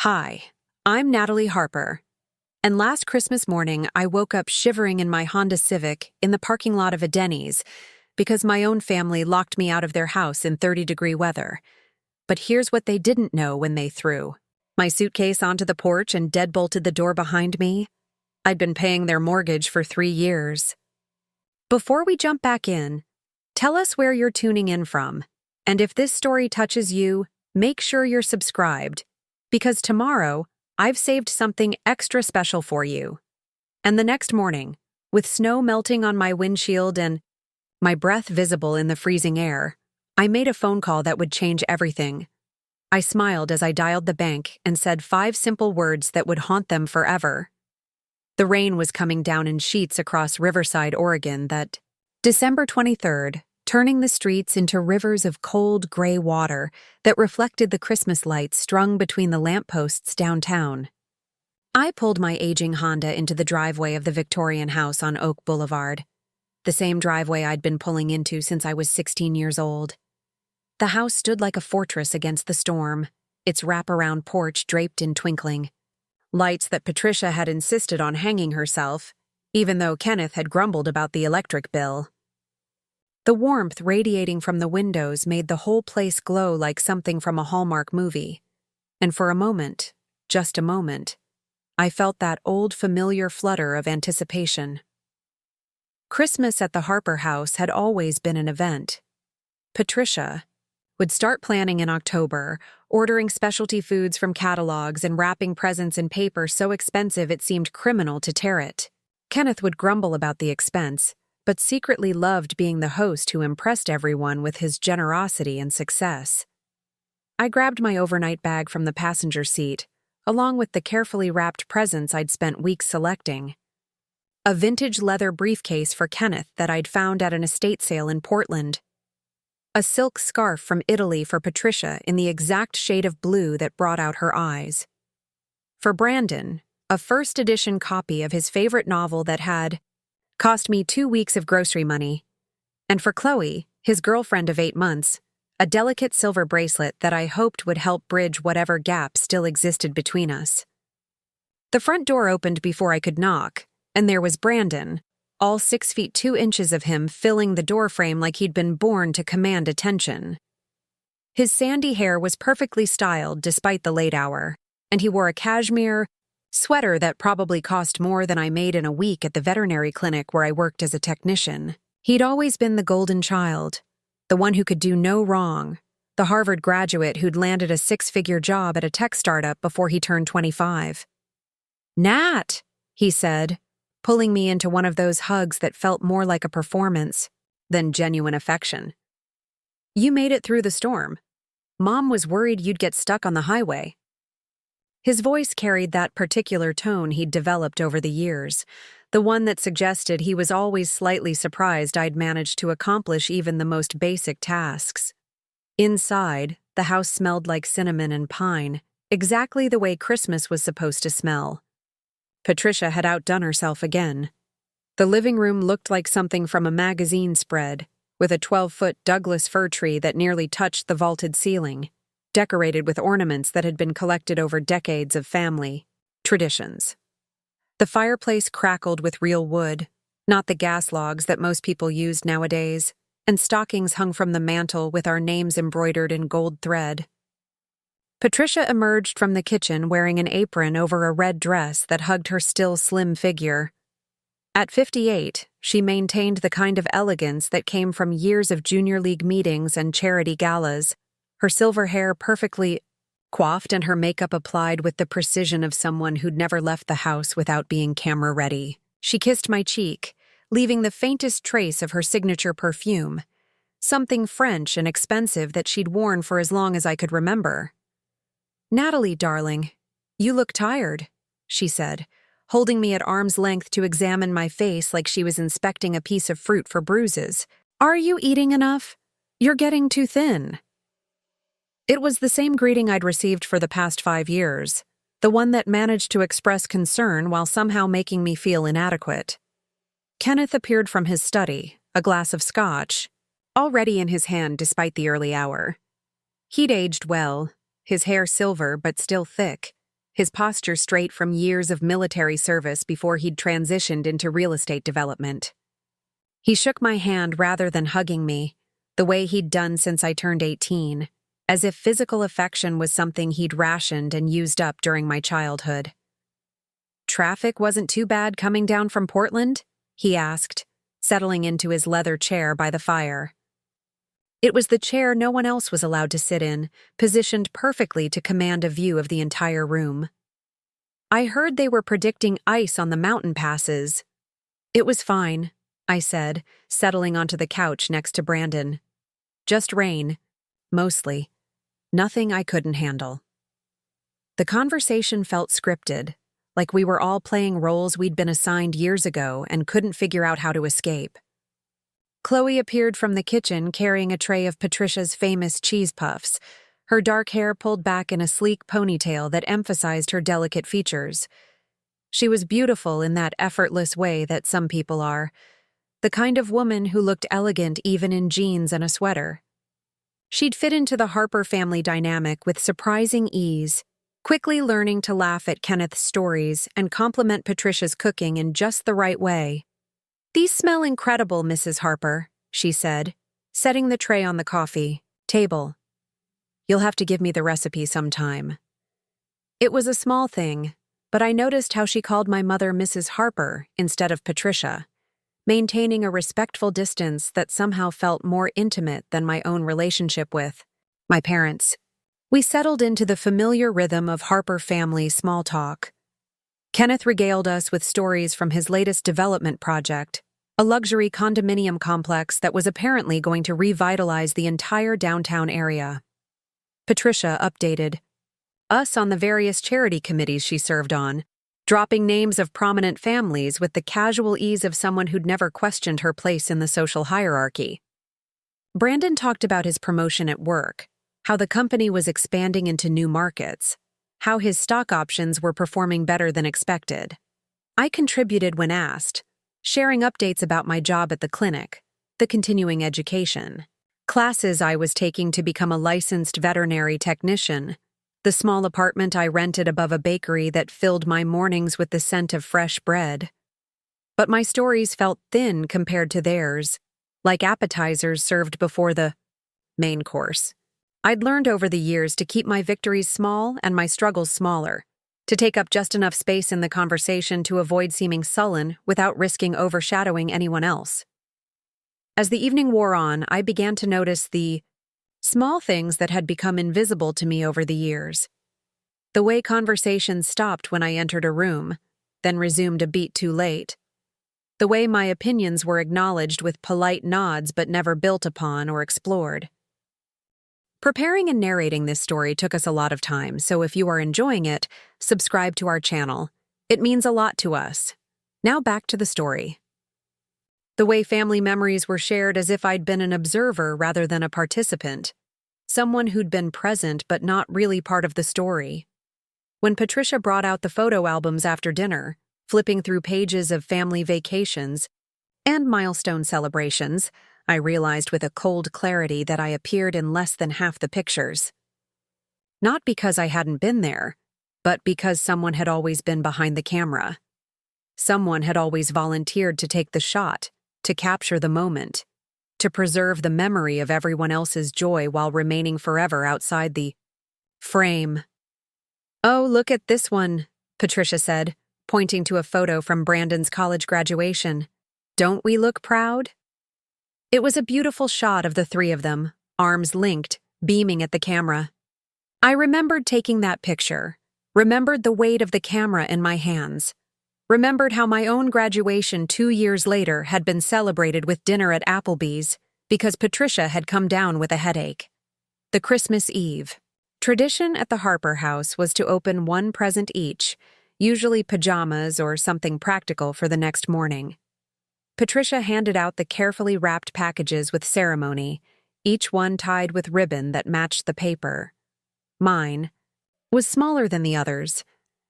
Hi, I'm Natalie Harper, and last Christmas morning I woke up shivering in my Honda Civic in the parking lot of a Denny's because my own family locked me out of their house in 30-degree weather. But here's what they didn't know when they threw my suitcase onto the porch and deadbolted the door behind me. I'd been paying their mortgage for 3 years. Before we jump back in, tell us where you're tuning in from, and if this story touches you, make sure you're subscribed, because tomorrow, I've saved something extra special for you. And the next morning, with snow melting on my windshield and my breath visible in the freezing air, I made a phone call that would change everything. I smiled as I dialed the bank and said 5 simple words that would haunt them forever. The rain was coming down in sheets across Riverside, Oregon that December 23rd, turning the streets into rivers of cold, gray water that reflected the Christmas lights strung between the lampposts downtown. I pulled my aging Honda into the driveway of the Victorian house on Oak Boulevard, the same driveway I'd been pulling into since I was 16 years old. The house stood like a fortress against the storm, its wraparound porch draped in twinkling lights that Patricia had insisted on hanging herself, even though Kenneth had grumbled about the electric bill. The warmth radiating from the windows made the whole place glow like something from a Hallmark movie. And for a moment, just a moment, I felt that old familiar flutter of anticipation. Christmas at the Harper house had always been an event. Patricia would start planning in October, ordering specialty foods from catalogs and wrapping presents in paper so expensive it seemed criminal to tear it. Kenneth would grumble about the expense, but secretly loved being the host who impressed everyone with his generosity and success. I grabbed my overnight bag from the passenger seat, along with the carefully wrapped presents I'd spent weeks selecting. A vintage leather briefcase for Kenneth that I'd found at an estate sale in Portland. A silk scarf from Italy for Patricia in the exact shade of blue that brought out her eyes. For Brandon, a first-edition copy of his favorite novel that had cost me 2 weeks of grocery money. And for Chloe, his girlfriend of 8 months, a delicate silver bracelet that I hoped would help bridge whatever gap still existed between us. The front door opened before I could knock, and there was Brandon, all 6 feet 2 inches of him filling the doorframe like he'd been born to command attention. His sandy hair was perfectly styled despite the late hour, and he wore a cashmere sweater that probably cost more than I made in a week at the veterinary clinic where I worked as a technician. He'd always been the golden child, the one who could do no wrong, the Harvard graduate who'd landed a 6-figure job at a tech startup before he turned 25. "Nat," he said, pulling me into one of those hugs that felt more like a performance than genuine affection. "You made it through the storm. Mom was worried you'd get stuck on the highway." His voice carried that particular tone he'd developed over the years, the one that suggested he was always slightly surprised I'd managed to accomplish even the most basic tasks. Inside, the house smelled like cinnamon and pine, exactly the way Christmas was supposed to smell. Patricia had outdone herself again. The living room looked like something from a magazine spread, with a 12-foot Douglas fir tree that nearly touched the vaulted ceiling, decorated with ornaments that had been collected over decades of family traditions. The fireplace crackled with real wood, not the gas logs that most people used nowadays, and stockings hung from the mantel with our names embroidered in gold thread. Patricia emerged from the kitchen wearing an apron over a red dress that hugged her still slim figure. At 58, she maintained the kind of elegance that came from years of junior league meetings and charity galas, her silver hair perfectly coiffed and her makeup applied with the precision of someone who'd never left the house without being camera-ready. She kissed my cheek, leaving the faintest trace of her signature perfume, something French and expensive that she'd worn for as long as I could remember. "Natalie, darling, you look tired," she said, holding me at arm's length to examine my face like she was inspecting a piece of fruit for bruises. "Are you eating enough? You're getting too thin." It was the same greeting I'd received for the past 5 years, the one that managed to express concern while somehow making me feel inadequate. Kenneth appeared from his study, a glass of scotch, already in his hand despite the early hour. He'd aged well, his hair silver but still thick, his posture straight from years of military service before he'd transitioned into real estate development. He shook my hand rather than hugging me, the way he'd done since I turned 18, as if physical affection was something he'd rationed and used up during my childhood. "Traffic wasn't too bad coming down from Portland?" he asked, settling into his leather chair by the fire. It was the chair no one else was allowed to sit in, positioned perfectly to command a view of the entire room. "I heard they were predicting ice on the mountain passes." "It was fine," I said, settling onto the couch next to Brandon. "Just rain. Mostly. Nothing I couldn't handle." The conversation felt scripted, like we were all playing roles we'd been assigned years ago and couldn't figure out how to escape. Chloe appeared from the kitchen carrying a tray of Patricia's famous cheese puffs, her dark hair pulled back in a sleek ponytail that emphasized her delicate features. She was beautiful in that effortless way that some people are, the kind of woman who looked elegant even in jeans and a sweater. She'd fit into the Harper family dynamic with surprising ease, quickly learning to laugh at Kenneth's stories and compliment Patricia's cooking in just the right way. "These smell incredible, Mrs. Harper," she said, setting the tray on the coffee table. "You'll have to give me the recipe sometime." It was a small thing, but I noticed how she called my mother Mrs. Harper instead of Patricia, maintaining a respectful distance that somehow felt more intimate than my own relationship with my parents. We settled into the familiar rhythm of Harper family small talk. Kenneth regaled us with stories from his latest development project, a luxury condominium complex that was apparently going to revitalize the entire downtown area. Patricia updated us on the various charity committees she served on, dropping names of prominent families with the casual ease of someone who'd never questioned her place in the social hierarchy. Brandon talked about his promotion at work, how the company was expanding into new markets, how his stock options were performing better than expected. I contributed when asked, sharing updates about my job at the clinic, the continuing education, classes I was taking to become a licensed veterinary technician, the small apartment I rented above a bakery that filled my mornings with the scent of fresh bread. But my stories felt thin compared to theirs, like appetizers served before the main course. I'd learned over the years to keep my victories small and my struggles smaller, to take up just enough space in the conversation to avoid seeming sullen without risking overshadowing anyone else. As the evening wore on, I began to notice the small things that had become invisible to me over the years. The way conversations stopped when I entered a room, then resumed a beat too late. The way my opinions were acknowledged with polite nods but never built upon or explored. Preparing and narrating this story took us a lot of time, so if you are enjoying it, subscribe to our channel. It means a lot to us. Now back to the story. The way family memories were shared as if I'd been an observer rather than a participant, someone who'd been present but not really part of the story. When Patricia brought out the photo albums after dinner, flipping through pages of family vacations and milestone celebrations, I realized with a cold clarity that I appeared in less than half the pictures. Not because I hadn't been there, but because someone had always been behind the camera. Someone had always volunteered to take the shot, to capture the moment, to preserve the memory of everyone else's joy while remaining forever outside the frame. "Oh, look at this one," Patricia said, pointing to a photo from Brandon's college graduation. "Don't we look proud?" It was a beautiful shot of the three of them, arms linked, beaming at the camera. I remembered taking that picture, remembered the weight of the camera in my hands, remembered how my own graduation 2 years later had been celebrated with dinner at Applebee's because Patricia had come down with a headache. The Christmas Eve. Tradition at the Harper house was to open one present each, usually pajamas or something practical for the next morning. Patricia handed out the carefully wrapped packages with ceremony, each one tied with ribbon that matched the paper. Mine was smaller than the others,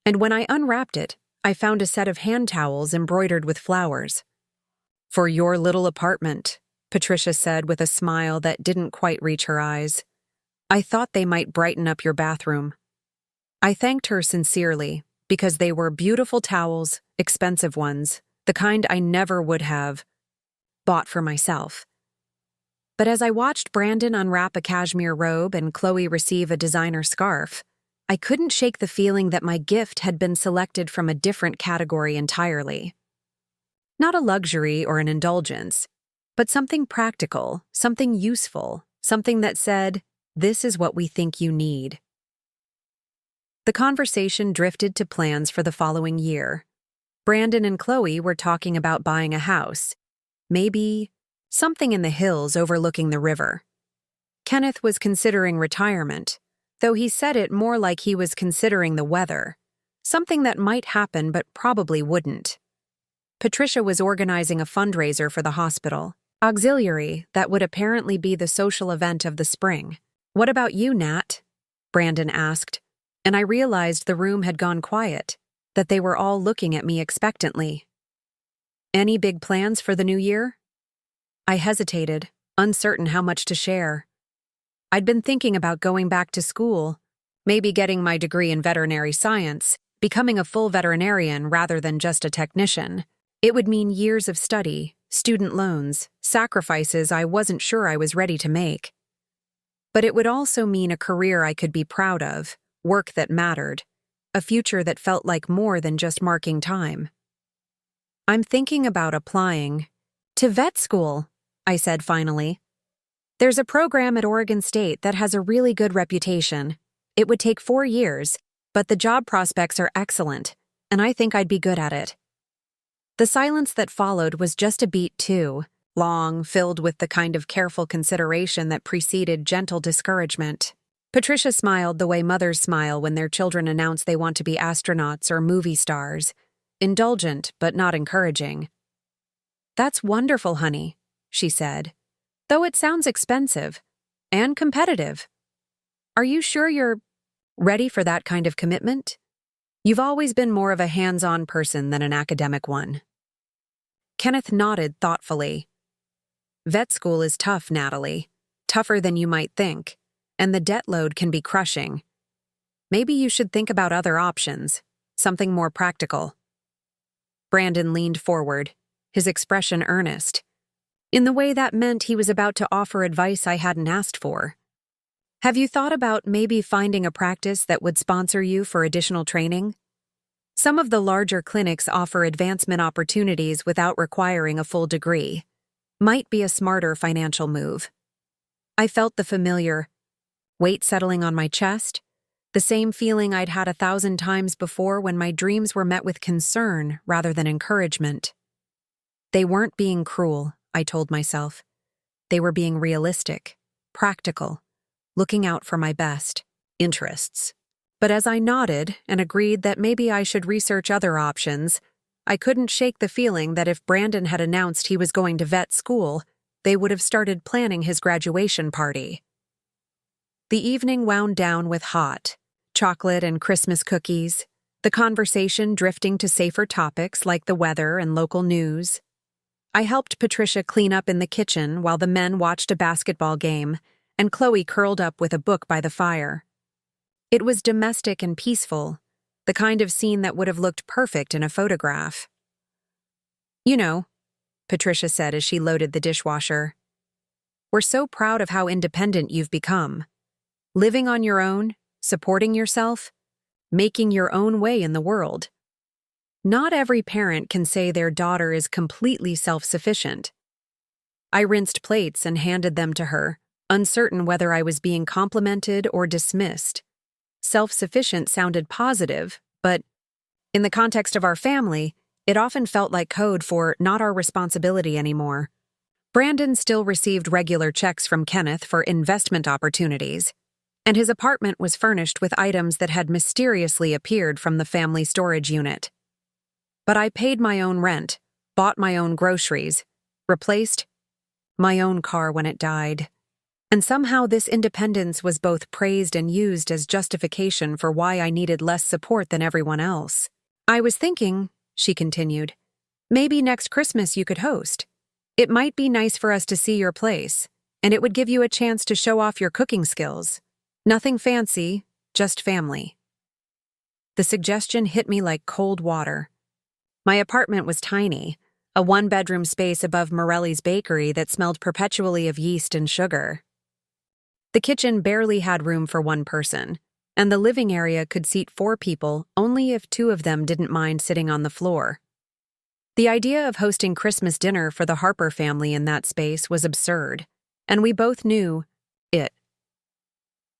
and when I unwrapped it, I found a set of hand towels embroidered with flowers. "For your little apartment," Patricia said with a smile that didn't quite reach her eyes. "I thought they might brighten up your bathroom." I thanked her sincerely because they were beautiful towels, expensive ones, the kind I never would have bought for myself. But as I watched Brandon unwrap a cashmere robe and Chloe receive a designer scarf, I couldn't shake the feeling that my gift had been selected from a different category entirely. Not a luxury or an indulgence, but something practical, something useful, something that said, "This is what we think you need." The conversation drifted to plans for the following year. Brandon and Chloe were talking about buying a house, maybe something in the hills overlooking the river. Kenneth was considering retirement, though he said it more like he was considering the weather, something that might happen but probably wouldn't. Patricia was organizing a fundraiser for the hospital, auxiliary that would apparently be the social event of the spring. "What about you, Nat?" Brandon asked, and I realized the room had gone quiet, that they were all looking at me expectantly. "Any big plans for the new year?" I hesitated, uncertain how much to share. I'd been thinking about going back to school, maybe getting my degree in veterinary science, becoming a full veterinarian rather than just a technician. It would mean years of study, student loans, sacrifices I wasn't sure I was ready to make. But it would also mean a career I could be proud of, work that mattered, a future that felt like more than just marking time. "I'm thinking about applying to vet school," I said finally. "There's a program at Oregon State that has a really good reputation. It would take 4 years, but the job prospects are excellent, and I think I'd be good at it." The silence that followed was just a beat too, long, filled with the kind of careful consideration that preceded gentle discouragement. Patricia smiled the way mothers smile when their children announce they want to be astronauts or movie stars, indulgent but not encouraging. "That's wonderful, honey," she said, "though it sounds expensive and competitive. Are you sure you're ready for that kind of commitment? You've always been more of a hands-on person than an academic one." Kenneth nodded thoughtfully. "Vet school is tough, Natalie, tougher than you might think, and the debt load can be crushing. Maybe you should think about other options, something more practical." Brandon leaned forward, his expression earnest, in the way that meant he was about to offer advice I hadn't asked for. "Have you thought about maybe finding a practice that would sponsor you for additional training? Some of the larger clinics offer advancement opportunities without requiring a full degree. Might be a smarter financial move." I felt the familiar weight settling on my chest, the same feeling I'd had 1,000 times before when my dreams were met with concern rather than encouragement. They weren't being cruel, I told myself. They were being realistic, practical, looking out for my best interests. But as I nodded and agreed that maybe I should research other options, I couldn't shake the feeling that if Brandon had announced he was going to vet school, they would have started planning his graduation party. The evening wound down with hot chocolate and Christmas cookies, the conversation drifting to safer topics like the weather and local news. I helped Patricia clean up in the kitchen while the men watched a basketball game, and Chloe curled up with a book by the fire. It was domestic and peaceful, the kind of scene that would have looked perfect in a photograph. "You know," Patricia said as she loaded the dishwasher, "we're so proud of how independent you've become. Living on your own, supporting yourself, making your own way in the world. Not every parent can say their daughter is completely self-sufficient." I rinsed plates and handed them to her, uncertain whether I was being complimented or dismissed. Self-sufficient sounded positive, but in the context of our family, it often felt like code for not our responsibility anymore. Brandon still received regular checks from Kenneth for investment opportunities, and his apartment was furnished with items that had mysteriously appeared from the family storage unit. But I paid my own rent, bought my own groceries, replaced my own car when it died. And somehow this independence was both praised and used as justification for why I needed less support than everyone else. "I was thinking," she continued, "maybe next Christmas you could host. It might be nice for us to see your place, and it would give you a chance to show off your cooking skills. Nothing fancy, just family." The suggestion hit me like cold water. My apartment was tiny, a one-bedroom space above Morelli's bakery that smelled perpetually of yeast and sugar. The kitchen barely had room for one person, and the living area could seat 4 people only if 2 of them didn't mind sitting on the floor. The idea of hosting Christmas dinner for the Harper family in that space was absurd, and we both knew it.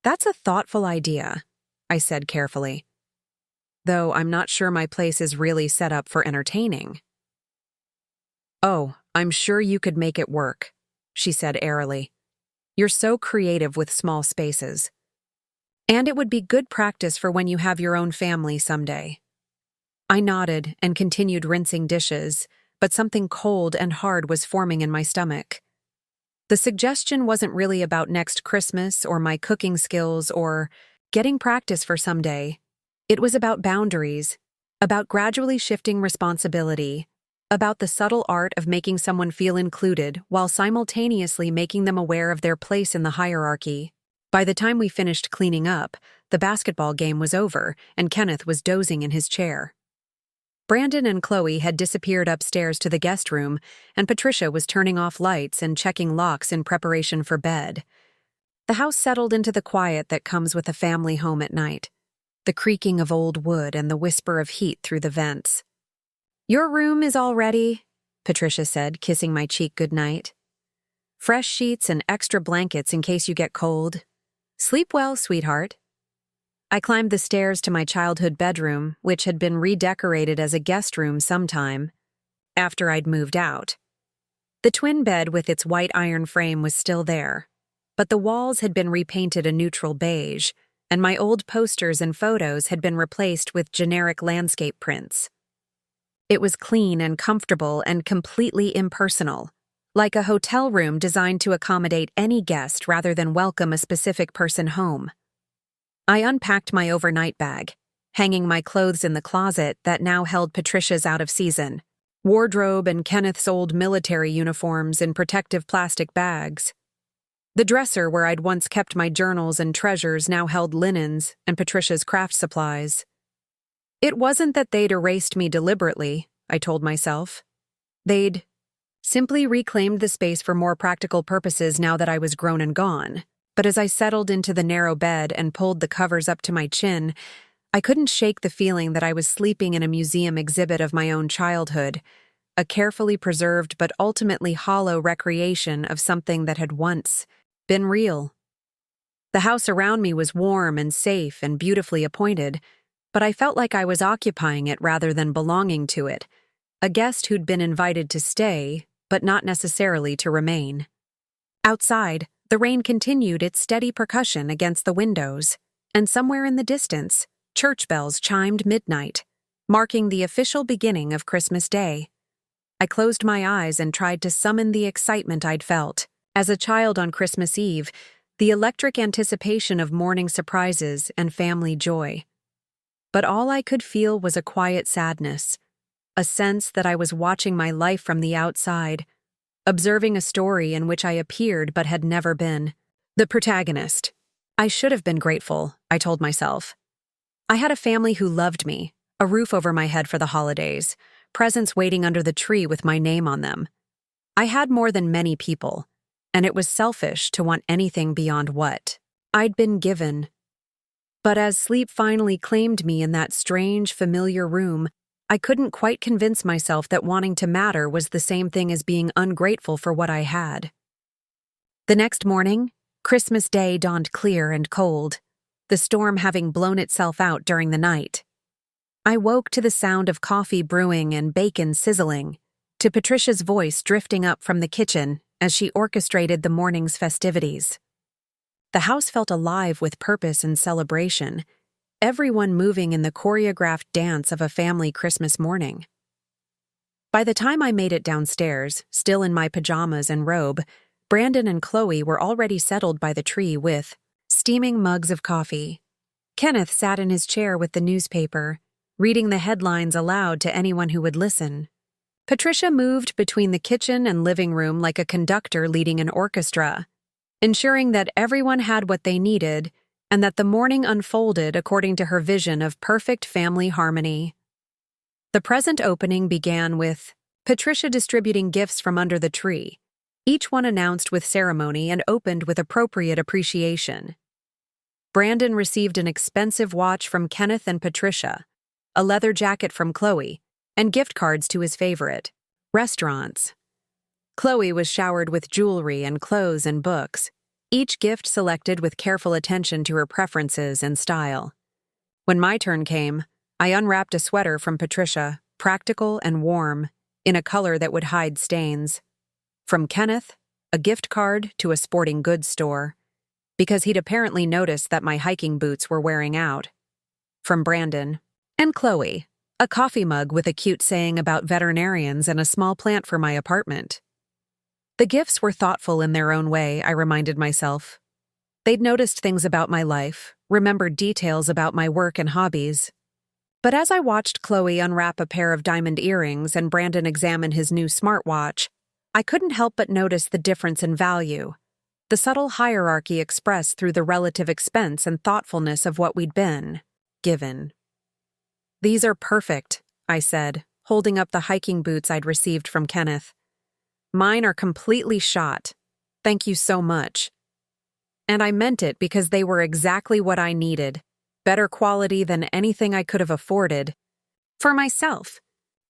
"That's a thoughtful idea," I said carefully, "though I'm not sure my place is really set up for entertaining." "Oh, I'm sure you could make it work," she said airily. "You're so creative with small spaces. And it would be good practice for when you have your own family someday." I nodded and continued rinsing dishes, but something cold and hard was forming in my stomach. The suggestion wasn't really about next Christmas or my cooking skills or getting practice for someday. It was about boundaries, about gradually shifting responsibility, about the subtle art of making someone feel included while simultaneously making them aware of their place in the hierarchy. By the time we finished cleaning up, the basketball game was over and Kenneth was dozing in his chair. Brandon and Chloe had disappeared upstairs to the guest room, and Patricia was turning off lights and checking locks in preparation for bed. The house settled into the quiet that comes with a family home at night, the creaking of old wood and the whisper of heat through the vents. "Your room is all ready," Patricia said, kissing my cheek goodnight. "Fresh sheets and extra blankets in case you get cold. Sleep well, sweetheart." I climbed the stairs to my childhood bedroom, which had been redecorated as a guest room sometime after I'd moved out. The twin bed with its white iron frame was still there, but the walls had been repainted a neutral beige, and my old posters and photos had been replaced with generic landscape prints. It was clean and comfortable and completely impersonal, like a hotel room designed to accommodate any guest rather than welcome a specific person home. I unpacked my overnight bag, hanging my clothes in the closet that now held Patricia's out-of-season wardrobe and Kenneth's old military uniforms in protective plastic bags. The dresser where I'd once kept my journals and treasures now held linens and Patricia's craft supplies. It wasn't that they'd erased me deliberately, I told myself. They'd simply reclaimed the space for more practical purposes now that I was grown and gone. But as I settled into the narrow bed and pulled the covers up to my chin, I couldn't shake the feeling that I was sleeping in a museum exhibit of my own childhood, a carefully preserved but ultimately hollow recreation of something that had once been real. The house around me was warm and safe and beautifully appointed, but I felt like I was occupying it rather than belonging to it, a guest who'd been invited to stay, but not necessarily to remain. Outside, the rain continued its steady percussion against the windows, and somewhere in the distance, church bells chimed midnight, marking the official beginning of Christmas Day. I closed my eyes and tried to summon the excitement I'd felt. As a child on Christmas Eve, the electric anticipation of morning surprises and family joy. But all I could feel was a quiet sadness, a sense that I was watching my life from the outside, observing a story in which I appeared but had never been the protagonist. I should have been grateful, I told myself. I had a family who loved me, a roof over my head for the holidays, presents waiting under the tree with my name on them. I had more than many people, and it was selfish to want anything beyond what I'd been given. But as sleep finally claimed me in that strange, familiar room, I couldn't quite convince myself that wanting to matter was the same thing as being ungrateful for what I had. The next morning, Christmas Day dawned clear and cold, the storm having blown itself out during the night. I woke to the sound of coffee brewing and bacon sizzling, to Patricia's voice drifting up from the kitchen as she orchestrated the morning's festivities. The house felt alive with purpose and celebration, everyone moving in the choreographed dance of a family Christmas morning. By the time I made it downstairs, still in my pajamas and robe, Brandon and Chloe were already settled by the tree with steaming mugs of coffee. Kenneth sat in his chair with the newspaper, reading the headlines aloud to anyone who would listen. Patricia moved between the kitchen and living room like a conductor leading an orchestra, ensuring that everyone had what they needed and that the morning unfolded according to her vision of perfect family harmony. The present opening began with Patricia distributing gifts from under the tree, each one announced with ceremony and opened with appropriate appreciation. Brandon received an expensive watch from Kenneth and Patricia, a leather jacket from Chloe, and gift cards to his favorite restaurants. Chloe was showered with jewelry and clothes and books, each gift selected with careful attention to her preferences and style. When my turn came, I unwrapped a sweater from Patricia, practical and warm, in a color that would hide stains. From Kenneth, a gift card to a sporting goods store, because he'd apparently noticed that my hiking boots were wearing out. From Brandon and Chloe, a coffee mug with a cute saying about veterinarians and a small plant for my apartment. The gifts were thoughtful in their own way, I reminded myself. They'd noticed things about my life, remembered details about my work and hobbies. But as I watched Chloe unwrap a pair of diamond earrings and Brandon examine his new smartwatch, I couldn't help but notice the difference in value, the subtle hierarchy expressed through the relative expense and thoughtfulness of what we'd been given. "These are perfect," I said, holding up the hiking boots I'd received from Kenneth. "Mine are completely shot. Thank you so much." And I meant it because they were exactly what I needed, better quality than anything I could have afforded for myself.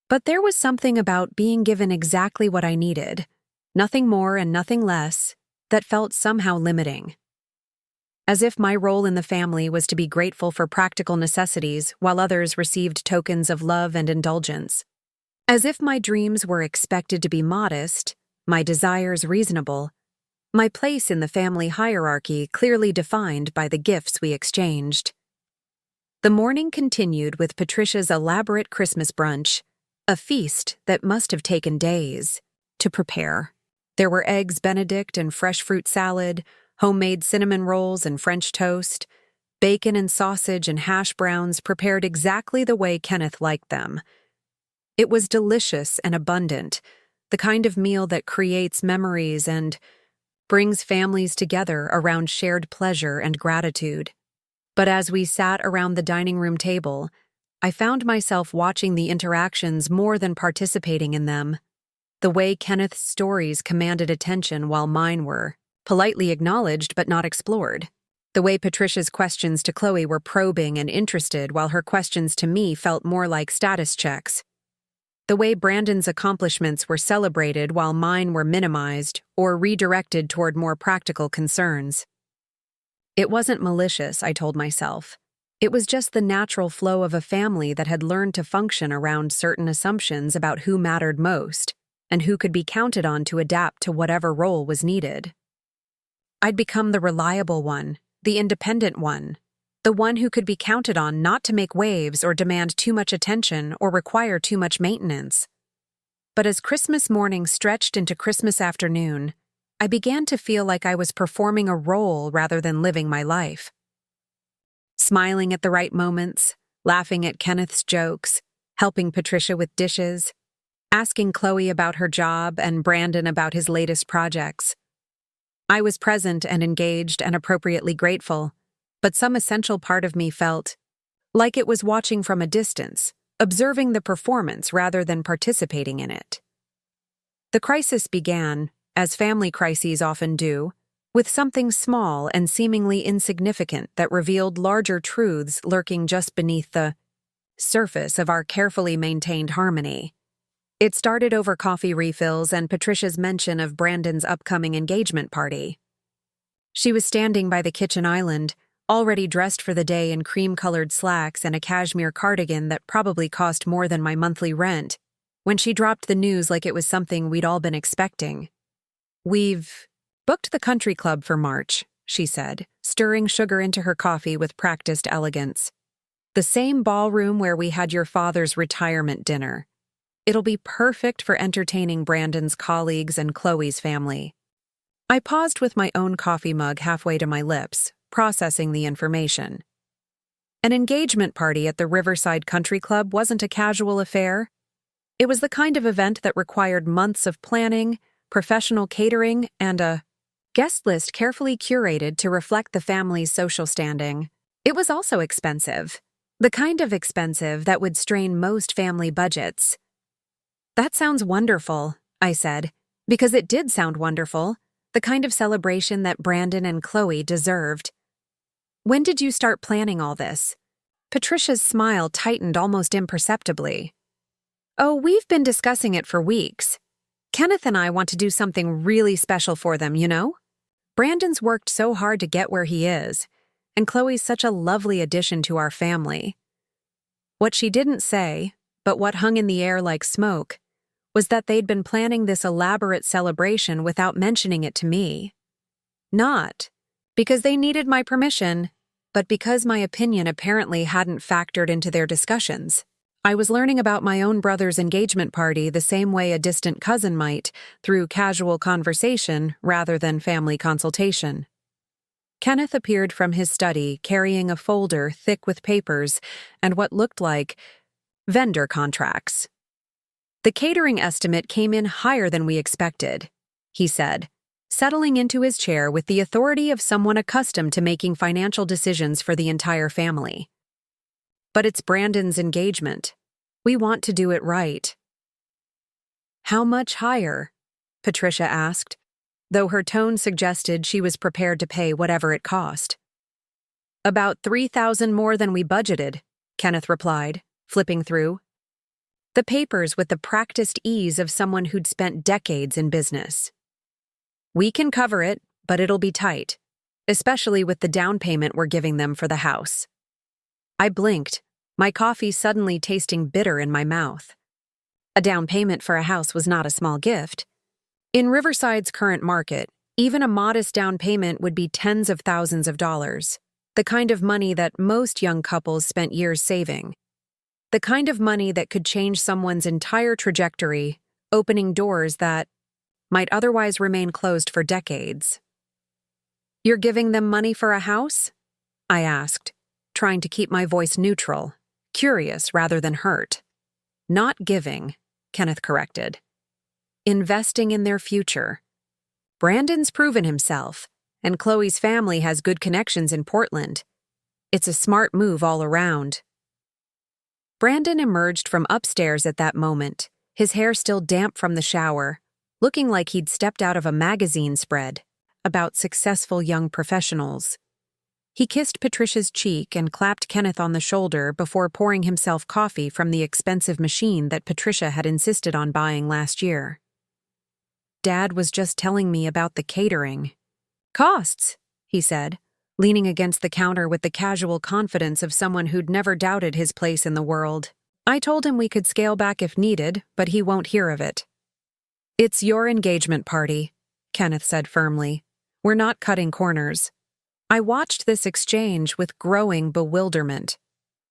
But there was something about being given exactly what I needed, nothing more and nothing less, that felt somehow limiting. As if my role in the family was to be grateful for practical necessities while others received tokens of love and indulgence. As if my dreams were expected to be modest, my desires reasonable, my place in the family hierarchy clearly defined by the gifts we exchanged. The morning continued with Patricia's elaborate Christmas brunch, a feast that must have taken days to prepare. There were eggs Benedict and fresh fruit salad, homemade cinnamon rolls and French toast, bacon and sausage and hash browns prepared exactly the way Kenneth liked them. It was delicious and abundant, the kind of meal that creates memories and brings families together around shared pleasure and gratitude. But as we sat around the dining room table, I found myself watching the interactions more than participating in them. The way Kenneth's stories commanded attention while mine were politely acknowledged but not explored. The way Patricia's questions to Chloe were probing and interested while her questions to me felt more like status checks. The way Brandon's accomplishments were celebrated while mine were minimized or redirected toward more practical concerns. It wasn't malicious, I told myself. It was just the natural flow of a family that had learned to function around certain assumptions about who mattered most and who could be counted on to adapt to whatever role was needed. I'd become the reliable one, the independent one, the one who could be counted on not to make waves or demand too much attention or require too much maintenance. But as Christmas morning stretched into Christmas afternoon, I began to feel like I was performing a role rather than living my life. Smiling at the right moments, laughing at Kenneth's jokes, helping Patricia with dishes, asking Chloe about her job and Brandon about his latest projects. I was present and engaged and appropriately grateful, but some essential part of me felt like it was watching from a distance, observing the performance rather than participating in it. The crisis began, as family crises often do, with something small and seemingly insignificant that revealed larger truths lurking just beneath the surface of our carefully maintained harmony. It started over coffee refills and Patricia's mention of Brandon's upcoming engagement party. She was standing by the kitchen island, already dressed for the day in cream-colored slacks and a cashmere cardigan that probably cost more than my monthly rent, when she dropped the news like it was something we'd all been expecting. "We've booked the country club for March," she said, stirring sugar into her coffee with practiced elegance. "The same ballroom where we had your father's retirement dinner. It'll be perfect for entertaining Brandon's colleagues and Chloe's family." I paused with my own coffee mug halfway to my lips, processing the information. An engagement party at the Riverside Country Club wasn't a casual affair. It was the kind of event that required months of planning, professional catering, and a guest list carefully curated to reflect the family's social standing. It was also expensive, the kind of expensive that would strain most family budgets. "That sounds wonderful," I said, because it did sound wonderful, the kind of celebration that Brandon and Chloe deserved. "When did you start planning all this?" Patricia's smile tightened almost imperceptibly. "Oh, we've been discussing it for weeks. Kenneth and I want to do something really special for them, you know? Brandon's worked so hard to get where he is, and Chloe's such a lovely addition to our family." What she didn't say, but what hung in the air like smoke, was that they'd been planning this elaborate celebration without mentioning it to me. Not because they needed my permission, but because my opinion apparently hadn't factored into their discussions. I was learning about my own brother's engagement party the same way a distant cousin might, through casual conversation rather than family consultation. Kenneth appeared from his study carrying a folder thick with papers and what looked like vendor contracts. "The catering estimate came in higher than we expected," he said, settling into his chair with the authority of someone accustomed to making financial decisions for the entire family. "But it's Brandon's engagement. We want to do it right." "How much higher?" Patricia asked, though her tone suggested she was prepared to pay whatever it cost. "About 3,000 more than we budgeted," Kenneth replied, flipping through the papers with the practiced ease of someone who'd spent decades in business. "We can cover it, but it'll be tight, especially with the down payment we're giving them for the house." I blinked, my coffee suddenly tasting bitter in my mouth. A down payment for a house was not a small gift. In Riverside's current market, even a modest down payment would be tens of thousands of dollars, the kind of money that most young couples spent years saving. The kind of money that could change someone's entire trajectory, opening doors that might otherwise remain closed for decades. "You're giving them money for a house?" I asked, trying to keep my voice neutral, curious rather than hurt. "Not giving," Kenneth corrected. "Investing in their future. Brandon's proven himself, and Chloe's family has good connections in Portland. It's a smart move all around." Brandon emerged from upstairs at that moment, his hair still damp from the shower, looking like he'd stepped out of a magazine spread about successful young professionals. He kissed Patricia's cheek and clapped Kenneth on the shoulder before pouring himself coffee from the expensive machine that Patricia had insisted on buying last year. "Dad was just telling me about the catering." "Costs," he said, leaning against the counter with the casual confidence of someone who'd never doubted his place in the world. "I told him we could scale back if needed, but he won't hear of it." "It's your engagement party," Kenneth said firmly. "We're not cutting corners." I watched this exchange with growing bewilderment,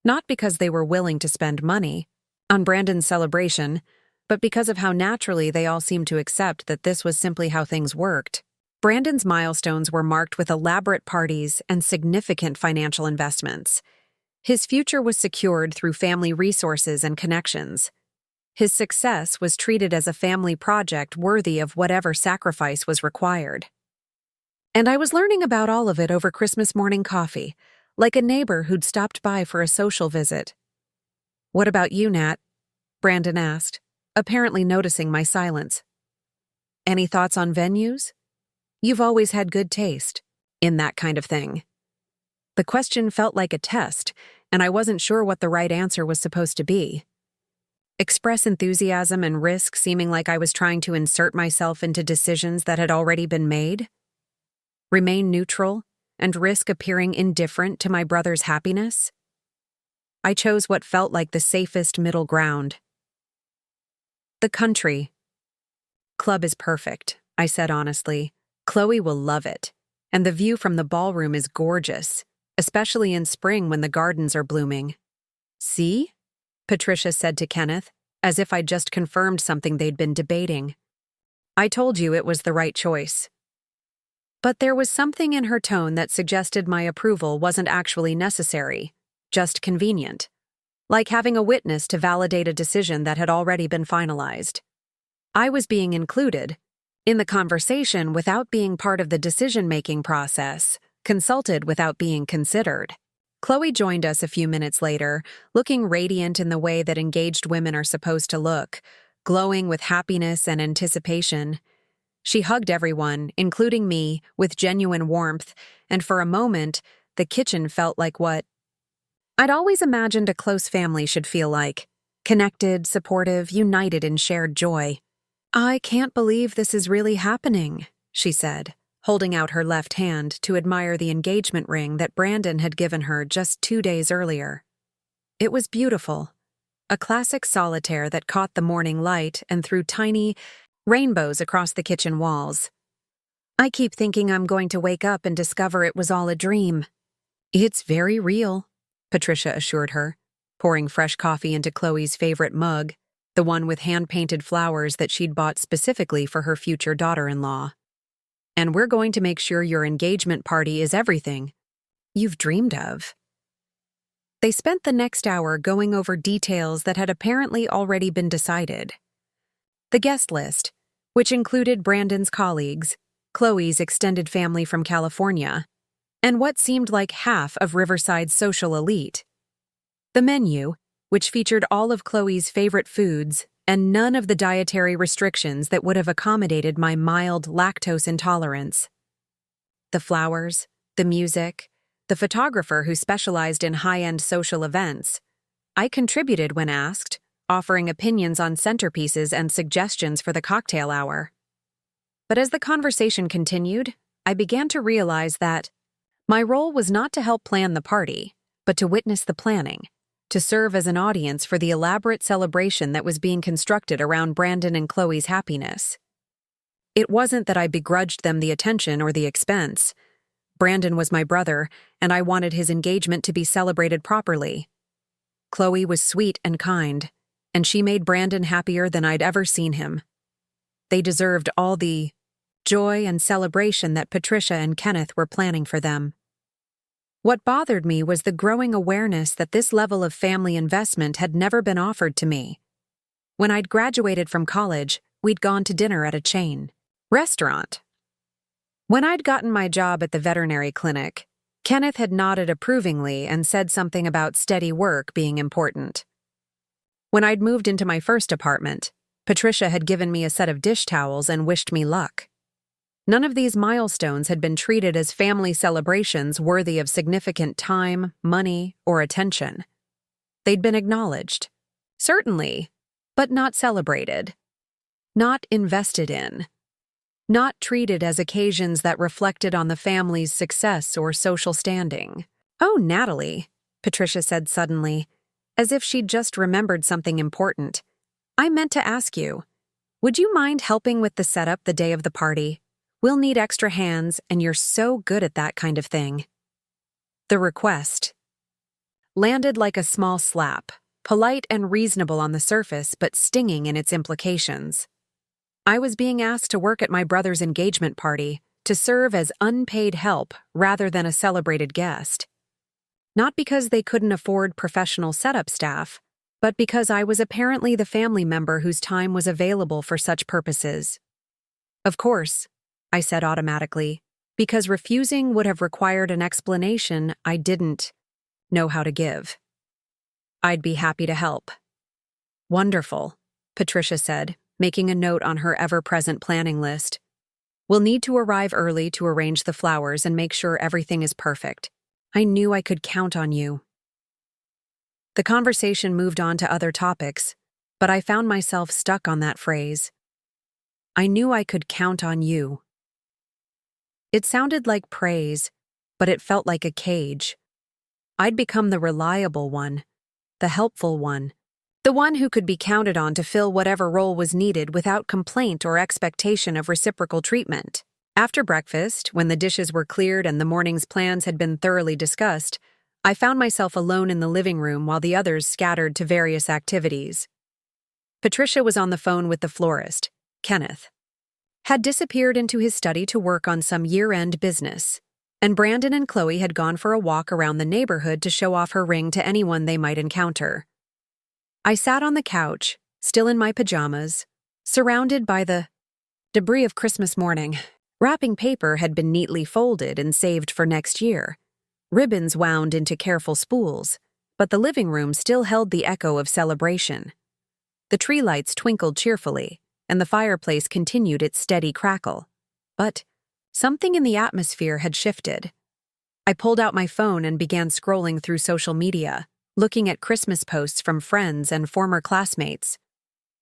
not because they were willing to spend money on Brandon's celebration, but because of how naturally they all seemed to accept that this was simply how things worked. Brandon's milestones were marked with elaborate parties and significant financial investments. His future was secured through family resources and connections. His success was treated as a family project worthy of whatever sacrifice was required. And I was learning about all of it over Christmas morning coffee, like a neighbor who'd stopped by for a social visit. "What about you, Nat?" Brandon asked, apparently noticing my silence. "Any thoughts on venues? You've always had good taste in that kind of thing." The question felt like a test, and I wasn't sure what the right answer was supposed to be. Express enthusiasm and risk seeming like I was trying to insert myself into decisions that had already been made? Remain neutral and risk appearing indifferent to my brother's happiness? I chose what felt like the safest middle ground. "The country club is perfect," I said honestly. "Chloe will love it, and the view from the ballroom is gorgeous, especially in spring when the gardens are blooming." "See?" Patricia said to Kenneth, as if I'd just confirmed something they'd been debating. "I told you it was the right choice." But there was something in her tone that suggested my approval wasn't actually necessary, just convenient, like having a witness to validate a decision that had already been finalized. I was being included, in the conversation without being part of the decision-making process, consulted without being considered. Chloe joined us a few minutes later, looking radiant in the way that engaged women are supposed to look, glowing with happiness and anticipation. She hugged everyone, including me, with genuine warmth, and for a moment, the kitchen felt like what I'd always imagined a close family should feel like: connected, supportive, united in shared joy. "I can't believe this is really happening," she said, holding out her left hand to admire the engagement ring that Brandon had given her just 2 days earlier. It was beautiful, a classic solitaire that caught the morning light and threw tiny rainbows across the kitchen walls. "I keep thinking I'm going to wake up and discover it was all a dream." "It's very real," Patricia assured her, pouring fresh coffee into Chloe's favorite mug, the one with hand-painted flowers that she'd bought specifically for her future daughter-in-law. "And we're going to make sure your engagement party is everything you've dreamed of." They spent the next hour going over details that had apparently already been decided. The guest list, which included Brandon's colleagues, Chloe's extended family from California, and what seemed like half of Riverside's social elite. The menu, which featured all of Chloe's favorite foods and none of the dietary restrictions that would have accommodated my mild lactose intolerance. The flowers, the music, the photographer who specialized in high-end social events. I contributed when asked, offering opinions on centerpieces and suggestions for the cocktail hour. But as the conversation continued, I began to realize that my role was not to help plan the party, but to witness the planning, to serve as an audience for the elaborate celebration that was being constructed around Brandon and Chloe's happiness. It wasn't that I begrudged them the attention or the expense. Brandon was my brother, and I wanted his engagement to be celebrated properly. Chloe was sweet and kind, and she made Brandon happier than I'd ever seen him. They deserved all the joy and celebration that Patricia and Kenneth were planning for them. What bothered me was the growing awareness that this level of family investment had never been offered to me. When I'd graduated from college, we'd gone to dinner at a chain restaurant. When I'd gotten my job at the veterinary clinic, Kenneth had nodded approvingly and said something about steady work being important. When I'd moved into my first apartment, Patricia had given me a set of dish towels and wished me luck. None of these milestones had been treated as family celebrations worthy of significant time, money, or attention. They'd been acknowledged, certainly, but not celebrated, not invested in, not treated as occasions that reflected on the family's success or social standing. "Oh, Natalie," Patricia said suddenly, as if she'd just remembered something important. "I meant to ask you, would you mind helping with the setup the day of the party? We'll need extra hands, and you're so good at that kind of thing." The request landed like a small slap, polite and reasonable on the surface but stinging in its implications. I was being asked to work at my brother's engagement party, to serve as unpaid help rather than a celebrated guest. Not because they couldn't afford professional setup staff, but because I was apparently the family member whose time was available for such purposes. "Of course," I said automatically, because refusing would have required an explanation I didn't know how to give. "I'd be happy to help." "Wonderful," Patricia said, making a note on her ever-present planning list. "We'll need to arrive early to arrange the flowers and make sure everything is perfect. I knew I could count on you." The conversation moved on to other topics, but I found myself stuck on that phrase. I knew I could count on you. It sounded like praise, but it felt like a cage. I'd become the reliable one, the helpful one, the one who could be counted on to fill whatever role was needed without complaint or expectation of reciprocal treatment. After breakfast, when the dishes were cleared and the morning's plans had been thoroughly discussed, I found myself alone in the living room while the others scattered to various activities. Patricia was on the phone with the florist, Kenneth, had disappeared into his study to work on some year-end business, and Brandon and Chloe had gone for a walk around the neighborhood to show off her ring to anyone they might encounter. I sat on the couch, still in my pajamas, surrounded by the Debris of Christmas morning. Wrapping paper had been neatly folded and saved for next year. Ribbons wound into careful spools, but the living room still held the echo of celebration. The tree lights twinkled cheerfully, and the fireplace continued its steady crackle. But something in the atmosphere had shifted. I pulled out my phone and began scrolling through social media, looking at Christmas posts from friends and former classmates.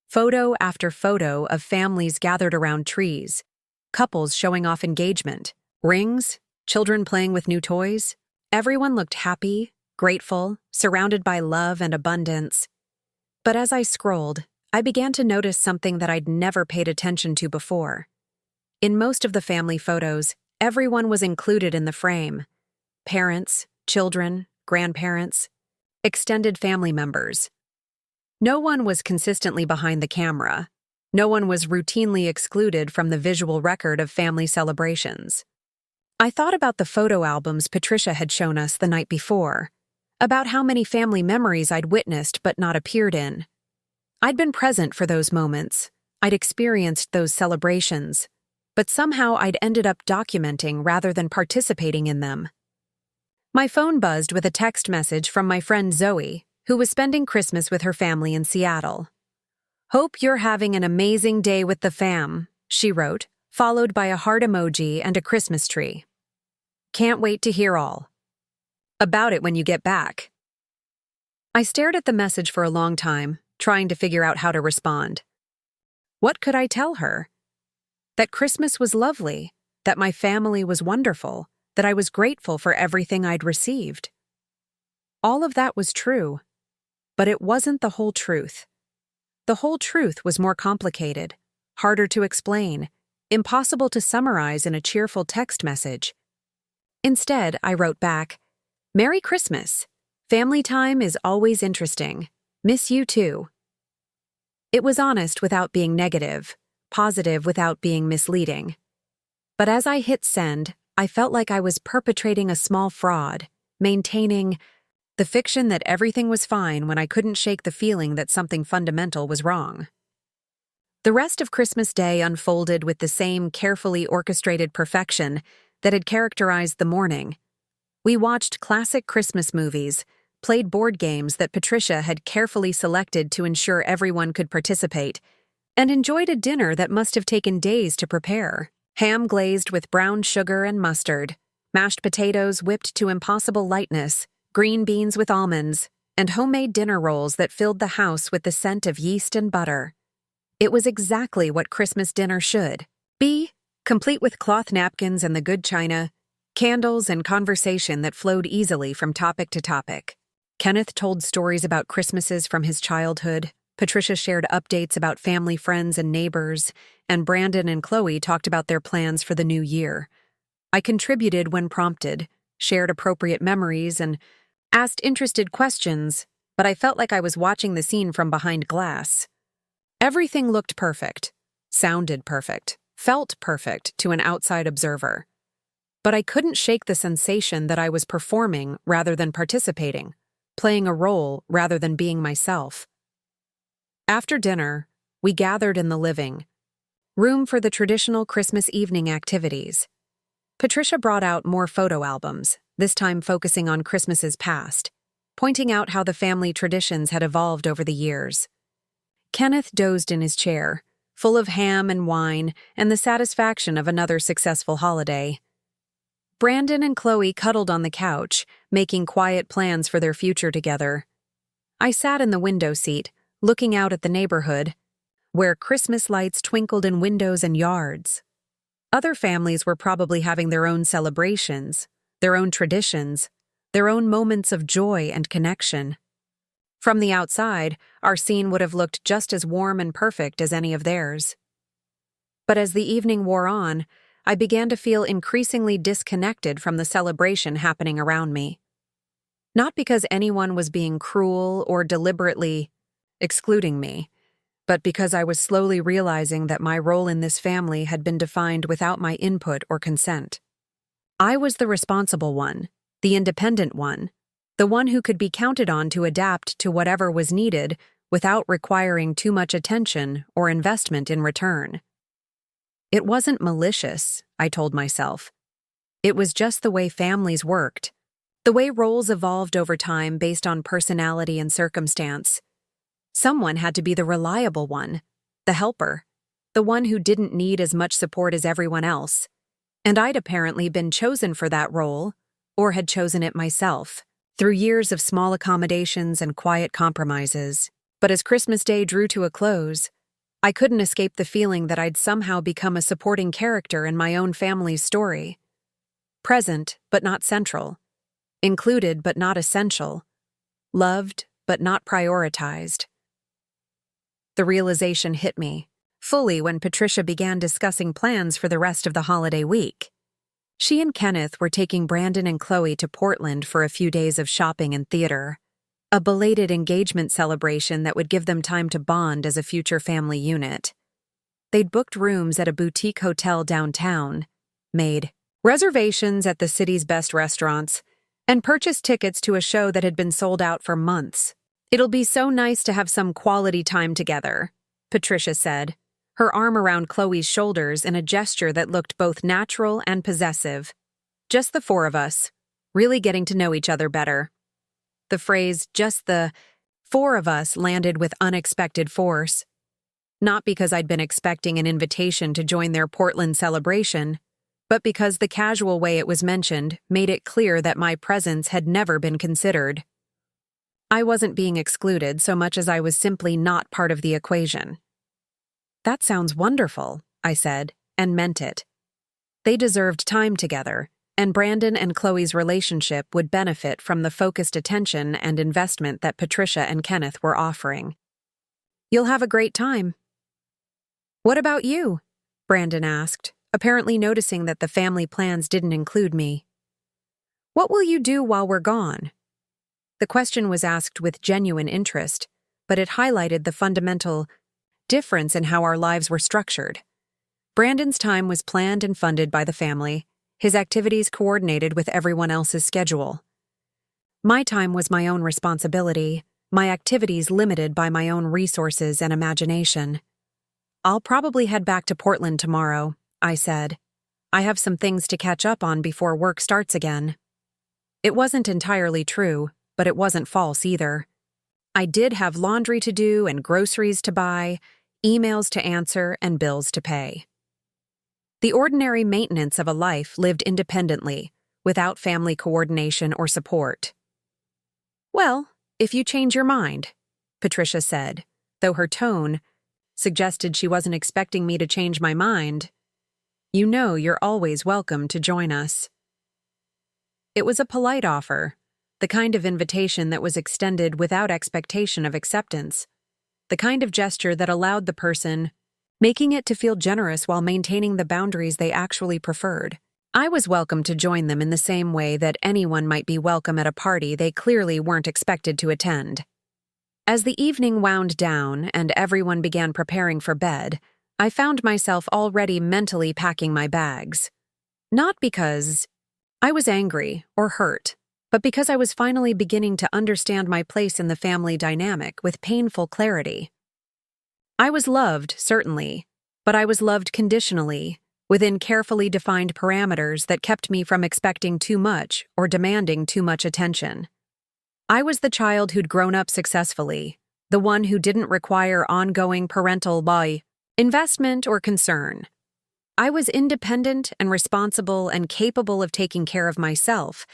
Photo after photo of families gathered around trees, couples showing off engagement, rings, children playing with new toys. Everyone looked happy, grateful, surrounded by love and abundance. But as I scrolled, I began to notice something that I'd never paid attention to before. In most of the family photos, everyone was included in the frame. Parents, children, grandparents, extended family members. No one was consistently behind the camera. No one was routinely excluded from the visual record of family celebrations. I thought about the photo albums Patricia had shown us the night before, about how many family memories I'd witnessed but not appeared in. I'd been present for those moments. I'd experienced those celebrations, but somehow I'd ended up documenting rather than participating in them. My phone buzzed with a text message from my friend Zoe, who was spending Christmas with her family in Seattle. "Hope you're having an amazing day with the fam," she wrote, followed by a heart emoji and a Christmas tree. "Can't wait to hear all about it when you get back." I stared at the message for a long time, trying to figure out how to respond. What could I tell her? That Christmas was lovely, that my family was wonderful, that I was grateful for everything I'd received. All of that was true, but it wasn't the whole truth. The whole truth was more complicated, harder to explain, impossible to summarize in a cheerful text message. Instead, I wrote back, "Merry Christmas. Family time is always interesting. Miss you too." It was honest without being negative, positive without being misleading. But as I hit send, I felt like I was perpetrating a small fraud, maintaining the fiction that everything was fine when I couldn't shake the feeling that something fundamental was wrong. The rest of Christmas Day unfolded with the same carefully orchestrated perfection that had characterized the morning. We watched classic Christmas movies, played board games that Patricia had carefully selected to ensure everyone could participate, and enjoyed a dinner that must have taken days to prepare. Ham glazed with brown sugar and mustard, mashed potatoes whipped to impossible lightness, green beans with almonds, and homemade dinner rolls that filled the house with the scent of yeast and butter. It was exactly what Christmas dinner should be, complete with cloth napkins and the good china, candles and conversation that flowed easily from topic to topic. Kenneth told stories about Christmases from his childhood, Patricia shared updates about family friends and neighbors, and Brandon and Chloe talked about their plans for the new year. I contributed when prompted, shared appropriate memories, and asked interested questions, but I felt like I was watching the scene from behind glass. Everything looked perfect, sounded perfect, felt perfect to an outside observer. But I couldn't shake the sensation that I was performing rather than participating, playing a role rather than being myself. After dinner, we gathered in the living room for the traditional Christmas evening activities. Patricia brought out more photo albums, this time focusing on Christmases past, pointing out how the family traditions had evolved over the years. Kenneth dozed in his chair, full of ham and wine and the satisfaction of another successful holiday. Brandon and Chloe cuddled on the couch, making quiet plans for their future together. I sat in the window seat, looking out at the neighborhood, where Christmas lights twinkled in windows and yards. Other families were probably having their own celebrations, their own traditions, their own moments of joy and connection. From the outside, our scene would have looked just as warm and perfect as any of theirs. But as the evening wore on, I began to feel increasingly disconnected from the celebration happening around me. Not because anyone was being cruel or deliberately excluding me, but because I was slowly realizing that my role in this family had been defined without my input or consent. I was the responsible one, the independent one, the one who could be counted on to adapt to whatever was needed without requiring too much attention or investment in return. It wasn't malicious, I told myself. It was just the way families worked, the way roles evolved over time based on personality and circumstance. Someone had to be the reliable one, the helper, the one who didn't need as much support as everyone else. And I'd apparently been chosen for that role, or had chosen it myself, through years of small accommodations and quiet compromises. But as Christmas Day drew to a close, I couldn't escape the feeling that I'd somehow become a supporting character in my own family's story. Present, but not central. Included, but not essential. Loved, but not prioritized. The realization hit me fully when Patricia began discussing plans for the rest of the holiday week. She and Kenneth were taking Brandon and Chloe to Portland for a few days of shopping and theater, a belated engagement celebration that would give them time to bond as a future family unit. They'd booked rooms at a boutique hotel downtown, made reservations at the city's best restaurants, and purchased tickets to a show that had been sold out for months. "It'll be so nice to have some quality time together," Patricia said, her arm around Chloe's shoulders in a gesture that looked both natural and possessive. "Just the four of us, really getting to know each other better." The phrase, "just the four of us," landed with unexpected force. Not because I'd been expecting an invitation to join their Portland celebration, but because the casual way it was mentioned made it clear that my presence had never been considered. I wasn't being excluded so much as I was simply not part of the equation. "That sounds wonderful," I said, and meant it. They deserved time together, and Brandon and Chloe's relationship would benefit from the focused attention and investment that Patricia and Kenneth were offering. "You'll have a great time." "What about you?" Brandon asked, apparently noticing that the family plans didn't include me. "What will you do while we're gone?" The question was asked with genuine interest, but it highlighted the fundamental difference in how our lives were structured. Brandon's time was planned and funded by the family, his activities coordinated with everyone else's schedule. My time was my own responsibility, my activities limited by my own resources and imagination. "I'll probably head back to Portland tomorrow," I said. "I have some things to catch up on before work starts again." It wasn't entirely true, but it wasn't false either. I did have laundry to do and groceries to buy, emails to answer, and bills to pay. The ordinary maintenance of a life lived independently, without family coordination or support. "Well, if you change your mind," Patricia said, though her tone suggested she wasn't expecting me to change my mind. "You know you're always welcome to join us." It was a polite offer, the kind of invitation that was extended without expectation of acceptance, the kind of gesture that allowed the person making it to feel generous while maintaining the boundaries they actually preferred. I was welcome to join them in the same way that anyone might be welcome at a party they clearly weren't expected to attend. As the evening wound down and everyone began preparing for bed, I found myself already mentally packing my bags. Not because I was angry or hurt, but because I was finally beginning to understand my place in the family dynamic with painful clarity. I was loved, certainly, but I was loved conditionally, within carefully defined parameters that kept me from expecting too much or demanding too much attention. I was the child who'd grown up successfully, the one who didn't require ongoing parental investment or concern. I was independent and responsible and capable of taking care of myself,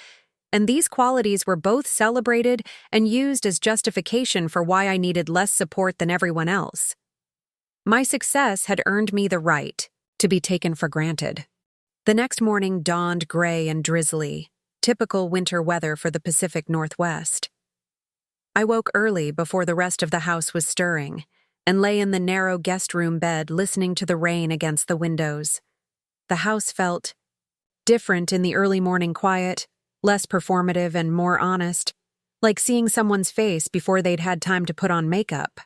and these qualities were both celebrated and used as justification for why I needed less support than everyone else. My success had earned me the right to be taken for granted. The next morning dawned gray and drizzly, typical winter weather for the Pacific Northwest. I woke early before the rest of the house was stirring, and lay in the narrow guest room bed listening to the rain against the windows. The house felt different in the early morning quiet, less performative and more honest, like seeing someone's face before they'd had time to put on makeup.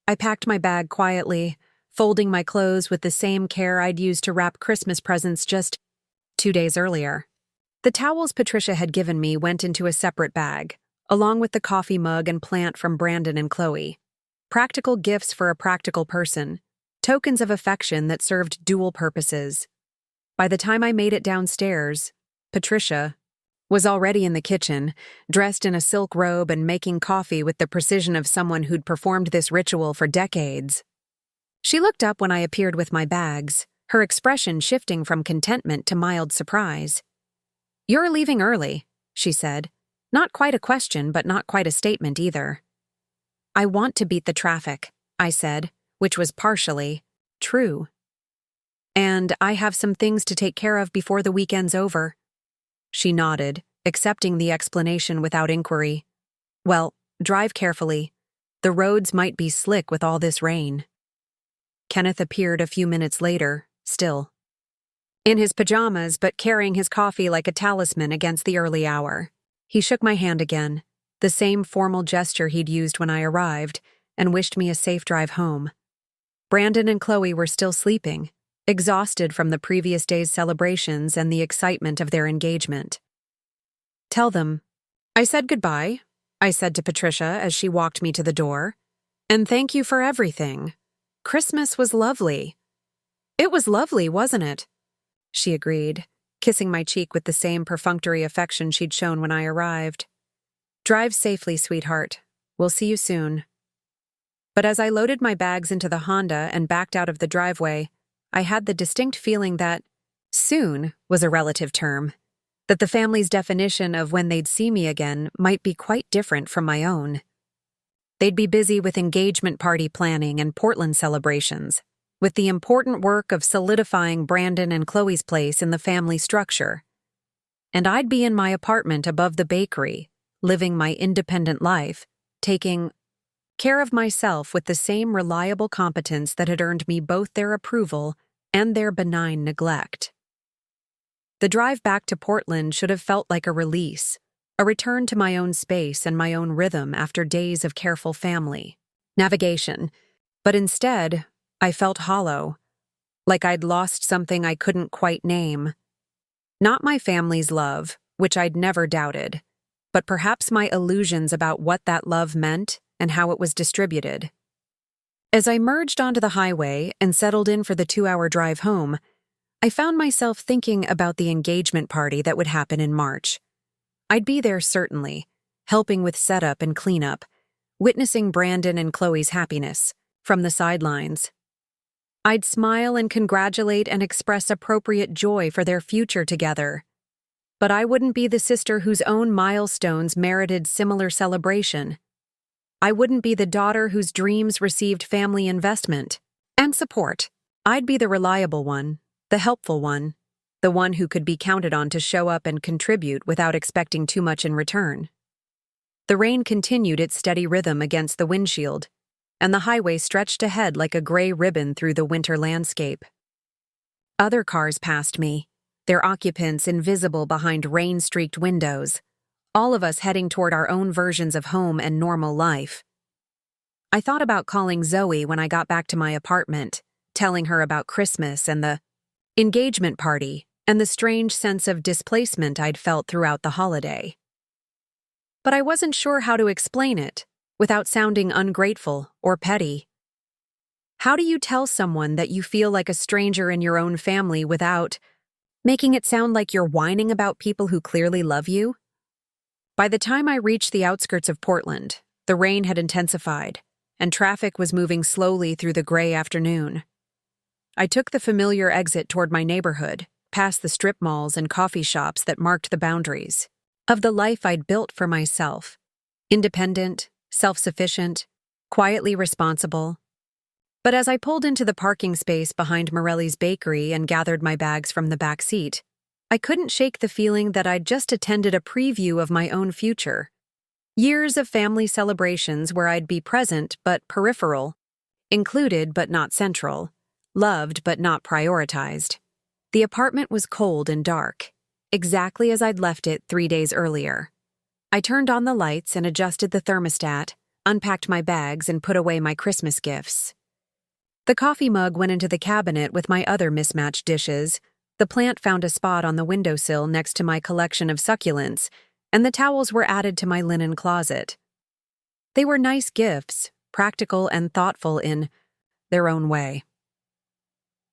I packed my bag quietly, folding my clothes with the same care I'd used to wrap Christmas presents just 2 days earlier. The towels Patricia had given me went into a separate bag, along with the coffee mug and plant from Brandon and Chloe. Practical gifts for a practical person, tokens of affection that served dual purposes. By the time I made it downstairs, Patricia was already in the kitchen, dressed in a silk robe and making coffee with the precision of someone who'd performed this ritual for decades. She looked up when I appeared with my bags, her expression shifting from contentment to mild surprise. "You're leaving early," she said. Not quite a question, but not quite a statement either. "I want to beat the traffic," I said, which was partially true. "And I have some things to take care of before the weekend's over." She nodded, accepting the explanation without inquiry. "Well, drive carefully. The roads might be slick with all this rain." Kenneth appeared a few minutes later, still in his pajamas but carrying his coffee like a talisman against the early hour. He shook my hand again, the same formal gesture he'd used when I arrived, and wished me a safe drive home. Brandon and Chloe were still sleeping, exhausted from the previous day's celebrations and the excitement of their engagement. "Tell them I said goodbye," I said to Patricia as she walked me to the door. "And thank you for everything. Christmas was lovely." "It was lovely, wasn't it?" she agreed, kissing my cheek with the same perfunctory affection she'd shown when I arrived. "Drive safely, sweetheart. We'll see you soon." But as I loaded my bags into the Honda and backed out of the driveway, I had the distinct feeling that soon was a relative term, that the family's definition of when they'd see me again might be quite different from my own. They'd be busy with engagement party planning and Portland celebrations, with the important work of solidifying Brandon and Chloe's place in the family structure. And I'd be in my apartment above the bakery, living my independent life, taking care of myself with the same reliable competence that had earned me both their approval and their benign neglect. The drive back to Portland should have felt like a release, a return to my own space and my own rhythm after days of careful family navigation. But instead, I felt hollow, like I'd lost something I couldn't quite name. Not my family's love, which I'd never doubted, but perhaps my illusions about what that love meant and how it was distributed. As I merged onto the highway and settled in for the 2-hour drive home, I found myself thinking about the engagement party that would happen in March. I'd be there certainly, helping with setup and cleanup, witnessing Brandon and Chloe's happiness from the sidelines. I'd smile and congratulate and express appropriate joy for their future together. But I wouldn't be the sister whose own milestones merited similar celebration. I wouldn't be the daughter whose dreams received family investment and support. I'd be the reliable one, the helpful one, the one who could be counted on to show up and contribute without expecting too much in return. The rain continued its steady rhythm against the windshield, and the highway stretched ahead like a gray ribbon through the winter landscape. Other cars passed me, their occupants invisible behind rain-streaked windows, all of us heading toward our own versions of home and normal life. I thought about calling Zoe when I got back to my apartment, telling her about Christmas and the engagement party and the strange sense of displacement I'd felt throughout the holiday. But I wasn't sure how to explain it without sounding ungrateful or petty. How do you tell someone that you feel like a stranger in your own family without making it sound like you're whining about people who clearly love you? By the time I reached the outskirts of Portland, the rain had intensified, and traffic was moving slowly through the gray afternoon. I took the familiar exit toward my neighborhood, past the strip malls and coffee shops that marked the boundaries of the life I'd built for myself. Independent, self-sufficient, quietly responsible. But as I pulled into the parking space behind Morelli's bakery and gathered my bags from the back seat, I couldn't shake the feeling that I'd just attended a preview of my own future. Years of family celebrations where I'd be present but peripheral, included but not central, loved but not prioritized. The apartment was cold and dark, exactly as I'd left it 3 days earlier. I turned on the lights and adjusted the thermostat, unpacked my bags, and put away my Christmas gifts. The coffee mug went into the cabinet with my other mismatched dishes. The plant found a spot on the windowsill next to my collection of succulents, and the towels were added to my linen closet. They were nice gifts, practical and thoughtful in their own way.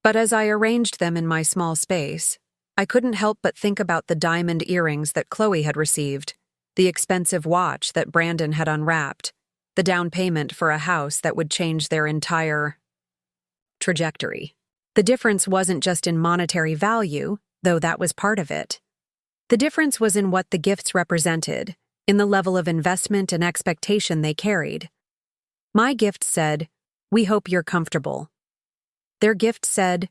But as I arranged them in my small space, I couldn't help but think about the diamond earrings that Chloe had received, the expensive watch that Brandon had unwrapped, the down payment for a house that would change their entire trajectory. The difference wasn't just in monetary value, though that was part of it. The difference was in what the gifts represented, in the level of investment and expectation they carried. My gift said, "We hope you're comfortable." Their gift said,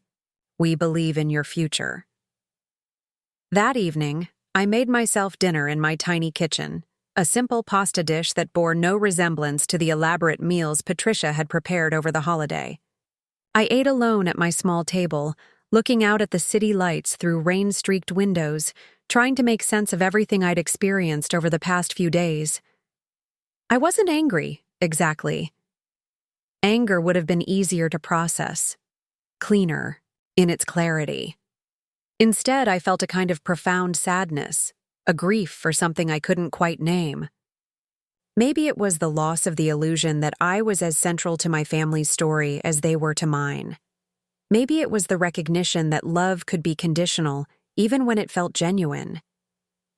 "We believe in your future." That evening, I made myself dinner in my tiny kitchen, a simple pasta dish that bore no resemblance to the elaborate meals Patricia had prepared over the holiday. I ate alone at my small table, looking out at the city lights through rain-streaked windows, trying to make sense of everything I'd experienced over the past few days. I wasn't angry, exactly. Anger would have been easier to process, cleaner, in its clarity. Instead, I felt a kind of profound sadness, a grief for something I couldn't quite name. Maybe it was the loss of the illusion that I was as central to my family's story as they were to mine. Maybe it was the recognition that love could be conditional, even when it felt genuine.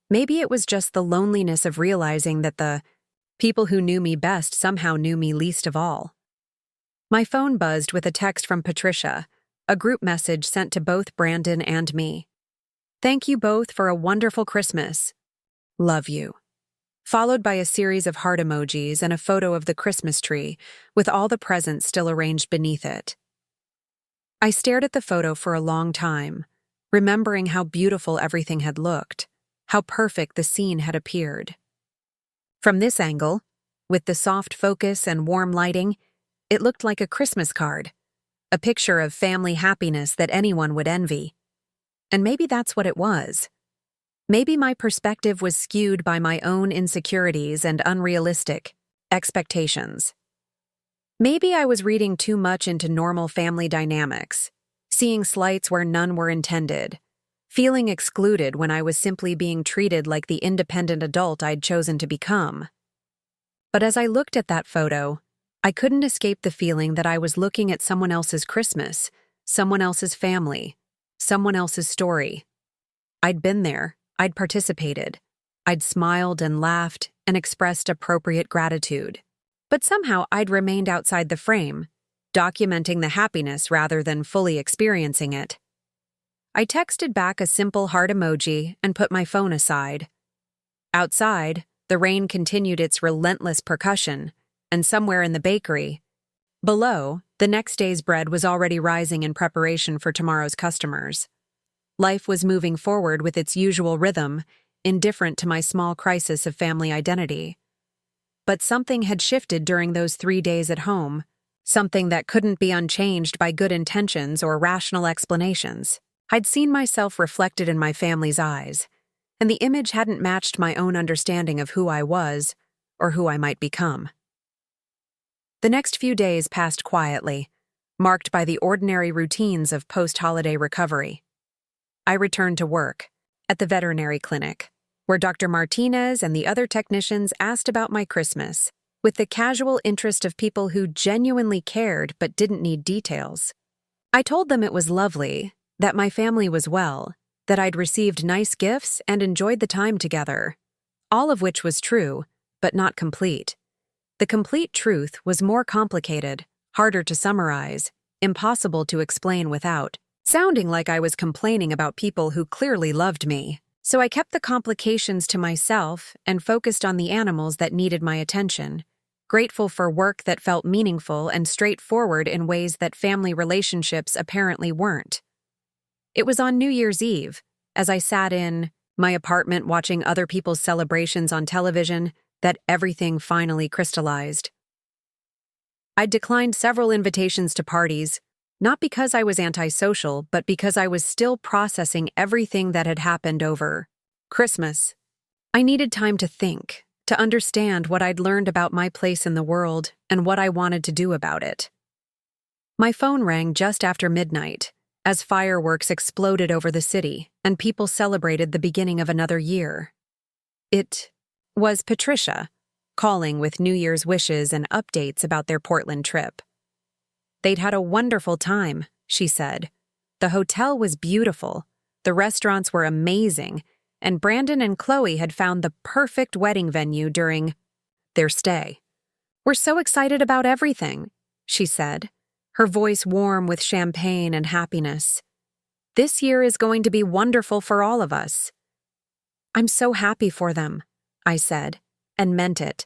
Maybe it was just the loneliness of realizing that the people who knew me best somehow knew me least of all. My phone buzzed with a text from Patricia, a group message sent to both Brandon and me. "Thank you both for a wonderful Christmas. Love you." Followed by a series of heart emojis and a photo of the Christmas tree, with all the presents still arranged beneath it. I stared at the photo for a long time, remembering how beautiful everything had looked, how perfect the scene had appeared. From this angle, with the soft focus and warm lighting, it looked like a Christmas card, a picture of family happiness that anyone would envy. And maybe that's what it was. Maybe my perspective was skewed by my own insecurities and unrealistic expectations. Maybe I was reading too much into normal family dynamics, seeing slights where none were intended, feeling excluded when I was simply being treated like the independent adult I'd chosen to become. But as I looked at that photo, I couldn't escape the feeling that I was looking at someone else's Christmas, someone else's family, someone else's story. I'd been there, I'd participated, I'd smiled and laughed and expressed appropriate gratitude. But somehow I'd remained outside the frame, documenting the happiness rather than fully experiencing it. I texted back a simple heart emoji and put my phone aside. Outside, the rain continued its relentless percussion, and somewhere in the bakery, below, the next day's bread was already rising in preparation for tomorrow's customers. Life was moving forward with its usual rhythm, indifferent to my small crisis of family identity. But something had shifted during those 3 days at home, something that couldn't be unchanged by good intentions or rational explanations. I'd seen myself reflected in my family's eyes, and the image hadn't matched my own understanding of who I was or who I might become. The next few days passed quietly, marked by the ordinary routines of post-holiday recovery. I returned to work, at the veterinary clinic, where Dr. Martinez and the other technicians asked about my Christmas, with the casual interest of people who genuinely cared but didn't need details. I told them it was lovely, that my family was well, that I'd received nice gifts and enjoyed the time together. All of which was true, but not complete. The complete truth was more complicated, harder to summarize, impossible to explain without sounding like I was complaining about people who clearly loved me. So I kept the complications to myself and focused on the animals that needed my attention, grateful for work that felt meaningful and straightforward in ways that family relationships apparently weren't. It was on New Year's Eve, as I sat in my apartment watching other people's celebrations on television, that everything finally crystallized. I'd declined several invitations to parties, not because I was antisocial, but because I was still processing everything that had happened over Christmas. I needed time to think, to understand what I'd learned about my place in the world and what I wanted to do about it. My phone rang just after midnight, as fireworks exploded over the city and people celebrated the beginning of another year. It was Patricia, calling with New Year's wishes and updates about their Portland trip. They'd had a wonderful time, she said, The hotel was beautiful, the restaurants were amazing, and Brandon and Chloe had found the perfect wedding venue during their stay. "We're so excited about everything," she said, her voice warm with champagne and happiness. "This year is going to be wonderful for all of us." "I'm so happy for them," I said, and meant it.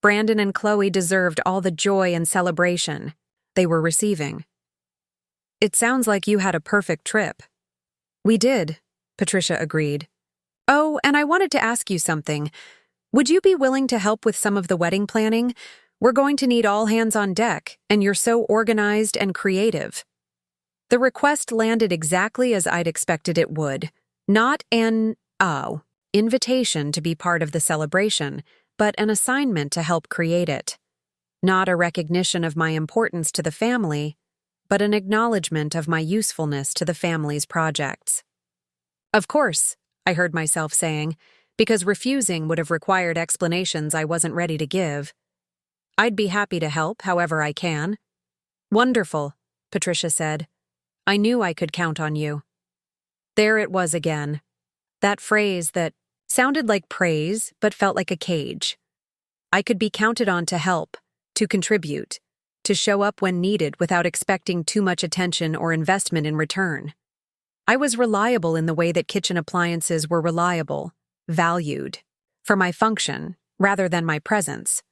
Brandon and Chloe deserved all the joy and celebration they were receiving. "It sounds like you had a perfect trip." "We did," Patricia agreed. "Oh, and I wanted to ask you something. Would you be willing to help with some of the wedding planning? We're going to need all hands on deck, and you're so organized and creative." The request landed exactly as I'd expected it would. Not an invitation to be part of the celebration, but an assignment to help create it. Not a recognition of my importance to the family, but an acknowledgement of my usefulness to the family's projects. "Of course," I heard myself saying, because refusing would have required explanations I wasn't ready to give. "I'd be happy to help however I can." "Wonderful," Patricia said. "I knew I could count on you." There it was again. That phrase that sounded like praise but felt like a cage. I could be counted on to help, to contribute, to show up when needed without expecting too much attention or investment in return. I was reliable in the way that kitchen appliances were reliable, valued, for my function rather than my presence.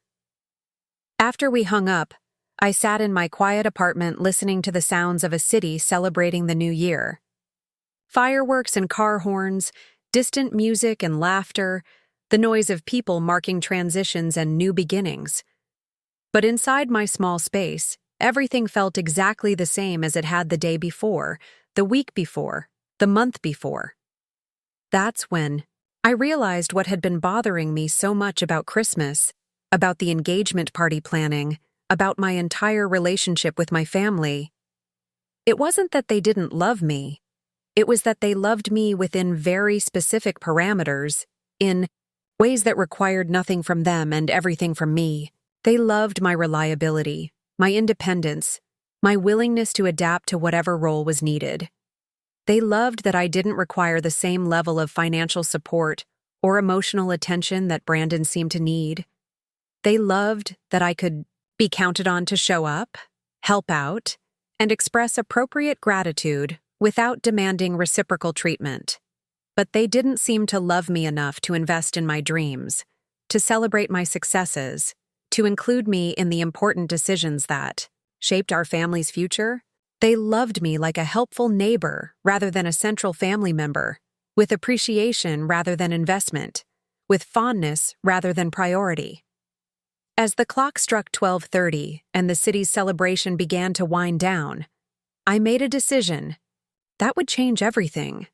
After we hung up, I sat in my quiet apartment listening to the sounds of a city celebrating the new year. Fireworks and car horns, distant music and laughter, the noise of people marking transitions and new beginnings. But inside my small space, everything felt exactly the same as it had the day before, the week before, the month before. That's when I realized what had been bothering me so much about Christmas, about the engagement party planning, about my entire relationship with my family. It wasn't that they didn't love me. It was that they loved me within very specific parameters, in ways that required nothing from them and everything from me. They loved my reliability, my independence, my willingness to adapt to whatever role was needed. They loved that I didn't require the same level of financial support or emotional attention that Brandon seemed to need. They loved that I could be counted on to show up, help out, and express appropriate gratitude without demanding reciprocal treatment. But they didn't seem to love me enough to invest in my dreams, to celebrate my successes, to include me in the important decisions that shaped our family's future. They loved me like a helpful neighbor rather than a central family member, with appreciation rather than investment, with fondness rather than priority. As the clock struck 12:30 and the city's celebration began to wind down, I made a decision. That would change everything.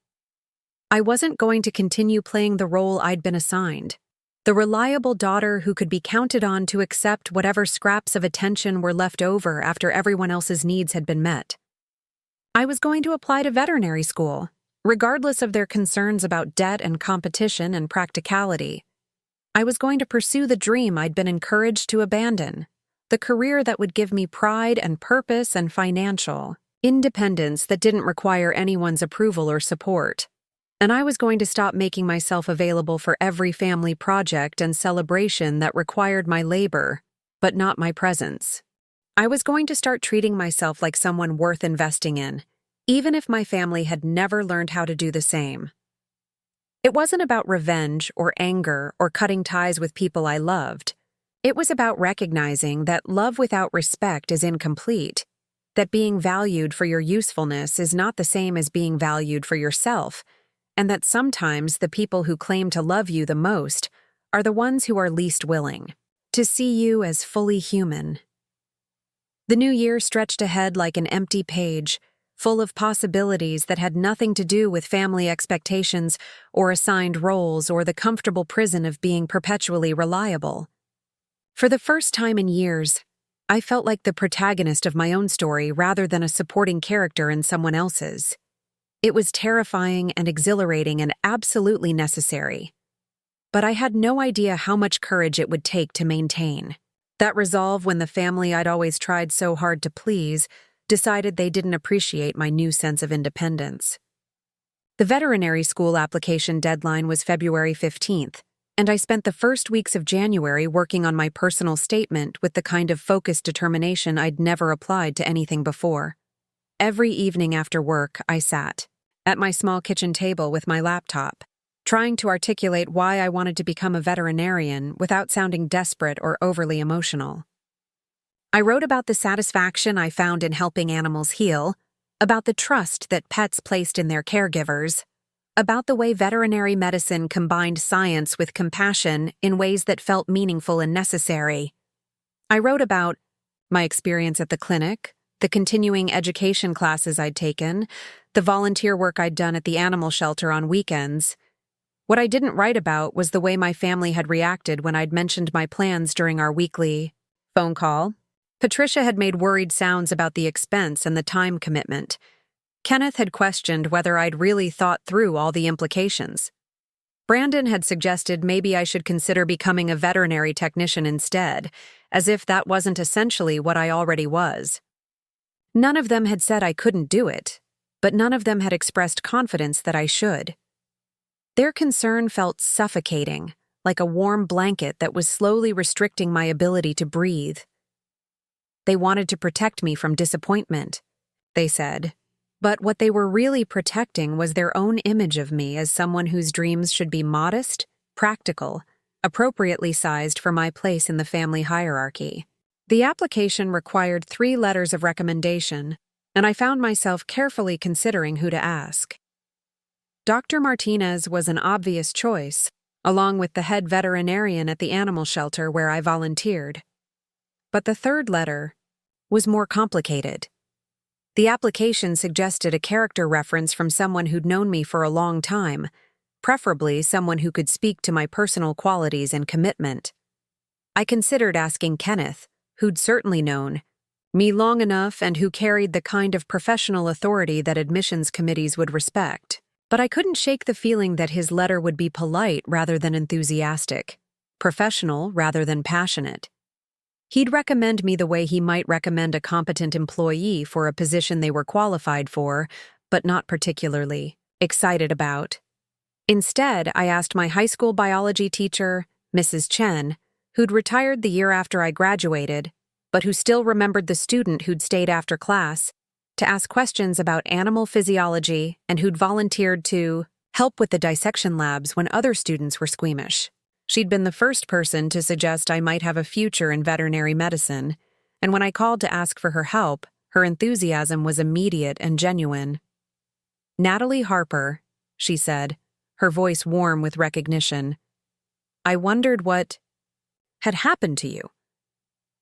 I wasn't going to continue playing the role I'd been assigned, the reliable daughter who could be counted on to accept whatever scraps of attention were left over after everyone else's needs had been met. I was going to apply to veterinary school, regardless of their concerns about debt and competition and practicality. I was going to pursue the dream I'd been encouraged to abandon, the career that would give me pride and purpose and financial independence that didn't require anyone's approval or support. And I was going to stop making myself available for every family project and celebration that required my labor, but not my presence. I was going to start treating myself like someone worth investing in, even if my family had never learned how to do the same. It wasn't about revenge or anger or cutting ties with people I loved. It was about recognizing that love without respect is incomplete, that being valued for your usefulness is not the same as being valued for yourself, and that sometimes the people who claim to love you the most are the ones who are least willing to see you as fully human. The new year stretched ahead like an empty page, full of possibilities that had nothing to do with family expectations or assigned roles or the comfortable prison of being perpetually reliable. For the first time in years, I felt like the protagonist of my own story rather than a supporting character in someone else's. It was terrifying and exhilarating and absolutely necessary. But I had no idea how much courage it would take to maintain. That resolve when the family I'd always tried so hard to please decided they didn't appreciate my new sense of independence. The veterinary school application deadline was February 15th, and I spent the first weeks of January working on my personal statement with the kind of focused determination I'd never applied to anything before. Every evening after work, I sat at my small kitchen table with my laptop, trying to articulate why I wanted to become a veterinarian without sounding desperate or overly emotional. I wrote about the satisfaction I found in helping animals heal, about the trust that pets placed in their caregivers, about the way veterinary medicine combined science with compassion in ways that felt meaningful and necessary. I wrote about my experience at the clinic, the continuing education classes I'd taken, the volunteer work I'd done at the animal shelter on weekends. What I didn't write about was the way my family had reacted when I'd mentioned my plans during our weekly phone call. Patricia had made worried sounds about the expense and the time commitment. Kenneth had questioned whether I'd really thought through all the implications. Brandon had suggested maybe I should consider becoming a veterinary technician instead, as if that wasn't essentially what I already was. None of them had said I couldn't do it, but none of them had expressed confidence that I should. Their concern felt suffocating, like a warm blanket that was slowly restricting my ability to breathe. They wanted to protect me from disappointment, they said, but what they were really protecting was their own image of me as someone whose dreams should be modest, practical, appropriately sized for my place in the family hierarchy. The application required 3 letters of recommendation, and I found myself carefully considering who to ask. Dr. Martinez was an obvious choice, along with the head veterinarian at the animal shelter where I volunteered. But the 3rd letter was more complicated. The application suggested a character reference from someone who'd known me for a long time, preferably someone who could speak to my personal qualities and commitment. I considered asking Kenneth, who'd certainly known me long enough and who carried the kind of professional authority that admissions committees would respect. But I couldn't shake the feeling that his letter would be polite rather than enthusiastic, professional rather than passionate. He'd recommend me the way he might recommend a competent employee for a position they were qualified for, but not particularly excited about. Instead, I asked my high school biology teacher, Mrs. Chen, who'd retired the year after I graduated, but who still remembered the student who'd stayed after class, to ask questions about animal physiology and who'd volunteered to help with the dissection labs when other students were squeamish. She'd been the first person to suggest I might have a future in veterinary medicine, and when I called to ask for her help, her enthusiasm was immediate and genuine. "Natalie Harper," she said, her voice warm with recognition. "I wondered what had happened to you.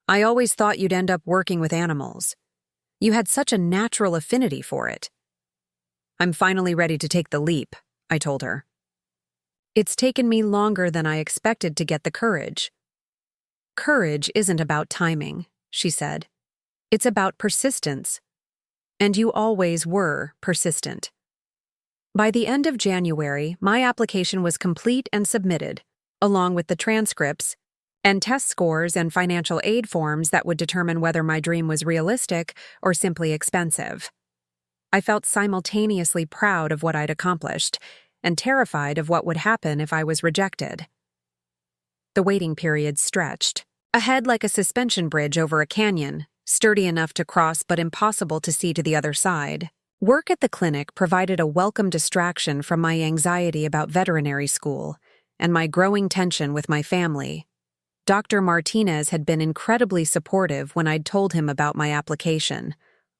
I always thought you'd end up working with animals. You had such a natural affinity for it." "I'm finally ready to take the leap," I told her. "It's taken me longer than I expected to get the courage." "Courage isn't about timing," she said. "It's about persistence. And you always were persistent." By the end of January, my application was complete and submitted, along with the transcripts and test scores and financial aid forms that would determine whether my dream was realistic or simply expensive. I felt simultaneously proud of what I'd accomplished and terrified of what would happen if I was rejected. The waiting period stretched, ahead like a suspension bridge over a canyon, sturdy enough to cross but impossible to see to the other side. Work at the clinic provided a welcome distraction from my anxiety about veterinary school and my growing tension with my family. Dr. Martinez had been incredibly supportive when I'd told him about my application,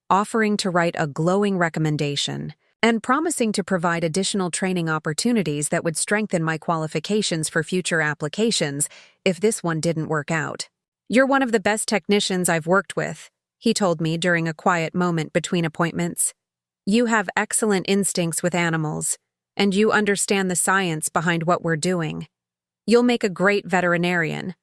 offering to write a glowing recommendation and promising to provide additional training opportunities that would strengthen my qualifications for future applications if this one didn't work out. "You're one of the best technicians I've worked with," he told me during a quiet moment between appointments. "You have excellent instincts with animals, and you understand the science behind what we're doing. You'll make a great veterinarian."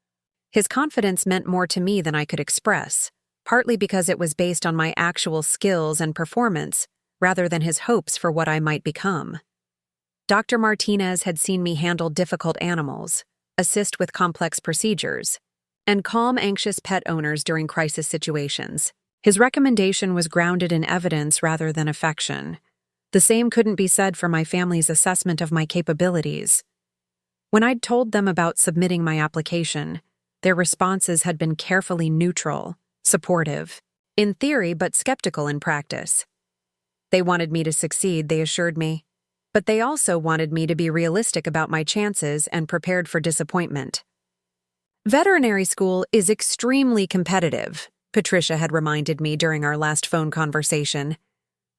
His confidence meant more to me than I could express, partly because it was based on my actual skills and performance, rather than his hopes for what I might become. Dr. Martinez had seen me handle difficult animals, assist with complex procedures, and calm anxious pet owners during crisis situations. His recommendation was grounded in evidence rather than affection. The same couldn't be said for my family's assessment of my capabilities. When I'd told them about submitting my application, their responses had been carefully neutral, supportive, in theory but skeptical in practice. They wanted me to succeed, they assured me, but they also wanted me to be realistic about my chances and prepared for disappointment. Veterinary school is extremely competitive, Patricia had reminded me during our last phone conversation.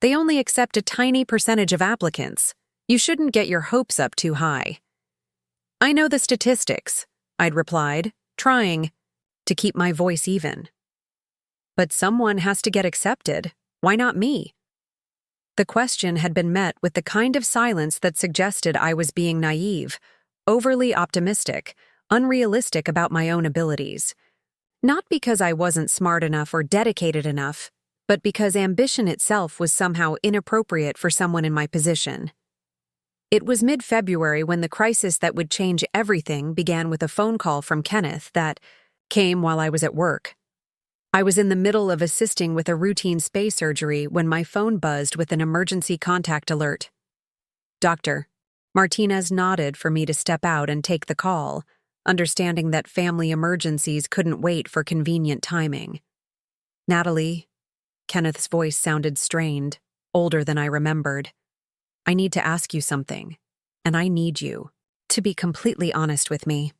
They only accept a tiny percentage of applicants. You shouldn't get your hopes up too high. I know the statistics, I'd replied, trying to keep my voice even. But someone has to get accepted. Why not me? The question had been met with the kind of silence that suggested I was being naive, overly optimistic, unrealistic about my own abilities. Not because I wasn't smart enough or dedicated enough, but because ambition itself was somehow inappropriate for someone in my position. It was mid-February when the crisis that would change everything began with a phone call from Kenneth that came while I was at work. I was in the middle of assisting with a routine spay surgery when my phone buzzed with an emergency contact alert. Doctor. Martinez nodded for me to step out and take the call, understanding that family emergencies couldn't wait for convenient timing. Natalie. Kenneth's voice sounded strained, older than I remembered. I need to ask you something, and I need you to be completely honest with me.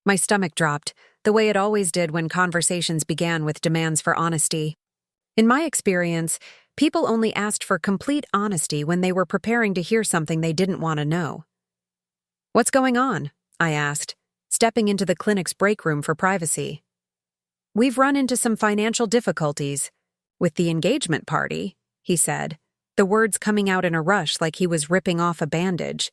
My stomach dropped, the way it always did when conversations began with demands for honesty. In my experience, people only asked for complete honesty when they were preparing to hear something they didn't want to know. What's going on? I asked, stepping into the clinic's break room for privacy. We've run into some financial difficulties with the engagement party, he said, the words coming out in a rush like he was ripping off a bandage.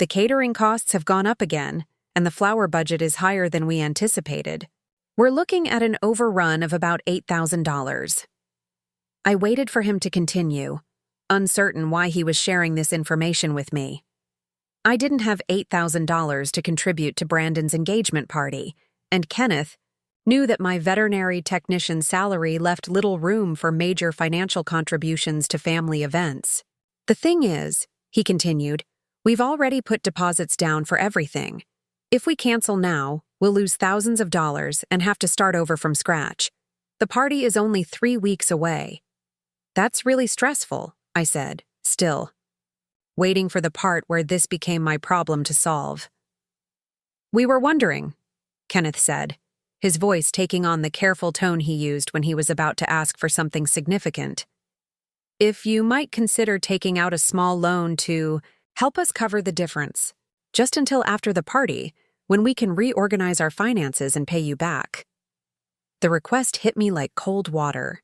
The catering costs have gone up again, and the flower budget is higher than we anticipated. We're looking at an overrun of about $8,000. I waited for him to continue, uncertain why he was sharing this information with me. I didn't have $8,000 to contribute to Brandon's engagement party, and Kenneth knew that my veterinary technician salary left little room for major financial contributions to family events. The thing is, he continued, we've already put deposits down for everything. If we cancel now, we'll lose thousands of dollars and have to start over from scratch. The party is only 3 weeks away. That's really stressful, I said, still waiting for the part where this became my problem to solve. We were wondering, Kenneth said, his voice taking on the careful tone he used when he was about to ask for something significant. If you might consider taking out a small loan to help us cover the difference, just until after the party, when we can reorganize our finances and pay you back. The request hit me like cold water.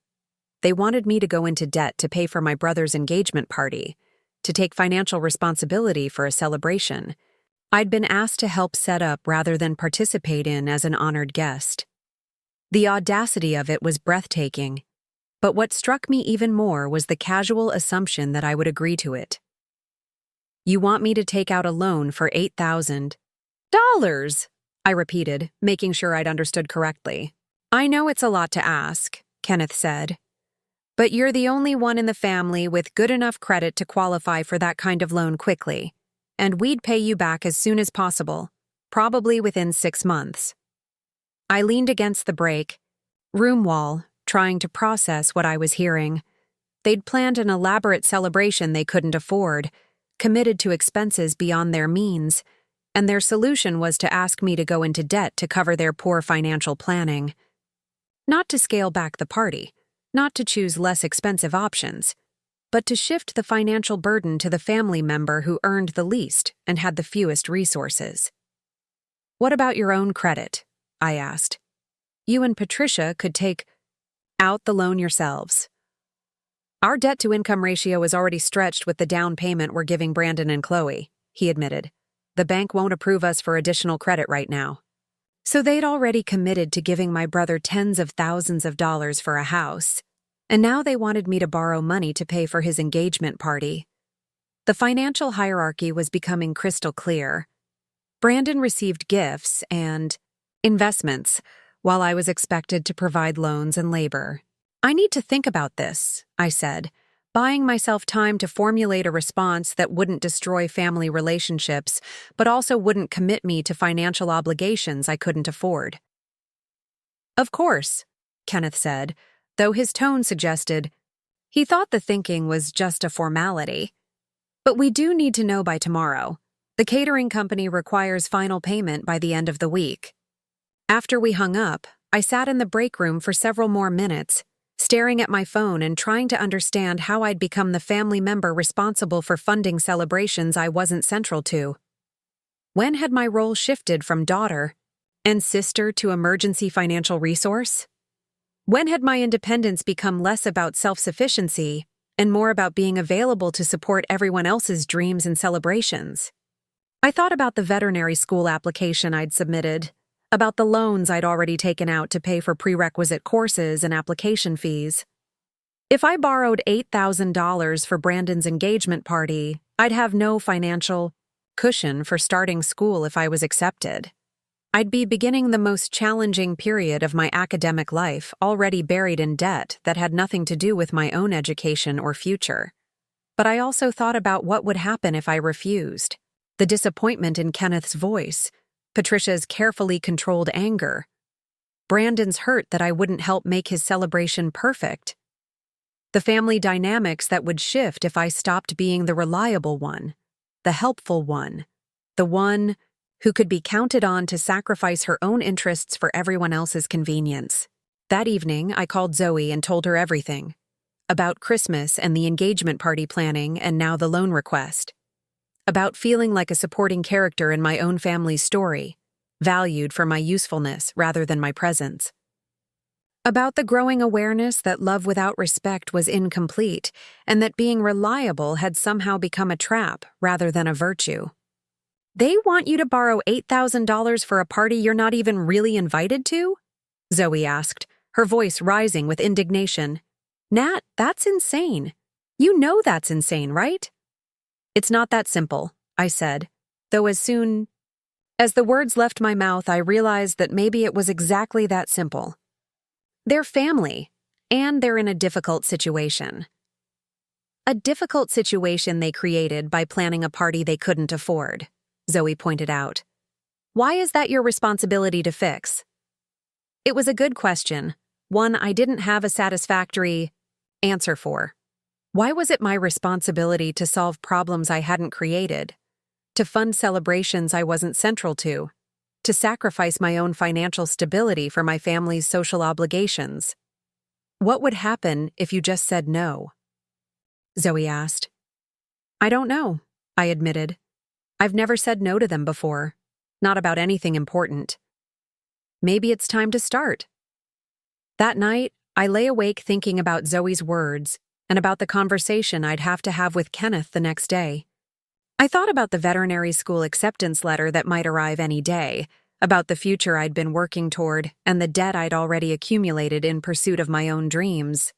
They wanted me to go into debt to pay for my brother's engagement party, to take financial responsibility for a celebration. I'd been asked to help set up rather than participate in as an honored guest. The audacity of it was breathtaking, but what struck me even more was the casual assumption that I would agree to it. You want me to take out a loan for $8,000? I repeated, making sure I'd understood correctly. I know it's a lot to ask, Kenneth said, but you're the only one in the family with good enough credit to qualify for that kind of loan quickly, and we'd pay you back as soon as possible, probably within 6 months. I leaned against the break room wall, trying to process what I was hearing. They'd planned an elaborate celebration they couldn't afford, committed to expenses beyond their means, and their solution was to ask me to go into debt to cover their poor financial planning. Not to scale back the party, not to choose less expensive options, but to shift the financial burden to the family member who earned the least and had the fewest resources. What about your own credit? I asked. You and Patricia could take out the loan yourselves. Our debt-to-income ratio is already stretched with the down payment we're giving Brandon and Chloe, he admitted. The bank won't approve us for additional credit right now. So they'd already committed to giving my brother tens of thousands of dollars for a house, and now they wanted me to borrow money to pay for his engagement party. The financial hierarchy was becoming crystal clear. Brandon received gifts and investments, while I was expected to provide loans and labor. I need to think about this, I said, buying myself time to formulate a response that wouldn't destroy family relationships, but also wouldn't commit me to financial obligations I couldn't afford. Of course, Kenneth said, though his tone suggested he thought the thinking was just a formality. But we do need to know by tomorrow. The catering company requires final payment by the end of the week. After we hung up, I sat in the break room for several more minutes, staring at my phone and trying to understand how I'd become the family member responsible for funding celebrations I wasn't central to. When had my role shifted from daughter and sister to emergency financial resource? When had my independence become less about self-sufficiency and more about being available to support everyone else's dreams and celebrations? I thought about the veterinary school application I'd submitted, about the loans I'd already taken out to pay for prerequisite courses and application fees. If I borrowed $8,000 for Brandon's engagement party, I'd have no financial cushion for starting school if I was accepted. I'd be beginning the most challenging period of my academic life, already buried in debt that had nothing to do with my own education or future. But I also thought about what would happen if I refused. The disappointment in Kenneth's voice, Patricia's carefully controlled anger, Brandon's hurt that I wouldn't help make his celebration perfect, the family dynamics that would shift if I stopped being the reliable one, the helpful one, the one who could be counted on to sacrifice her own interests for everyone else's convenience. That evening, I called Zoe and told her everything. About Christmas and the engagement party planning and now the loan request. About feeling like a supporting character in my own family's story, valued for my usefulness rather than my presence. About the growing awareness that love without respect was incomplete and that being reliable had somehow become a trap rather than a virtue. They want you to borrow $8,000 for a party you're not even really invited to? Zoe asked, her voice rising with indignation. Nat, that's insane. You know that's insane, right? It's not that simple, I said, though as soon as the words left my mouth, I realized that maybe it was exactly that simple. They're family, and they're in a difficult situation. A difficult situation they created by planning a party they couldn't afford, Zoe pointed out. Why is that your responsibility to fix? It was a good question, one I didn't have a satisfactory answer for. Why was it my responsibility to solve problems I hadn't created, to fund celebrations I wasn't central to sacrifice my own financial stability for my family's social obligations? What would happen if you just said no? Zoe asked. I don't know, I admitted. I've never said no to them before, not about anything important. Maybe it's time to start. That night, I lay awake thinking about Zoe's words and about the conversation I'd have to have with Kenneth the next day. I thought about the veterinary school acceptance letter that might arrive any day, about the future I'd been working toward and the debt I'd already accumulated in pursuit of my own dreams.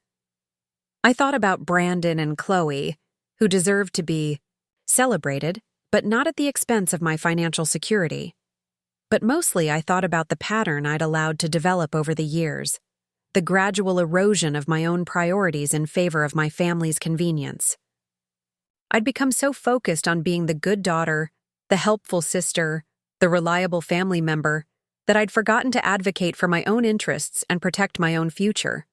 I thought about Brandon and Chloe, who deserved to be celebrated, but not at the expense of my financial security. But mostly I thought about the pattern I'd allowed to develop over the years, the gradual erosion of my own priorities in favor of my family's convenience. I'd become so focused on being the good daughter, the helpful sister, the reliable family member, that I'd forgotten to advocate for my own interests and protect my own future.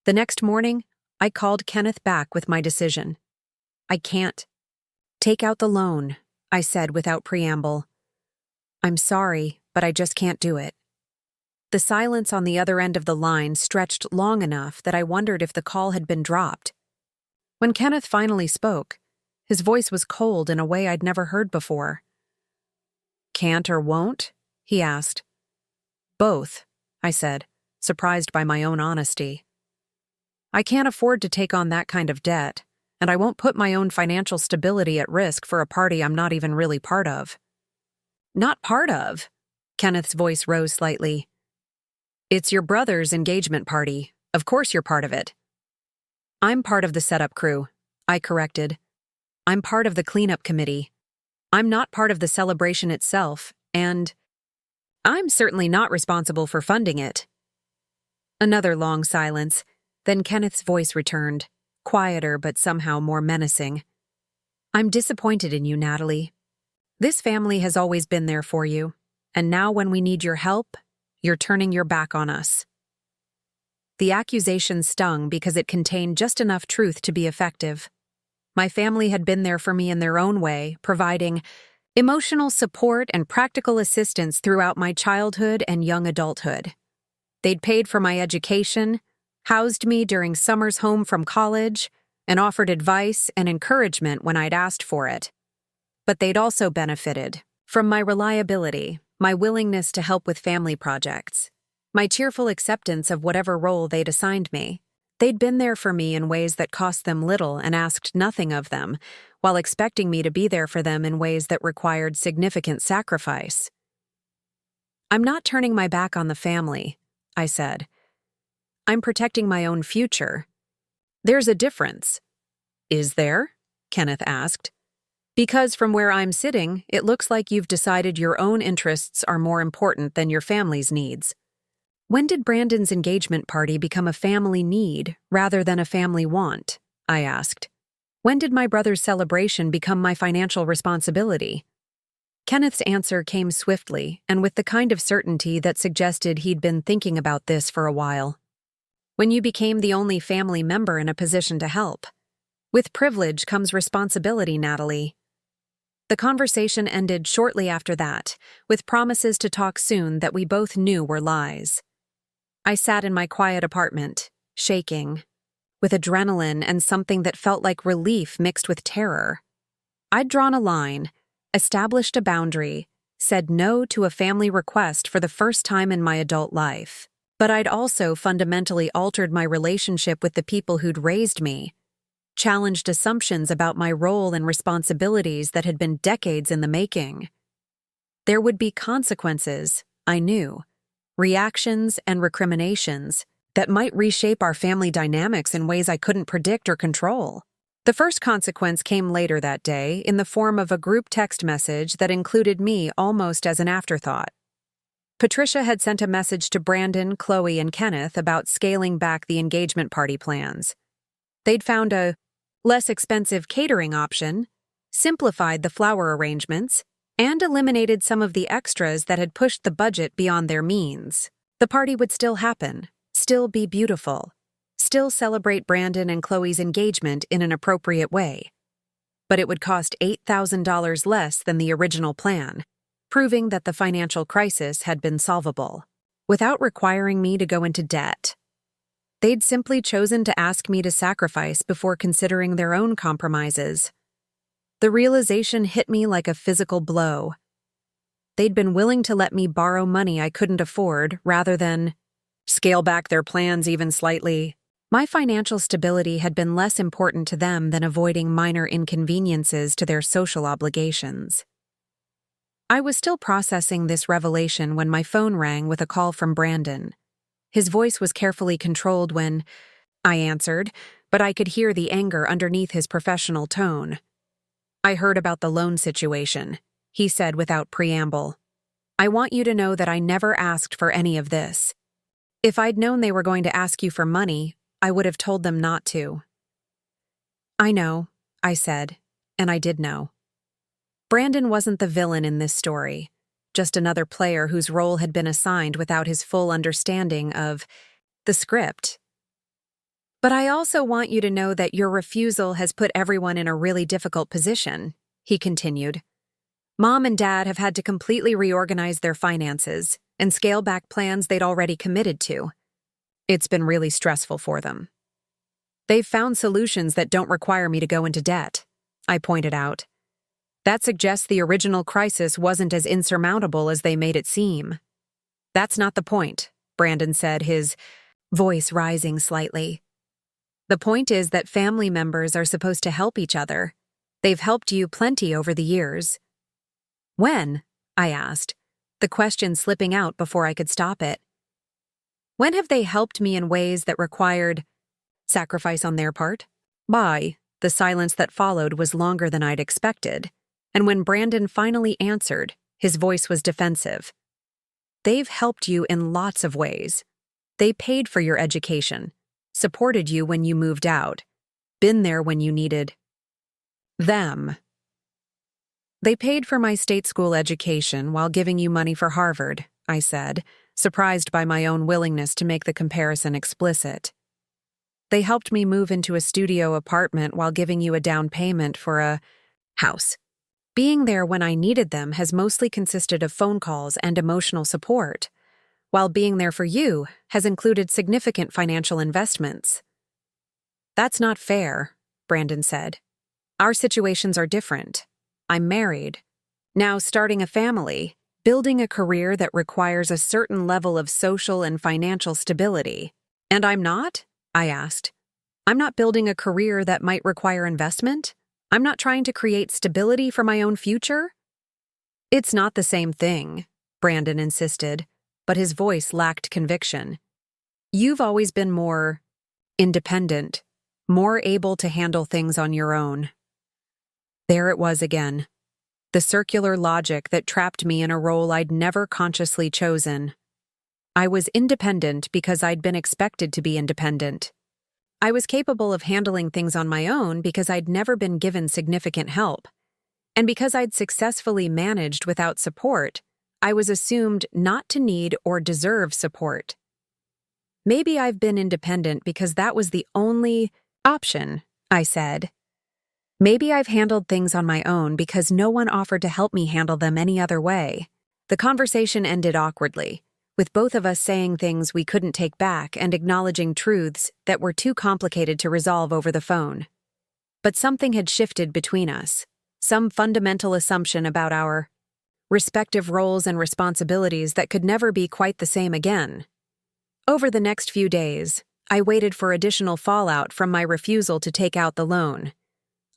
The next morning, I called Kenneth back with my decision. I can't. Take out the loan, I said without preamble. I'm sorry, but I just can't do it. The silence on the other end of the line stretched long enough that I wondered if the call had been dropped. When Kenneth finally spoke, his voice was cold in a way I'd never heard before. Can't or won't? He asked. Both, I said, surprised by my own honesty. I can't afford to take on that kind of debt, and I won't put my own financial stability at risk for a party I'm not even really part of. Not part of? Kenneth's voice rose slightly. It's your brother's engagement party. Of course you're part of it. I'm part of the setup crew, I corrected. I'm part of the cleanup committee. I'm not part of the celebration itself, and I'm certainly not responsible for funding it. Another long silence, Then Kenneth's voice returned, quieter but somehow more menacing. I'm disappointed in you, Natalie. This family has always been there for you, and now when we need your help, you're turning your back on us. The accusation stung because it contained just enough truth to be effective. My family had been there for me in their own way, providing emotional support and practical assistance throughout my childhood and young adulthood. They'd paid for my education, housed me during summers home from college, and offered advice and encouragement when I'd asked for it. But they'd also benefited from my reliability, my willingness to help with family projects, my cheerful acceptance of whatever role they'd assigned me. They'd been there for me in ways that cost them little and asked nothing of them, while expecting me to be there for them in ways that required significant sacrifice. I'm not turning my back on the family, I said. I'm protecting my own future. There's a difference. Is there? Kenneth asked. Because from where I'm sitting, it looks like you've decided your own interests are more important than your family's needs. When did Brandon's engagement party become a family need rather than a family want? I asked. When did my brother's celebration become my financial responsibility? Kenneth's answer came swiftly and with the kind of certainty that suggested he'd been thinking about this for a while. When you became the only family member in a position to help. With privilege comes responsibility, Natalie. The conversation ended shortly after that, with promises to talk soon that we both knew were lies. I sat in my quiet apartment, shaking, with adrenaline and something that felt like relief mixed with terror. I'd drawn a line, established a boundary, said no to a family request for the first time in my adult life. But I'd also fundamentally altered my relationship with the people who'd raised me, challenged assumptions about my role and responsibilities that had been decades in the making. There would be consequences, I knew, reactions and recriminations that might reshape our family dynamics in ways I couldn't predict or control. The first consequence came later that day in the form of a group text message that included me almost as an afterthought. Patricia had sent a message to Brandon, Chloe, and Kenneth about scaling back the engagement party plans. They'd found a less expensive catering option, simplified the flower arrangements, and eliminated some of the extras that had pushed the budget beyond their means. The party would still happen, still be beautiful, still celebrate Brandon and Chloe's engagement in an appropriate way. But it would cost $8,000 less than the original plan, proving that the financial crisis had been solvable, without requiring me to go into debt. They'd simply chosen to ask me to sacrifice before considering their own compromises. The realization hit me like a physical blow. They'd been willing to let me borrow money I couldn't afford rather than scale back their plans even slightly. My financial stability had been less important to them than avoiding minor inconveniences to their social obligations. I was still processing this revelation when my phone rang with a call from Brandon. His voice was carefully controlled when I answered, but I could hear the anger underneath his professional tone. I heard about the loan situation, he said without preamble. I want you to know that I never asked for any of this. If I'd known they were going to ask you for money, I would have told them not to. I know, I said, and I did know. Brandon wasn't the villain in this story, just another player whose role had been assigned without his full understanding of the script. But I also want you to know that your refusal has put everyone in a really difficult position, he continued. Mom and Dad have had to completely reorganize their finances and scale back plans they'd already committed to. It's been really stressful for them. They've found solutions that don't require me to go into debt, I pointed out. That suggests the original crisis wasn't as insurmountable as they made it seem. That's not the point, Brandon said, his voice rising slightly. The point is that family members are supposed to help each other. They've helped you plenty over the years. When? I asked, the question slipping out before I could stop it. When have they helped me in ways that required sacrifice on their part? The silence that followed was longer than I'd expected, and when Brandon finally answered, his voice was defensive. They've helped you in lots of ways. They paid for your education, supported you when you moved out, been there when you needed them. They paid for my state school education while giving you money for Harvard, I said, surprised by my own willingness to make the comparison explicit. They helped me move into a studio apartment while giving you a down payment for a house. Being there when I needed them has mostly consisted of phone calls and emotional support, while being there for you has included significant financial investments. That's not fair, Brandon said. Our situations are different. I'm married, now starting a family, building a career that requires a certain level of social and financial stability. And I'm not? I asked. I'm not building a career that might require investment? I'm not trying to create stability for my own future? It's not the same thing, Brandon insisted, but his voice lacked conviction. You've always been more independent, more able to handle things on your own. There it was again. The circular logic that trapped me in a role I'd never consciously chosen. I was independent because I'd been expected to be independent. I was capable of handling things on my own because I'd never been given significant help. And because I'd successfully managed without support, I was assumed not to need or deserve support. Maybe I've been independent because that was the only option, I said. Maybe I've handled things on my own because no one offered to help me handle them any other way. The conversation ended awkwardly, with both of us saying things we couldn't take back and acknowledging truths that were too complicated to resolve over the phone. But something had shifted between us, some fundamental assumption about our respective roles and responsibilities that could never be quite the same again. Over the next few days, I waited for additional fallout from my refusal to take out the loan.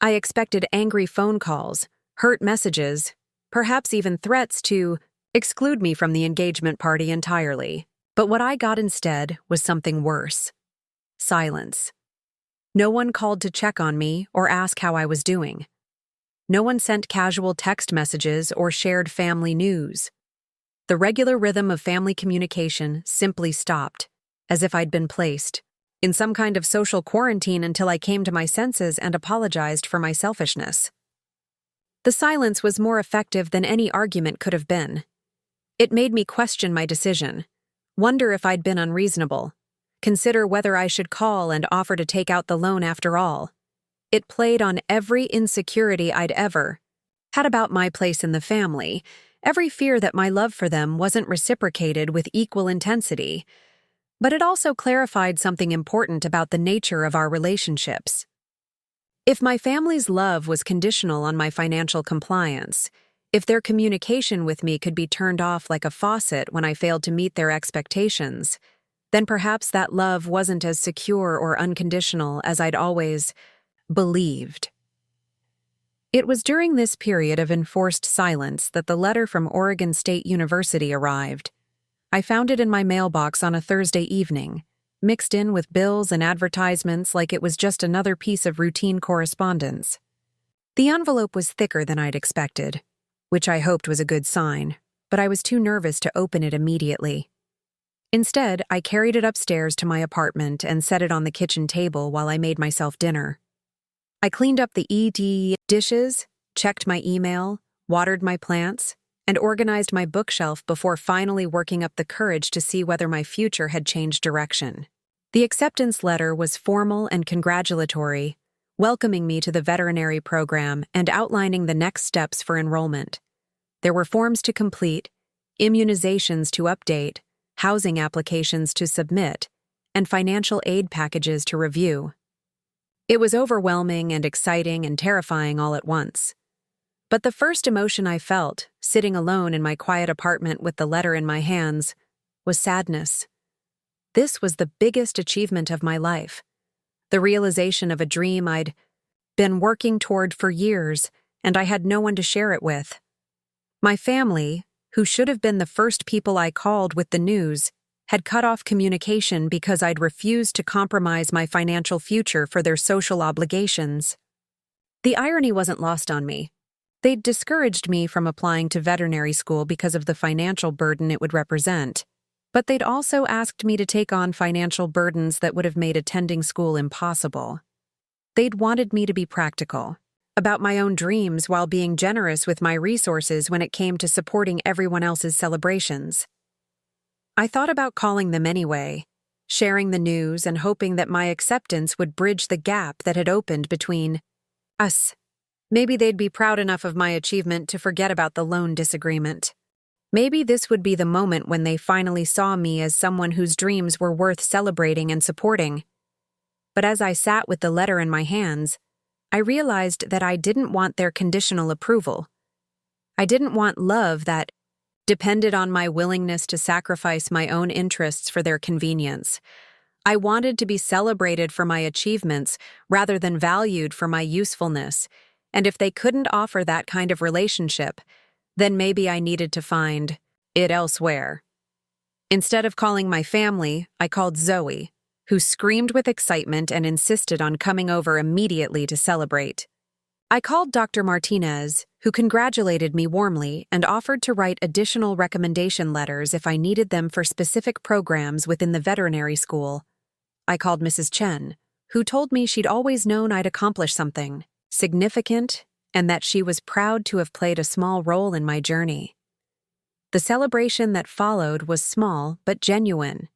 I expected angry phone calls, hurt messages, perhaps even threats to exclude me from the engagement party entirely. But what I got instead was something worse. Silence. No one called to check on me or ask how I was doing. No one sent casual text messages or shared family news. The regular rhythm of family communication simply stopped, as if I'd been placed in some kind of social quarantine until I came to my senses and apologized for my selfishness. The silence was more effective than any argument could have been. It made me question my decision, wonder if I'd been unreasonable, consider whether I should call and offer to take out the loan after all. It played on every insecurity I'd ever had about my place in the family, every fear that my love for them wasn't reciprocated with equal intensity. But it also clarified something important about the nature of our relationships. If my family's love was conditional on my financial compliance, if their communication with me could be turned off like a faucet when I failed to meet their expectations, then perhaps that love wasn't as secure or unconditional as I'd always believed. It was during this period of enforced silence that the letter from Oregon State University arrived. I found it in my mailbox on a Thursday evening, mixed in with bills and advertisements like it was just another piece of routine correspondence. The envelope was thicker than I'd expected, which I hoped was a good sign, but I was too nervous to open it immediately. Instead, I carried it upstairs to my apartment and set it on the kitchen table while I made myself dinner. I cleaned up the dishes, checked my email, watered my plants, and organized my bookshelf before finally working up the courage to see whether my future had changed direction. The acceptance letter was formal and congratulatory, welcoming me to the veterinary program and outlining the next steps for enrollment. There were forms to complete, immunizations to update, housing applications to submit, and financial aid packages to review. It was overwhelming and exciting and terrifying all at once. But the first emotion I felt, sitting alone in my quiet apartment with the letter in my hands, was sadness. This was the biggest achievement of my life, the realization of a dream I'd been working toward for years, and I had no one to share it with. My family, who should have been the first people I called with the news, had cut off communication because I'd refused to compromise my financial future for their social obligations. The irony wasn't lost on me. They'd discouraged me from applying to veterinary school because of the financial burden it would represent. But they'd also asked me to take on financial burdens that would have made attending school impossible. They'd wanted me to be practical, about my own dreams while being generous with my resources when it came to supporting everyone else's celebrations. I thought about calling them anyway, sharing the news and hoping that my acceptance would bridge the gap that had opened between us. Maybe they'd be proud enough of my achievement to forget about the loan disagreement. Maybe this would be the moment when they finally saw me as someone whose dreams were worth celebrating and supporting. But as I sat with the letter in my hands, I realized that I didn't want their conditional approval. I didn't want love that depended on my willingness to sacrifice my own interests for their convenience. I wanted to be celebrated for my achievements rather than valued for my usefulness, and if they couldn't offer that kind of relationship, then maybe I needed to find it elsewhere. Instead of calling my family, I called Zoe, who screamed with excitement and insisted on coming over immediately to celebrate. I called Dr. Martinez, who congratulated me warmly and offered to write additional recommendation letters if I needed them for specific programs within the veterinary school. I called Mrs. Chen, who told me she'd always known I'd accomplish something significant and that she was proud to have played a small role in my journey. The celebration that followed was small but genuine,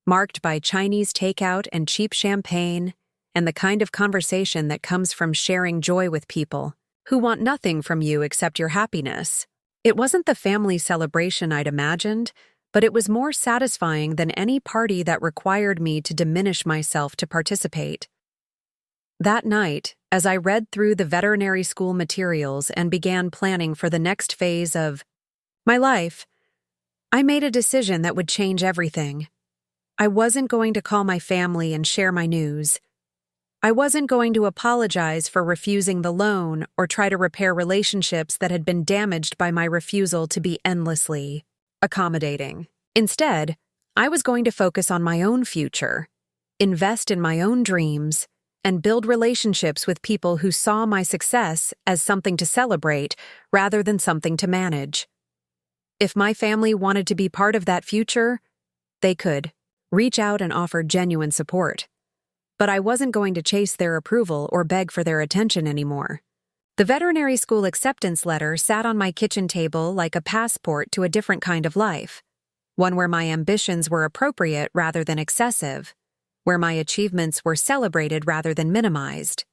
marked by Chinese takeout and cheap champagne, and the kind of conversation that comes from sharing joy with people who want nothing from you except your happiness. It wasn't the family celebration I'd imagined, but it was more satisfying than any party that required me to diminish myself to participate. That night, as I read through the veterinary school materials and began planning for the next phase of my life, I made a decision that would change everything. I wasn't going to call my family and share my news. I wasn't going to apologize for refusing the loan or try to repair relationships that had been damaged by my refusal to be endlessly accommodating. Instead, I was going to focus on my own future, invest in my own dreams, and build relationships with people who saw my success as something to celebrate rather than something to manage. If my family wanted to be part of that future, they could reach out and offer genuine support. But I wasn't going to chase their approval or beg for their attention anymore. The veterinary school acceptance letter sat on my kitchen table like a passport to a different kind of life, one where my ambitions were appropriate rather than excessive, where my achievements were celebrated rather than minimized,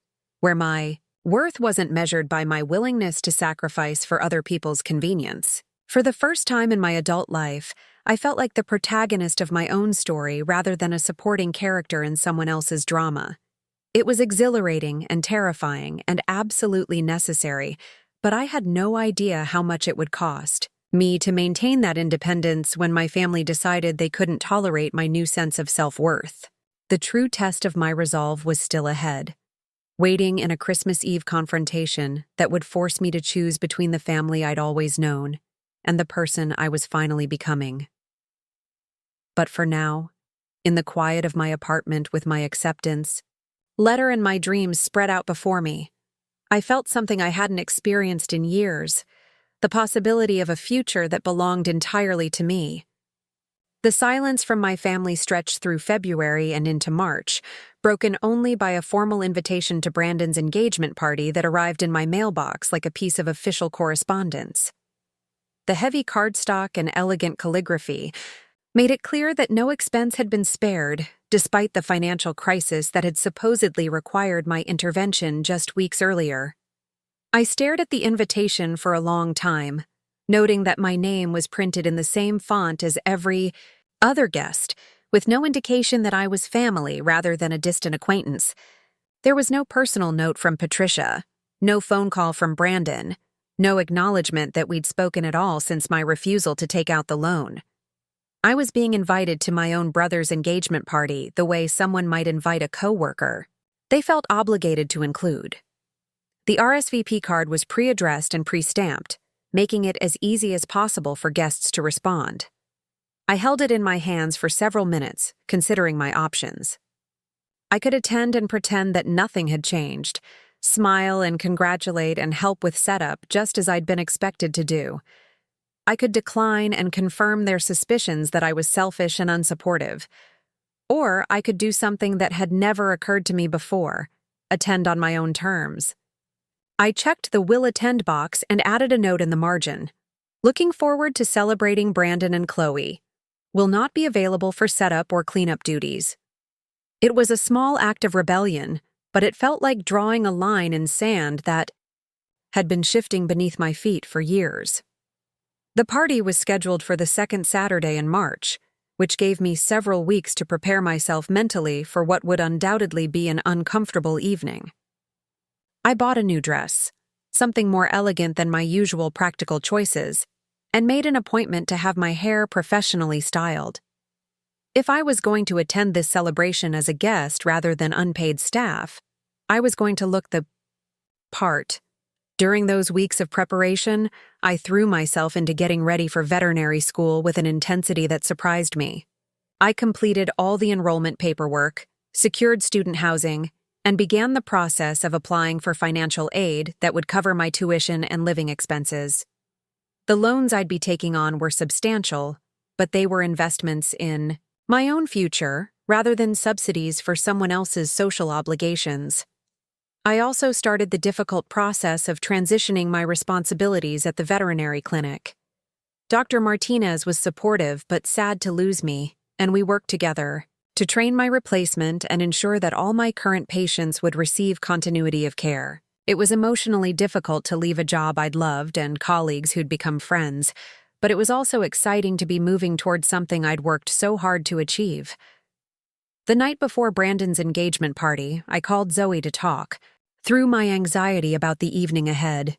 where my worth wasn't measured by my willingness to sacrifice for other people's convenience. For the first time in my adult life, I felt like the protagonist of my own story rather than a supporting character in someone else's drama. It was exhilarating and terrifying and absolutely necessary, but I had no idea how much it would cost me to maintain that independence when my family decided they couldn't tolerate my new sense of self-worth. The true test of my resolve was still ahead, waiting in a Christmas Eve confrontation that would force me to choose between the family I'd always known and the person I was finally becoming. But for now, in the quiet of my apartment with my acceptance letter and my dreams spread out before me, I felt something I hadn't experienced in years, the possibility of a future that belonged entirely to me. The silence from my family stretched through February and into March, broken only by a formal invitation to Brandon's engagement party that arrived in my mailbox like a piece of official correspondence. The heavy cardstock and elegant calligraphy made it clear that no expense had been spared, despite the financial crisis that had supposedly required my intervention just weeks earlier. I stared at the invitation for a long time, noting that my name was printed in the same font as every other guest, with no indication that I was family rather than a distant acquaintance. There was no personal note from Patricia, no phone call from Brandon, no acknowledgement that we'd spoken at all since my refusal to take out the loan. I was being invited to my own brother's engagement party the way someone might invite a coworker. They felt obligated to include. The RSVP card was pre-addressed and pre-stamped, making it as easy as possible for guests to respond. I held it in my hands for several minutes, considering my options. I could attend and pretend that nothing had changed, smile and congratulate and help with setup just as I'd been expected to do. I could decline and confirm their suspicions that I was selfish and unsupportive. Or I could do something that had never occurred to me before, attend on my own terms. I checked the will attend box and added a note in the margin. Looking forward to celebrating Brandon and Chloe. Will not be available for setup or cleanup duties. It was a small act of rebellion, but it felt like drawing a line in sand that had been shifting beneath my feet for years. The party was scheduled for the second Saturday in March, which gave me several weeks to prepare myself mentally for what would undoubtedly be an uncomfortable evening. I bought a new dress, something more elegant than my usual practical choices, and made an appointment to have my hair professionally styled. If I was going to attend this celebration as a guest rather than unpaid staff, I was going to look the part. During those weeks of preparation, I threw myself into getting ready for veterinary school with an intensity that surprised me. I completed all the enrollment paperwork, secured student housing, and began the process of applying for financial aid that would cover my tuition and living expenses. The loans I'd be taking on were substantial, but they were investments in my own future rather than subsidies for someone else's social obligations. I also started the difficult process of transitioning my responsibilities at the veterinary clinic. Dr. Martinez was supportive but sad to lose me, and we worked together to train my replacement and ensure that all my current patients would receive continuity of care. It was emotionally difficult to leave a job I'd loved and colleagues who'd become friends, but it was also exciting to be moving towards something I'd worked so hard to achieve. The night before Brandon's engagement party, I called Zoe to talk, through my anxiety about the evening ahead.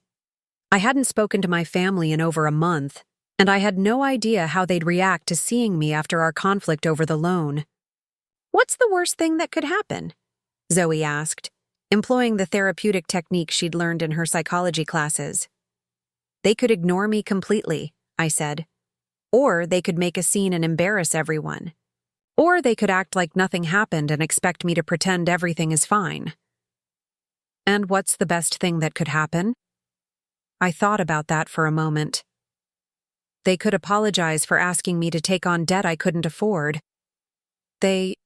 I hadn't spoken to my family in over a month, and I had no idea how they'd react to seeing me after our conflict over the loan. "What's the worst thing that could happen?" Zoe asked, employing the therapeutic technique she'd learned in her psychology classes. "They could ignore me completely," I said. "Or they could make a scene and embarrass everyone. Or they could act like nothing happened and expect me to pretend everything is fine." "And what's the best thing that could happen?" I thought about that for a moment. "They could apologize for asking me to take on debt I couldn't afford. They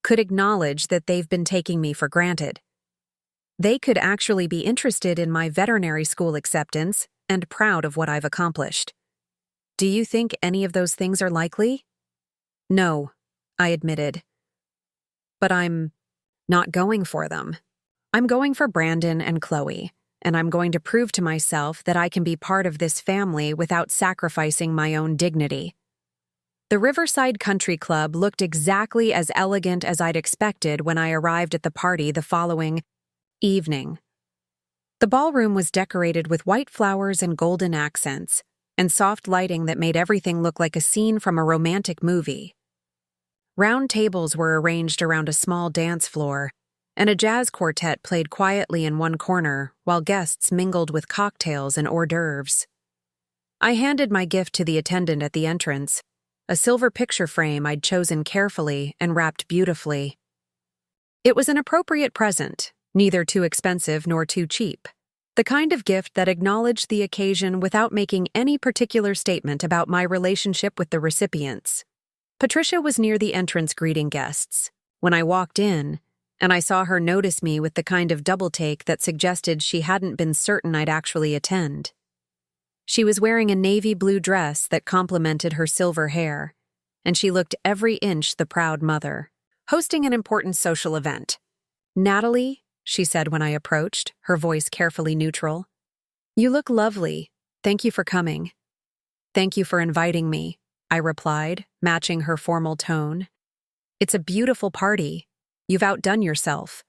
could acknowledge that they've been taking me for granted. They could actually be interested in my veterinary school acceptance and proud of what I've accomplished. Do you think any of those things are likely?" "No," I admitted. "But I'm not going for them. I'm going for Brandon and Chloe, and I'm going to prove to myself that I can be part of this family without sacrificing my own dignity." The Riverside Country Club looked exactly as elegant as I'd expected when I arrived at the party the following evening. The ballroom was decorated with white flowers and golden accents, and soft lighting that made everything look like a scene from a romantic movie. Round tables were arranged around a small dance floor, and a jazz quartet played quietly in one corner while guests mingled with cocktails and hors d'oeuvres. I handed my gift to the attendant at the entrance, a silver picture frame I'd chosen carefully and wrapped beautifully. It was an appropriate present, neither too expensive nor too cheap, the kind of gift that acknowledged the occasion without making any particular statement about my relationship with the recipients. Patricia was near the entrance greeting guests when I walked in, and I saw her notice me with the kind of double take that suggested she hadn't been certain I'd actually attend. She was wearing a navy blue dress that complemented her silver hair, and she looked every inch the proud mother, hosting an important social event. "Natalie," she said when I approached, her voice carefully neutral. "You look lovely. Thank you for coming." "Thank you for inviting me," I replied, matching her formal tone. "It's a beautiful party. You've outdone yourself."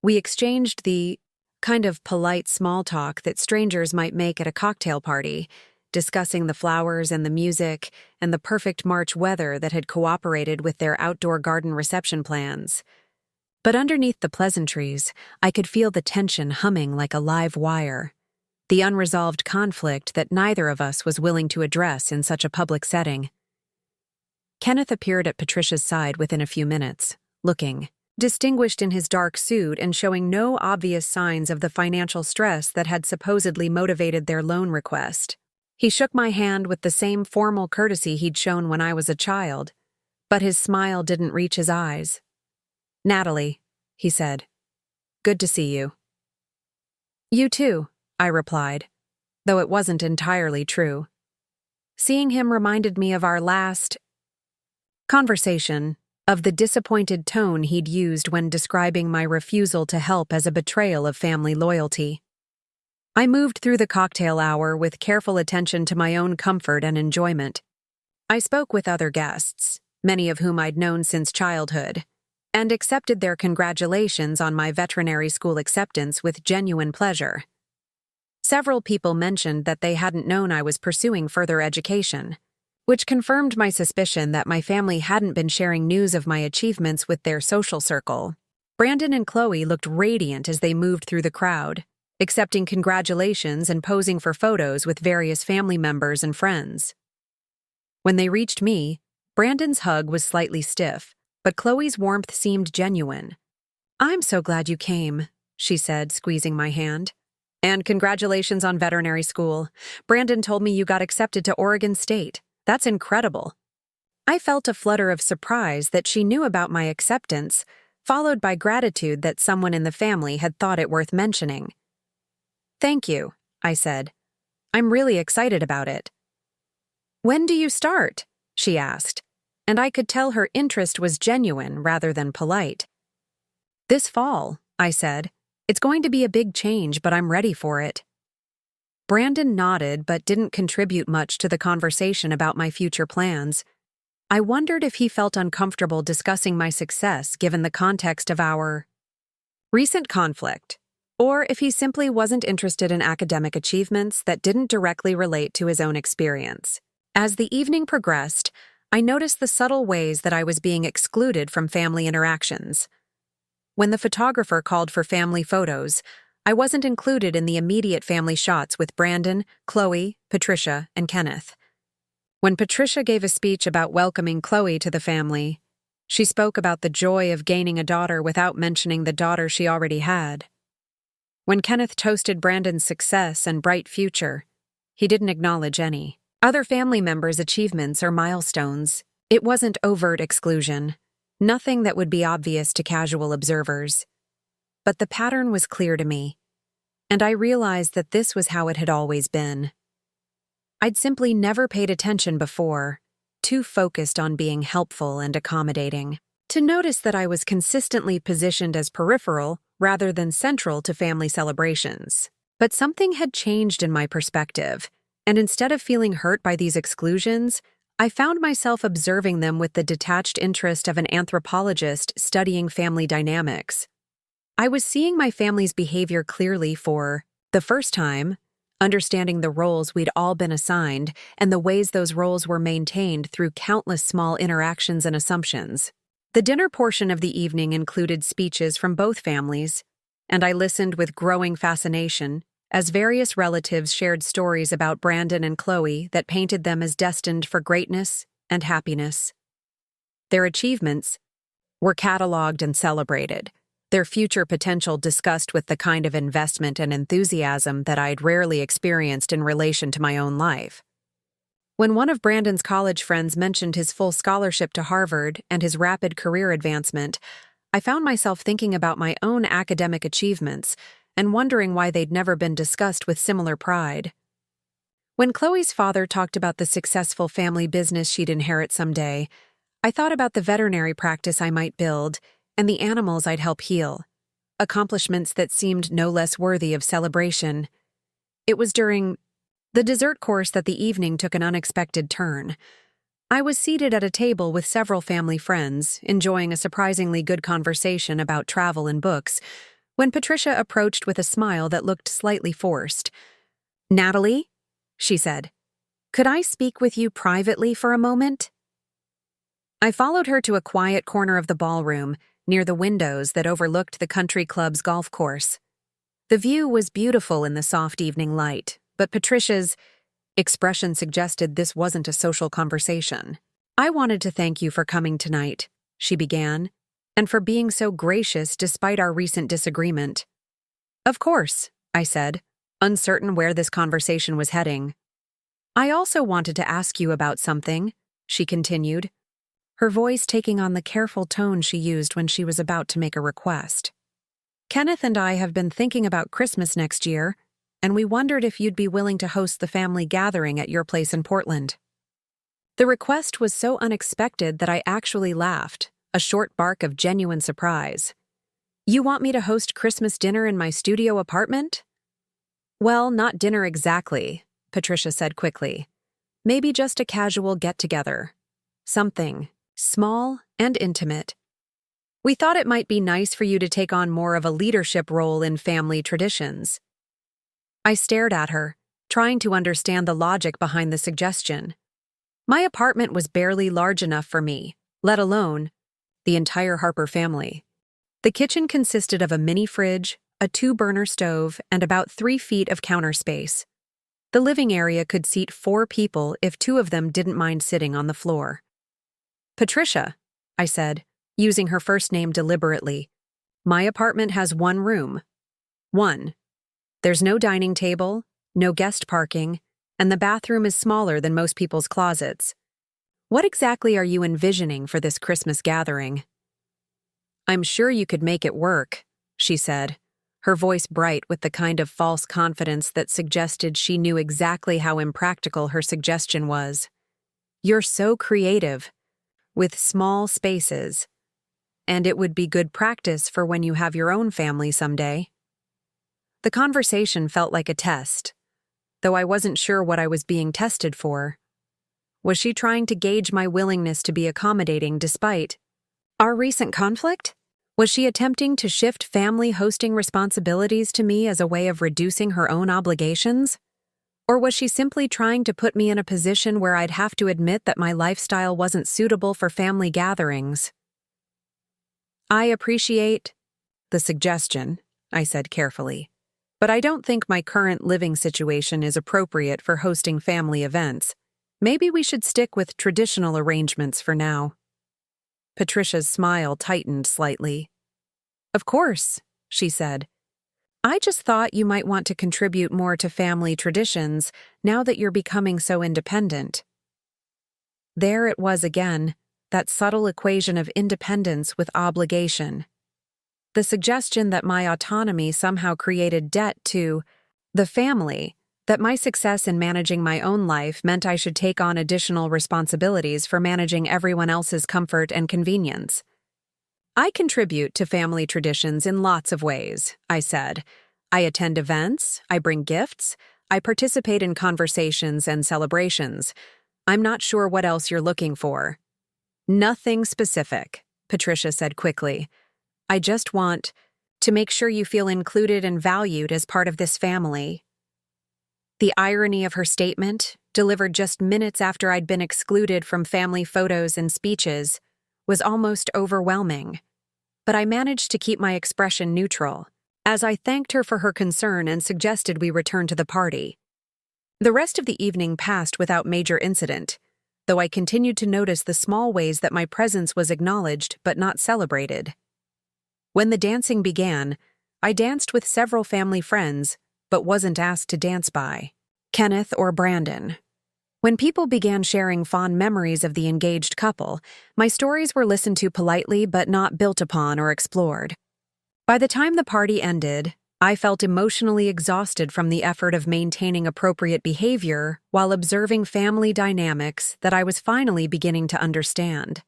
We exchanged the kind of polite small talk that strangers might make at a cocktail party, discussing the flowers and the music and the perfect March weather that had cooperated with their outdoor garden reception plans. But underneath the pleasantries, I could feel the tension humming like a live wire, the unresolved conflict that neither of us was willing to address in such a public setting. Kenneth appeared at Patricia's side within a few minutes, looking distinguished in his dark suit and showing no obvious signs of the financial stress that had supposedly motivated their loan request. He shook my hand with the same formal courtesy he'd shown when I was a child, but his smile didn't reach his eyes. "Natalie," he said. "Good to see you." "You too," I replied, though it wasn't entirely true. Seeing him reminded me of our last conversation, of the disappointed tone he'd used when describing my refusal to help as a betrayal of family loyalty. I moved through the cocktail hour with careful attention to my own comfort and enjoyment. I spoke with other guests, many of whom I'd known since childhood, and accepted their congratulations on my veterinary school acceptance with genuine pleasure. Several people mentioned that they hadn't known I was pursuing further education, which confirmed my suspicion that my family hadn't been sharing news of my achievements with their social circle. Brandon and Chloe looked radiant as they moved through the crowd, accepting congratulations and posing for photos with various family members and friends. When they reached me, Brandon's hug was slightly stiff, but Chloe's warmth seemed genuine. "I'm so glad you came," she said, squeezing my hand. "And congratulations on veterinary school. Brandon told me you got accepted to Oregon State. That's incredible." I felt a flutter of surprise that she knew about my acceptance, followed by gratitude that someone in the family had thought it worth mentioning. "Thank you," I said. "I'm really excited about it." "When do you start?" she asked, and I could tell her interest was genuine rather than polite. "This fall," I said. "It's going to be a big change, but I'm ready for it." Brandon nodded but didn't contribute much to the conversation about my future plans. I wondered if he felt uncomfortable discussing my success given the context of our recent conflict, or if he simply wasn't interested in academic achievements that didn't directly relate to his own experience. As the evening progressed, I noticed the subtle ways that I was being excluded from family interactions. When the photographer called for family photos, I wasn't included in the immediate family shots with Brandon, Chloe, Patricia, and Kenneth. When Patricia gave a speech about welcoming Chloe to the family, she spoke about the joy of gaining a daughter without mentioning the daughter she already had. When Kenneth toasted Brandon's success and bright future, he didn't acknowledge any other family members' achievements or milestones. It wasn't overt exclusion, nothing that would be obvious to casual observers. But the pattern was clear to me, and I realized that this was how it had always been. I'd simply never paid attention before, too focused on being helpful and accommodating, to notice that I was consistently positioned as peripheral rather than central to family celebrations. But something had changed in my perspective, and instead of feeling hurt by these exclusions, I found myself observing them with the detached interest of an anthropologist studying family dynamics. I was seeing my family's behavior clearly for the first time, understanding the roles we'd all been assigned and the ways those roles were maintained through countless small interactions and assumptions. The dinner portion of the evening included speeches from both families, and I listened with growing fascination as various relatives shared stories about Brandon and Chloe that painted them as destined for greatness and happiness. Their achievements were cataloged and celebrated, their future potential discussed with the kind of investment and enthusiasm that I'd rarely experienced in relation to my own life. When one of Brandon's college friends mentioned his full scholarship to Harvard and his rapid career advancement, I found myself thinking about my own academic achievements and wondering why they'd never been discussed with similar pride. When Chloe's father talked about the successful family business she'd inherit someday, I thought about the veterinary practice I might build and the animals I'd help heal, accomplishments that seemed no less worthy of celebration. It was during the dessert course that the evening took an unexpected turn. I was seated at a table with several family friends, enjoying a surprisingly good conversation about travel and books, when Patricia approached with a smile that looked slightly forced. "Natalie," she said, "could I speak with you privately for a moment?" I followed her to a quiet corner of the ballroom, near the windows that overlooked the country club's golf course. The view was beautiful in the soft evening light, but Patricia's expression suggested this wasn't a social conversation. "I wanted to thank you for coming tonight," she began, "and for being so gracious despite our recent disagreement." "Of course," I said, uncertain where this conversation was heading. I also wanted to ask you about something, she continued, her voice taking on the careful tone she used when she was about to make a request. Kenneth and I have been thinking about Christmas next year, and we wondered if you'd be willing to host the family gathering at your place in Portland. The request was so unexpected that I actually laughed, a short bark of genuine surprise. You want me to host Christmas dinner in my studio apartment? Well, not dinner exactly, Patricia said quickly. Maybe just a casual get-together. Something small and intimate. We thought it might be nice for you to take on more of a leadership role in family traditions. I stared at her, trying to understand the logic behind the suggestion. My apartment was barely large enough for me, let alone the entire Harper family. The kitchen consisted of a mini fridge, a 2-burner stove, and about 3 feet of counter space. The living area could seat 4 people if 2 of them didn't mind sitting on the floor. Patricia, I said, using her first name deliberately. My apartment has 1 room. 1. There's no dining table, no guest parking, and the bathroom is smaller than most people's closets. What exactly are you envisioning for this Christmas gathering? I'm sure you could make it work, she said, her voice bright with the kind of false confidence that suggested she knew exactly how impractical her suggestion was. You're so creative, with small spaces. And it would be good practice for when you have your own family someday. The conversation felt like a test, though I wasn't sure what I was being tested for. Was she trying to gauge my willingness to be accommodating despite our recent conflict? Was she attempting to shift family hosting responsibilities to me as a way of reducing her own obligations? Or was she simply trying to put me in a position where I'd have to admit that my lifestyle wasn't suitable for family gatherings? I appreciate the suggestion, I said carefully, but I don't think my current living situation is appropriate for hosting family events. Maybe we should stick with traditional arrangements for now. Patricia's smile tightened slightly. Of course, she said. I just thought you might want to contribute more to family traditions now that you're becoming so independent. There it was again, that subtle equation of independence with obligation. The suggestion that my autonomy somehow created debt to the family, that my success in managing my own life meant I should take on additional responsibilities for managing everyone else's comfort and convenience. I contribute to family traditions in lots of ways, I said. I attend events, I bring gifts, I participate in conversations and celebrations. I'm not sure what else you're looking for. Nothing specific, Patricia said quickly. I just want to make sure you feel included and valued as part of this family. The irony of her statement, delivered just minutes after I'd been excluded from family photos and speeches, was almost overwhelming. But I managed to keep my expression neutral, as I thanked her for her concern and suggested we return to the party. The rest of the evening passed without major incident, though I continued to notice the small ways that my presence was acknowledged but not celebrated. When the dancing began, I danced with several family friends, but wasn't asked to dance by Kenneth or Brandon. When people began sharing fond memories of the engaged couple, my stories were listened to politely but not built upon or explored. By the time the party ended, I felt emotionally exhausted from the effort of maintaining appropriate behavior while observing family dynamics that I was finally beginning to understand.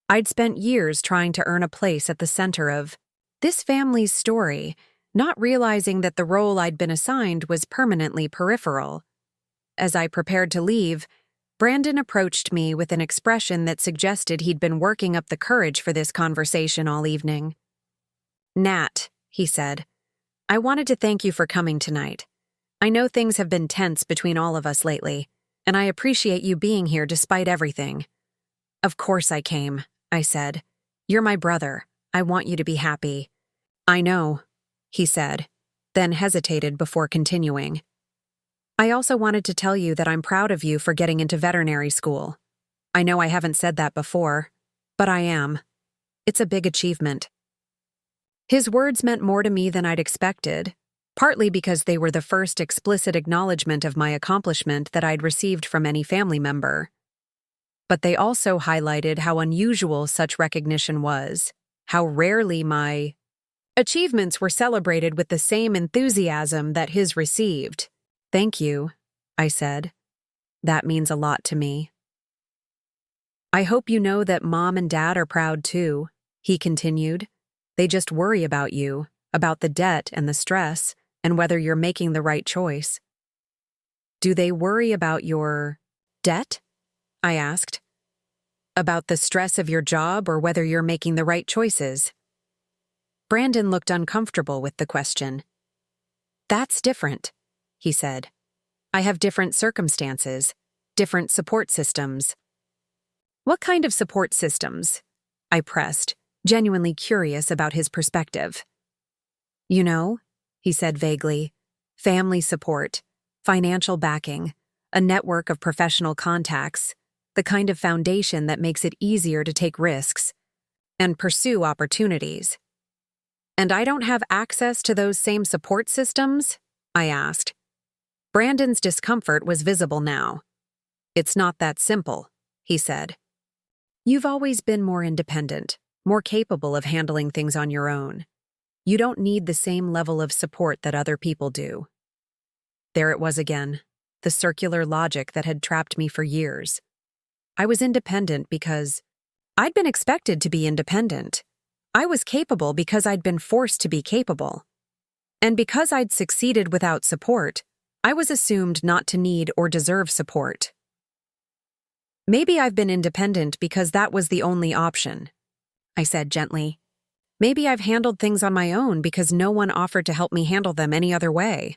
I'd spent years trying to earn a place at the center of this family's story, not realizing that the role I'd been assigned was permanently peripheral. As I prepared to leave, Brandon approached me with an expression that suggested he'd been working up the courage for this conversation all evening. Nat, he said, I wanted to thank you for coming tonight. I know things have been tense between all of us lately, and I appreciate you being here despite everything. Of course I came, I said. You're my brother. I want you to be happy. I know, he said, then hesitated before continuing. I also wanted to tell you that I'm proud of you for getting into veterinary school. I know I haven't said that before, but I am. It's a big achievement. His words meant more to me than I'd expected, partly because they were the first explicit acknowledgement of my accomplishment that I'd received from any family member. But they also highlighted how unusual such recognition was, how rarely my achievements were celebrated with the same enthusiasm that his received. "Thank you," I said. "That means a lot to me." "I hope you know that Mom and Dad are proud too," he continued. "They just worry about you, about the debt and the stress, and whether you're making the right choice." "Do they worry about your debt?" I asked. "About the stress of your job or whether you're making the right choices?" Brandon looked uncomfortable with the question. "That's different," he said. "I have different circumstances, different support systems." "What kind of support systems?" I pressed, genuinely curious about his perspective. "You know," he said vaguely, "family support, financial backing, a network of professional contacts, the kind of foundation that makes it easier to take risks and pursue opportunities." "And I don't have access to those same support systems?" I asked. Brandon's discomfort was visible now. "It's not that simple," he said. "You've always been more independent, more capable of handling things on your own. You don't need the same level of support that other people do." There it was again, the circular logic that had trapped me for years. I was independent because I'd been expected to be independent. I was capable because I'd been forced to be capable. And because I'd succeeded without support, I was assumed not to need or deserve support. "Maybe I've been independent because that was the only option," I said gently. "Maybe I've handled things on my own because no one offered to help me handle them any other way."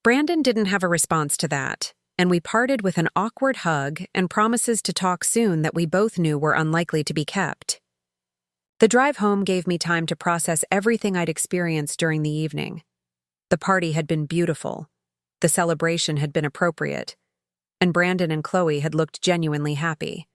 Brandon didn't have a response to that, and we parted with an awkward hug and promises to talk soon that we both knew were unlikely to be kept. The drive home gave me time to process everything I'd experienced during the evening. The party had been beautiful, the celebration had been appropriate, and Brandon and Chloe had looked genuinely happy.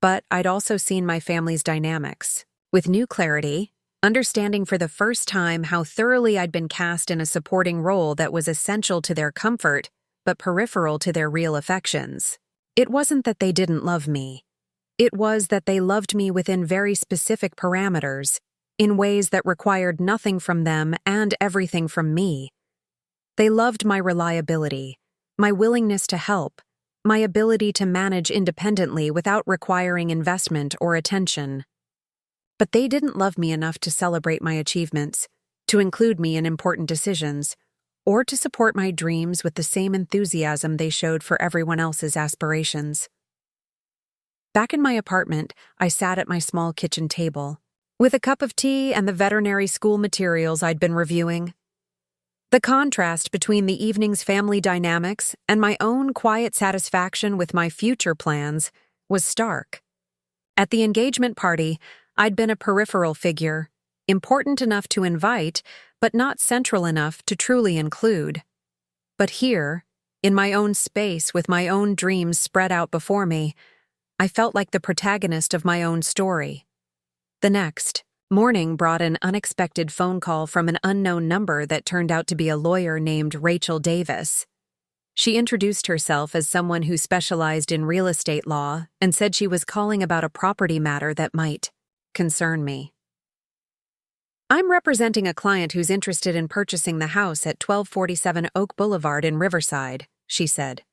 But I'd also seen my family's dynamics. With new clarity, understanding for the first time how thoroughly I'd been cast in a supporting role that was essential to their comfort, but peripheral to their real affections. It wasn't that they didn't love me. It was that they loved me within very specific parameters, in ways that required nothing from them and everything from me. They loved my reliability, my willingness to help, my ability to manage independently without requiring investment or attention. But they didn't love me enough to celebrate my achievements, to include me in important decisions, or to support my dreams with the same enthusiasm they showed for everyone else's aspirations. Back in my apartment, I sat at my small kitchen table, with a cup of tea and the veterinary school materials I'd been reviewing. The contrast between the evening's family dynamics and my own quiet satisfaction with my future plans was stark. At the engagement party, I'd been a peripheral figure, important enough to invite, but not central enough to truly include. But here, in my own space with my own dreams spread out before me, I felt like the protagonist of my own story. The next morning brought an unexpected phone call from an unknown number that turned out to be a lawyer named Rachel Davis. She introduced herself as someone who specialized in real estate law and said she was calling about a property matter that might concern me. "I'm representing a client who's interested in purchasing the house at 1247 Oak Boulevard in Riverside," she said.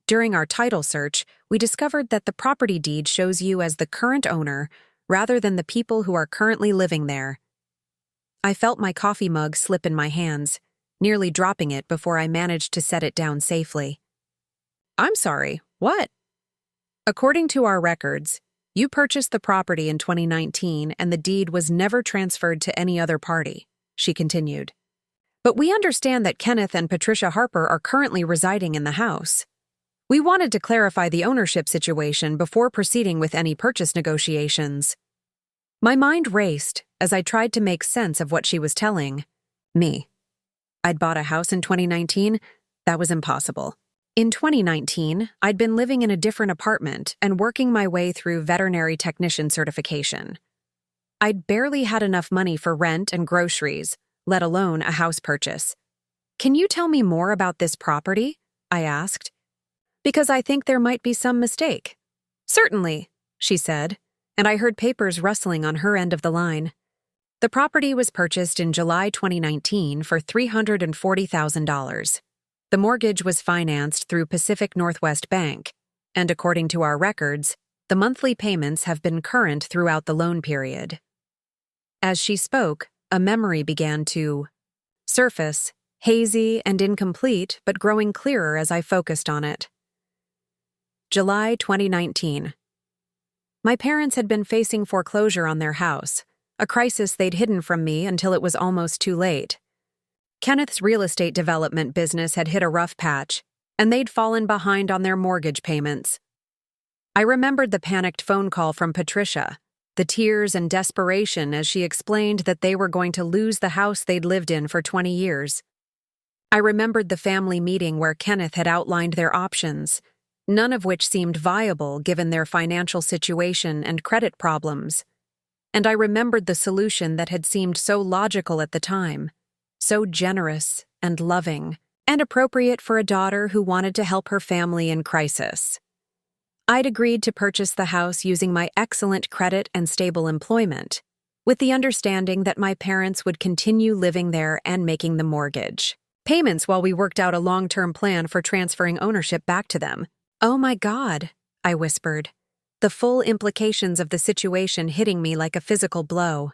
"During our title search, we discovered that the property deed shows you as the current owner rather than the people who are currently living there." I felt my coffee mug slip in my hands, nearly dropping it before I managed to set it down safely. "I'm sorry, what?" "According to our records, you purchased the property in 2019 and the deed was never transferred to any other party," she continued. "But we understand that Kenneth and Patricia Harper are currently residing in the house. We wanted to clarify the ownership situation before proceeding with any purchase negotiations." My mind raced as I tried to make sense of what she was telling me. I'd bought a house in 2019? That was impossible. In 2019, I'd been living in a different apartment and working my way through veterinary technician certification. I'd barely had enough money for rent and groceries, let alone a house purchase. "Can you tell me more about this property?" I asked. "Because I think there might be some mistake." "Certainly," she said, and I heard papers rustling on her end of the line. The property was purchased in July 2019 for $340,000. The mortgage was financed through Pacific Northwest Bank, and according to our records, the monthly payments have been current throughout the loan period. As she spoke, a memory began to surface, hazy and incomplete, but growing clearer as I focused on it. July 2019. My parents had been facing foreclosure on their house, a crisis they'd hidden from me until it was almost too late. Kenneth's real estate development business had hit a rough patch, and they'd fallen behind on their mortgage payments. I remembered the panicked phone call from Patricia, the tears and desperation as she explained that they were going to lose the house they'd lived in for 20 years. I remembered the family meeting where Kenneth had outlined their options, none of which seemed viable given their financial situation and credit problems. And I remembered the solution that had seemed so logical at the time, so generous and loving, and appropriate for a daughter who wanted to help her family in crisis. I'd agreed to purchase the house using my excellent credit and stable employment, with the understanding that my parents would continue living there and making the mortgage payments while we worked out a long-term plan for transferring ownership back to them. "Oh my God," I whispered, the full implications of the situation hitting me like a physical blow.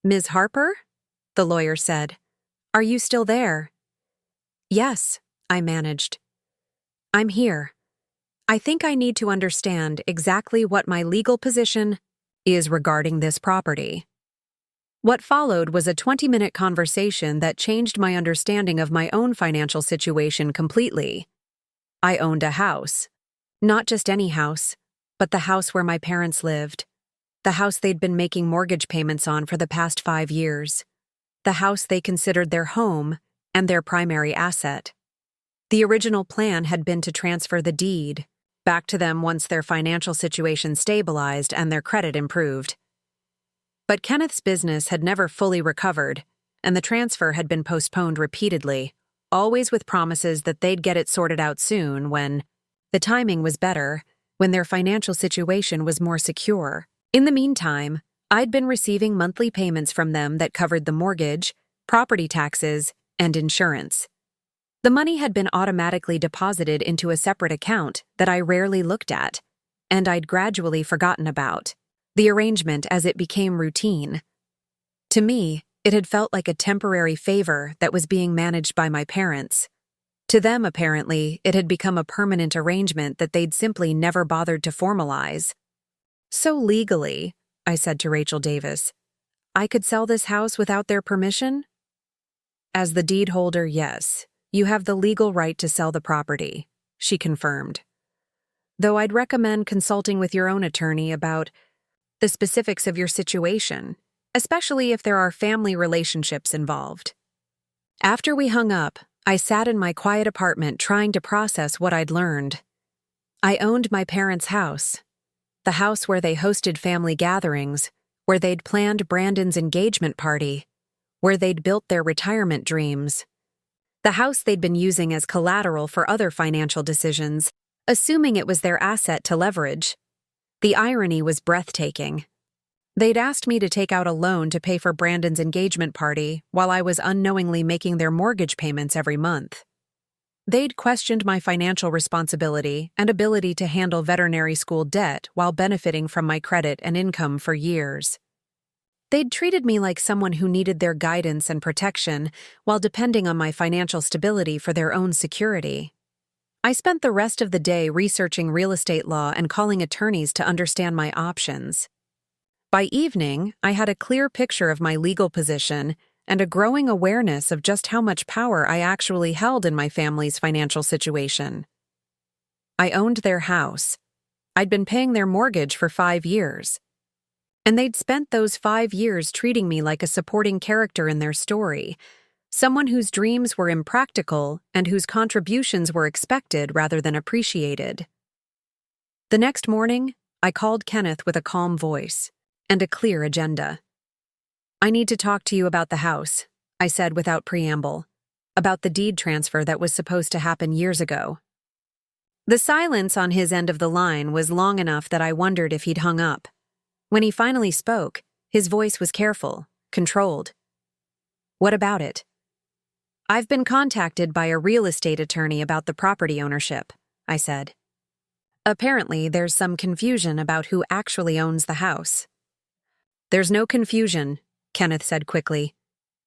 "Ms. Harper?" the lawyer said. "Are you still there?" "Yes," I managed. "I'm here. I think I need to understand exactly what my legal position is regarding this property." What followed was a 20-minute conversation that changed my understanding of my own financial situation completely. I owned a house. Not just any house, but the house where my parents lived. The house they'd been making mortgage payments on for the past 5 years. The house they considered their home and their primary asset. The original plan had been to transfer the deed back to them once their financial situation stabilized and their credit improved. But Kenneth's business had never fully recovered, and the transfer had been postponed repeatedly, always with promises that they'd get it sorted out soon when the timing was better, when their financial situation was more secure. In the meantime, I'd been receiving monthly payments from them that covered the mortgage, property taxes, and insurance. The money had been automatically deposited into a separate account that I rarely looked at, and I'd gradually forgotten about the arrangement as it became routine. To me, it had felt like a temporary favor that was being managed by my parents. To them, apparently, it had become a permanent arrangement that they'd simply never bothered to formalize. "So legally," I said to Rachel Davis, "I could sell this house without their permission?" "As the deed holder, yes. You have the legal right to sell the property," she confirmed. "Though I'd recommend consulting with your own attorney about the specifics of your situation, especially if there are family relationships involved." After we hung up, I sat in my quiet apartment trying to process what I'd learned. I owned my parents' house, the house where they hosted family gatherings, where they'd planned Brandon's engagement party, where they'd built their retirement dreams. The house they'd been using as collateral for other financial decisions, assuming it was their asset to leverage. The irony was breathtaking. They'd asked me to take out a loan to pay for Brandon's engagement party while I was unknowingly making their mortgage payments every month. They'd questioned my financial responsibility and ability to handle veterinary school debt while benefiting from my credit and income for years. They'd treated me like someone who needed their guidance and protection while depending on my financial stability for their own security. I spent the rest of the day researching real estate law and calling attorneys to understand my options. By evening, I had a clear picture of my legal position and a growing awareness of just how much power I actually held in my family's financial situation. I owned their house. I'd been paying their mortgage for 5 years. And they'd spent those 5 years treating me like a supporting character in their story, someone whose dreams were impractical and whose contributions were expected rather than appreciated. The next morning, I called Kenneth with a calm voice and a clear agenda. "I need to talk to you about the house," I said without preamble, about the deed transfer that was supposed to happen years ago. The silence on his end of the line was long enough that I wondered if he'd hung up. When he finally spoke, his voice was careful, controlled. What about it? I've been contacted by a real estate attorney about the property ownership, I said. Apparently, there's some confusion about who actually owns the house. There's no confusion, Kenneth said quickly.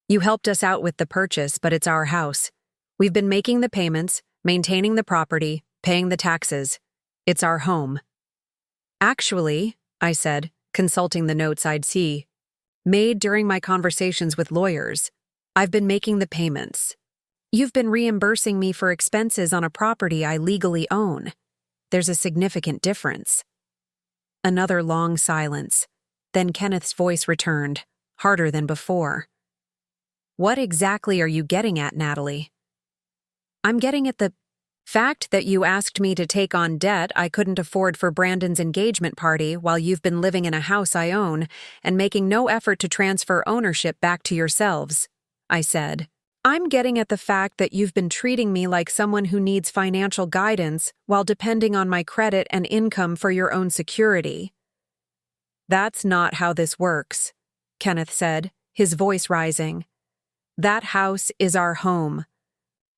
You helped us out with the purchase, but it's our house. We've been making the payments, maintaining the property, paying the taxes. It's our home. Actually, I said, consulting the notes I'd made during my conversations with lawyers, I've been making the payments. You've been reimbursing me for expenses on a property I legally own. There's a significant difference. Another long silence. Then Kenneth's voice returned, harder than before. What exactly are you getting at, Natalie? I'm getting at the fact that you asked me to take on debt I couldn't afford for Brandon's engagement party while you've been living in a house I own and making no effort to transfer ownership back to yourselves, I said. I'm getting at the fact that you've been treating me like someone who needs financial guidance while depending on my credit and income for your own security. That's not how this works, Kenneth said, his voice rising. That house is our home.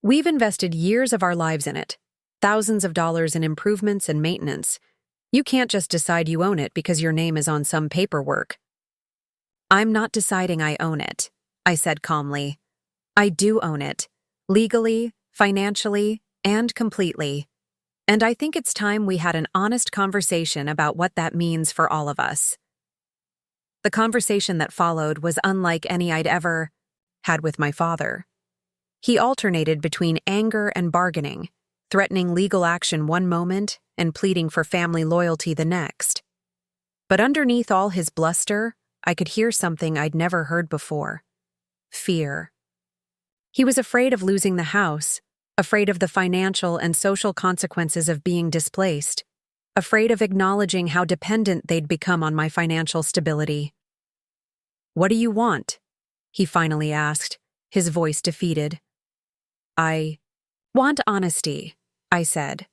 We've invested years of our lives in it, thousands of dollars in improvements and maintenance. You can't just decide you own it because your name is on some paperwork. I'm not deciding I own it, I said calmly. I do own it, legally, financially, and completely. And I think it's time we had an honest conversation about what that means for all of us. The conversation that followed was unlike any I'd ever had with my father. He alternated between anger and bargaining, threatening legal action one moment and pleading for family loyalty the next. But underneath all his bluster, I could hear something I'd never heard before. Fear. He was afraid of losing the house, afraid of the financial and social consequences of being displaced, afraid of acknowledging how dependent they'd become on my financial stability. What do you want? He finally asked, his voice defeated. I want honesty, I said.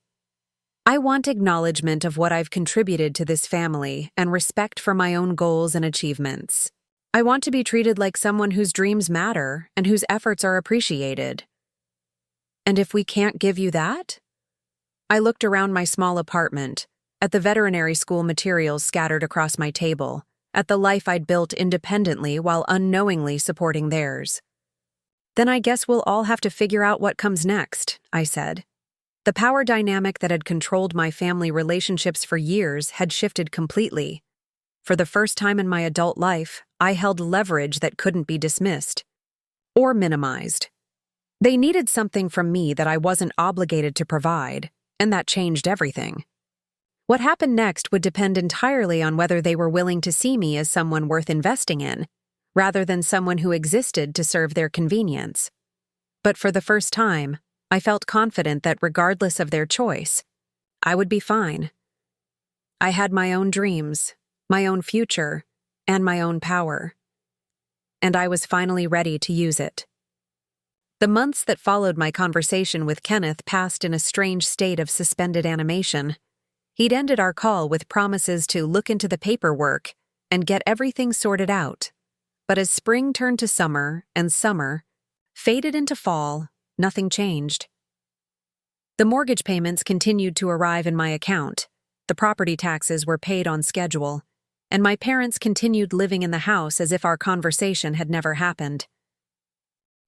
I want acknowledgement of what I've contributed to this family and respect for my own goals and achievements. I want to be treated like someone whose dreams matter and whose efforts are appreciated. And if we can't give you that? I looked around my small apartment, at the veterinary school materials scattered across my table, at the life I'd built independently while unknowingly supporting theirs. Then I guess we'll all have to figure out what comes next, I said. The power dynamic that had controlled my family relationships for years had shifted completely. For the first time in my adult life, I held leverage that couldn't be dismissed or minimized. They needed something from me that I wasn't obligated to provide, and that changed everything. What happened next would depend entirely on whether they were willing to see me as someone worth investing in, rather than someone who existed to serve their convenience. But for the first time, I felt confident that regardless of their choice, I would be fine. I had my own dreams, my own future, and my own power. And I was finally ready to use it. The months that followed my conversation with Kenneth passed in a strange state of suspended animation. He'd ended our call with promises to look into the paperwork and get everything sorted out. But as spring turned to summer and summer faded into fall, nothing changed. The mortgage payments continued to arrive in my account, the property taxes were paid on schedule, and my parents continued living in the house as if our conversation had never happened.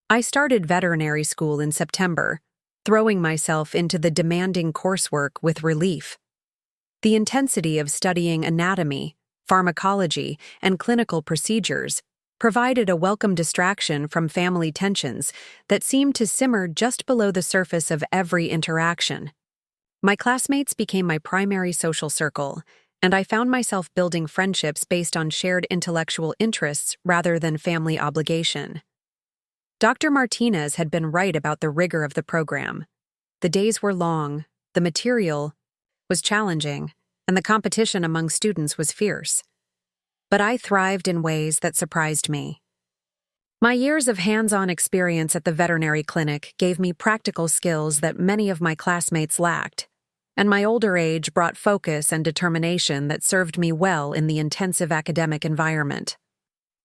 I started veterinary school in September, throwing myself into the demanding coursework with relief. The intensity of studying anatomy, pharmacology, and clinical procedures provided a welcome distraction from family tensions that seemed to simmer just below the surface of every interaction. My classmates became my primary social circle, and I found myself building friendships based on shared intellectual interests rather than family obligation. Dr. Martinez had been right about the rigor of the program. The days were long, the material was challenging, and the competition among students was fierce. But I thrived in ways that surprised me. My years of hands-on experience at the veterinary clinic gave me practical skills that many of my classmates lacked, and my older age brought focus and determination that served me well in the intensive academic environment.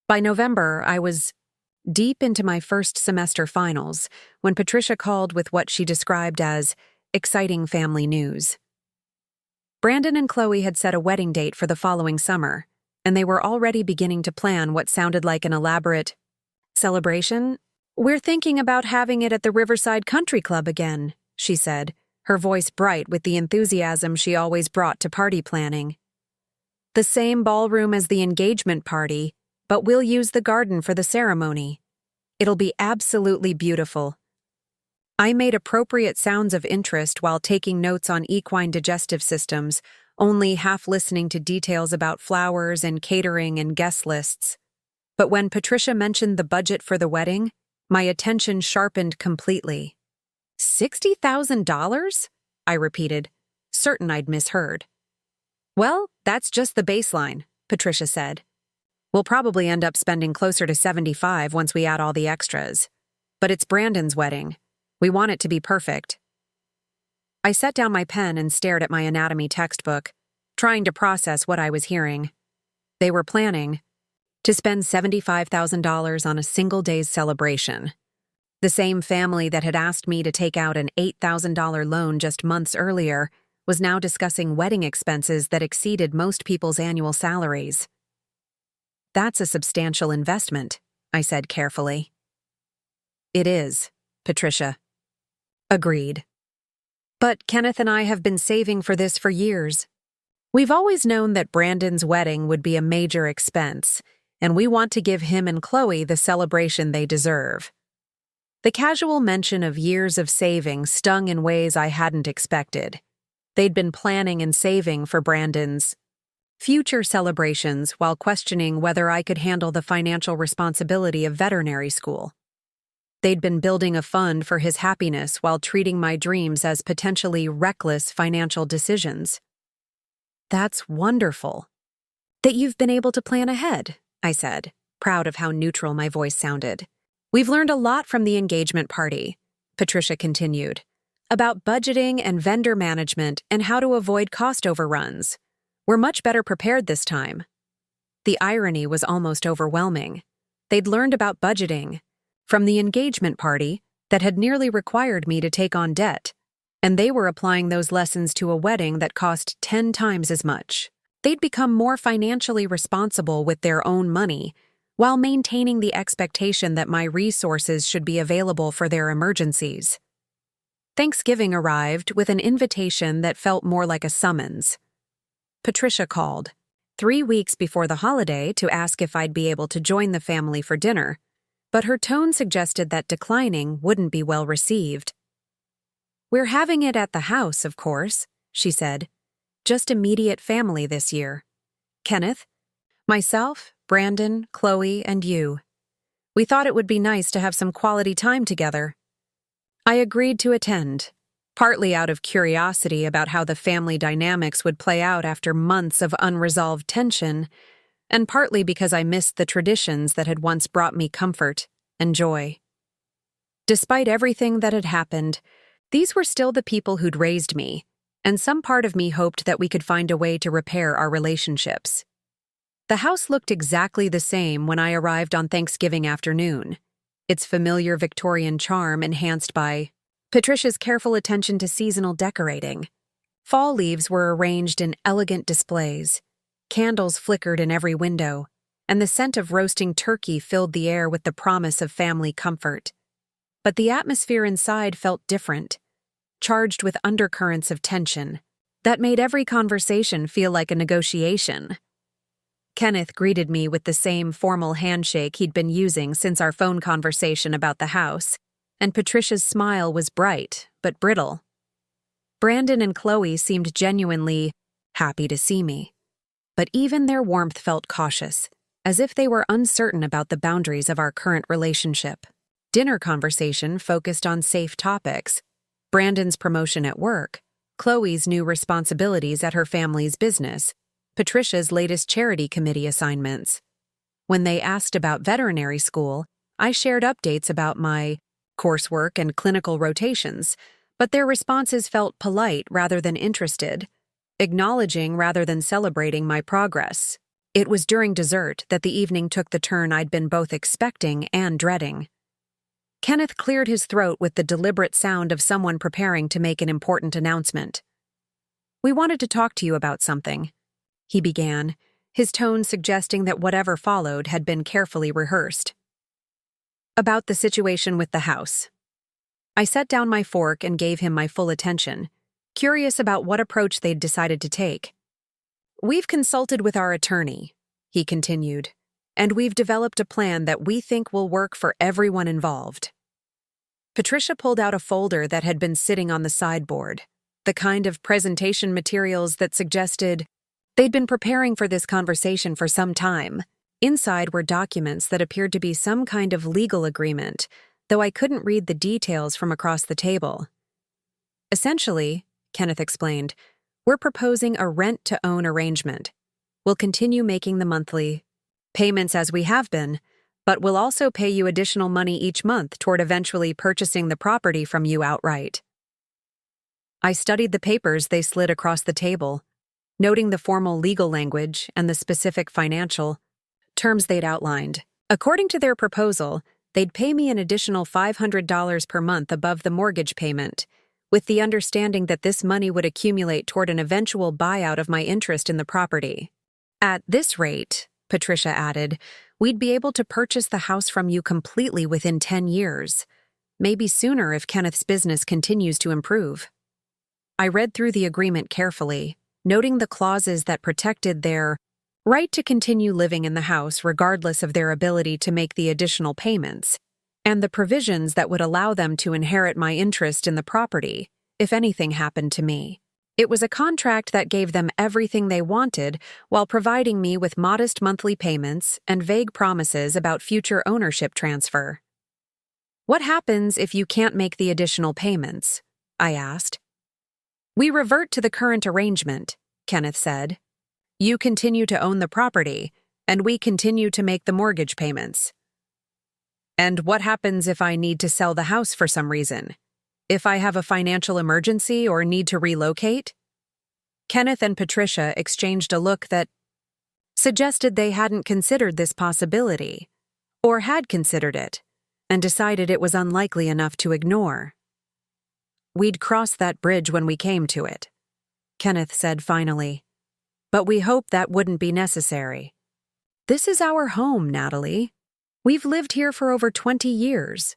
By November, I was deep into my first semester finals when Patricia called with what she described as exciting family news. Brandon and Chloe had set a wedding date for the following summer, and they were already beginning to plan what sounded like an elaborate celebration. "We're thinking about having it at the Riverside Country Club again," she said, her voice bright with the enthusiasm she always brought to party planning. "The same ballroom as the engagement party, but we'll use the garden for the ceremony. It'll be absolutely beautiful." I made appropriate sounds of interest while taking notes on equine digestive systems, only half listening to details about flowers and catering and guest lists. But when Patricia mentioned the budget for the wedding, my attention sharpened completely. $60,000? I repeated, certain I'd misheard. "Well, that's just the baseline," Patricia said. "We'll probably end up spending closer to 75 once we add all the extras. But it's Brandon's wedding. We want it to be perfect." I set down my pen and stared at my anatomy textbook, trying to process what I was hearing. They were planning to spend $75,000 on a single day's celebration. The same family that had asked me to take out an $8,000 loan just months earlier was now discussing wedding expenses that exceeded most people's annual salaries. "That's a substantial investment," I said carefully. "It is," Patricia agreed. "But Kenneth and I have been saving for this for years. We've always known that Brandon's wedding would be a major expense, and we want to give him and Chloe the celebration they deserve." The casual mention of years of saving stung in ways I hadn't expected. They'd been planning and saving for Brandon's future celebrations while questioning whether I could handle the financial responsibility of veterinary school. They'd been building a fund for his happiness while treating my dreams as potentially reckless financial decisions. "That's wonderful that you've been able to plan ahead," I said, proud of how neutral my voice sounded. "We've learned a lot from the engagement party," Patricia continued, "about budgeting and vendor management and how to avoid cost overruns. We're much better prepared this time." The irony was almost overwhelming. They'd learned about budgeting from the engagement party that had nearly required me to take on debt, and they were applying those lessons to a wedding that cost 10 times as much. They'd become more financially responsible with their own money, while maintaining the expectation that my resources should be available for their emergencies. Thanksgiving arrived with an invitation that felt more like a summons. Patricia called 3 weeks before the holiday to ask if I'd be able to join the family for dinner, but her tone suggested that declining wouldn't be well received. "We're having it at the house, of course," she said. "Just immediate family this year. Kenneth, myself, Brandon, Chloe, and you. We thought it would be nice to have some quality time together." I agreed to attend, partly out of curiosity about how the family dynamics would play out after months of unresolved tension, and partly because I missed the traditions that had once brought me comfort and joy. Despite everything that had happened, these were still the people who'd raised me, and some part of me hoped that we could find a way to repair our relationships. The house looked exactly the same when I arrived on Thanksgiving afternoon, its familiar Victorian charm enhanced by Patricia's careful attention to seasonal decorating. Fall leaves were arranged in elegant displays, candles flickered in every window, and the scent of roasting turkey filled the air with the promise of family comfort. But the atmosphere inside felt different, charged with undercurrents of tension that made every conversation feel like a negotiation. Kenneth greeted me with the same formal handshake he'd been using since our phone conversation about the house, and Patricia's smile was bright but brittle. Brandon and Chloe seemed genuinely happy to see me, but even their warmth felt cautious, as if they were uncertain about the boundaries of our current relationship. Dinner conversation focused on safe topics: Brandon's promotion at work, Chloe's new responsibilities at her family's business, Patricia's latest charity committee assignments. When they asked about veterinary school, I shared updates about my coursework and clinical rotations, but their responses felt polite rather than interested, acknowledging rather than celebrating my progress. It was during dessert that the evening took the turn I'd been both expecting and dreading. Kenneth cleared his throat with the deliberate sound of someone preparing to make an important announcement. "We wanted to talk to you about something," he began, his tone suggesting that whatever followed had been carefully rehearsed. "About the situation with the house." I set down my fork and gave him my full attention, curious about what approach they'd decided to take. "We've consulted with our attorney," he continued, "and we've developed a plan that we think will work for everyone involved." Patricia pulled out a folder that had been sitting on the sideboard, the kind of presentation materials that suggested they'd been preparing for this conversation for some time. Inside were documents that appeared to be some kind of legal agreement, though I couldn't read the details from across the table. "Essentially," Kenneth explained, "we're proposing a rent-to-own arrangement. We'll continue making the monthly payments as we have been, but we'll also pay you additional money each month toward eventually purchasing the property from you outright." I studied the papers they slid across the table, noting the formal legal language and the specific financial terms they'd outlined. According to their proposal, they'd pay me an additional $500 per month above the mortgage payment, with the understanding that this money would accumulate toward an eventual buyout of my interest in the property. "At this rate," Patricia added, "we'd be able to purchase the house from you completely within 10 years, maybe sooner if Kenneth's business continues to improve." I read through the agreement carefully, noting the clauses that protected their right to continue living in the house regardless of their ability to make the additional payments, and the provisions that would allow them to inherit my interest in the property if anything happened to me. It was a contract that gave them everything they wanted while providing me with modest monthly payments and vague promises about future ownership transfer. "What happens if you can't make the additional payments?" I asked. "We revert to the current arrangement," Kenneth said. "You continue to own the property, and we continue to make the mortgage payments." "And what happens if I need to sell the house for some reason? If I have a financial emergency or need to relocate?" Kenneth and Patricia exchanged a look that suggested they hadn't considered this possibility, or had considered it, and decided it was unlikely enough to ignore. "We'd cross that bridge when we came to it," Kenneth said finally. "But we hope that wouldn't be necessary. This is our home, Natalie. We've lived here for over 20 years.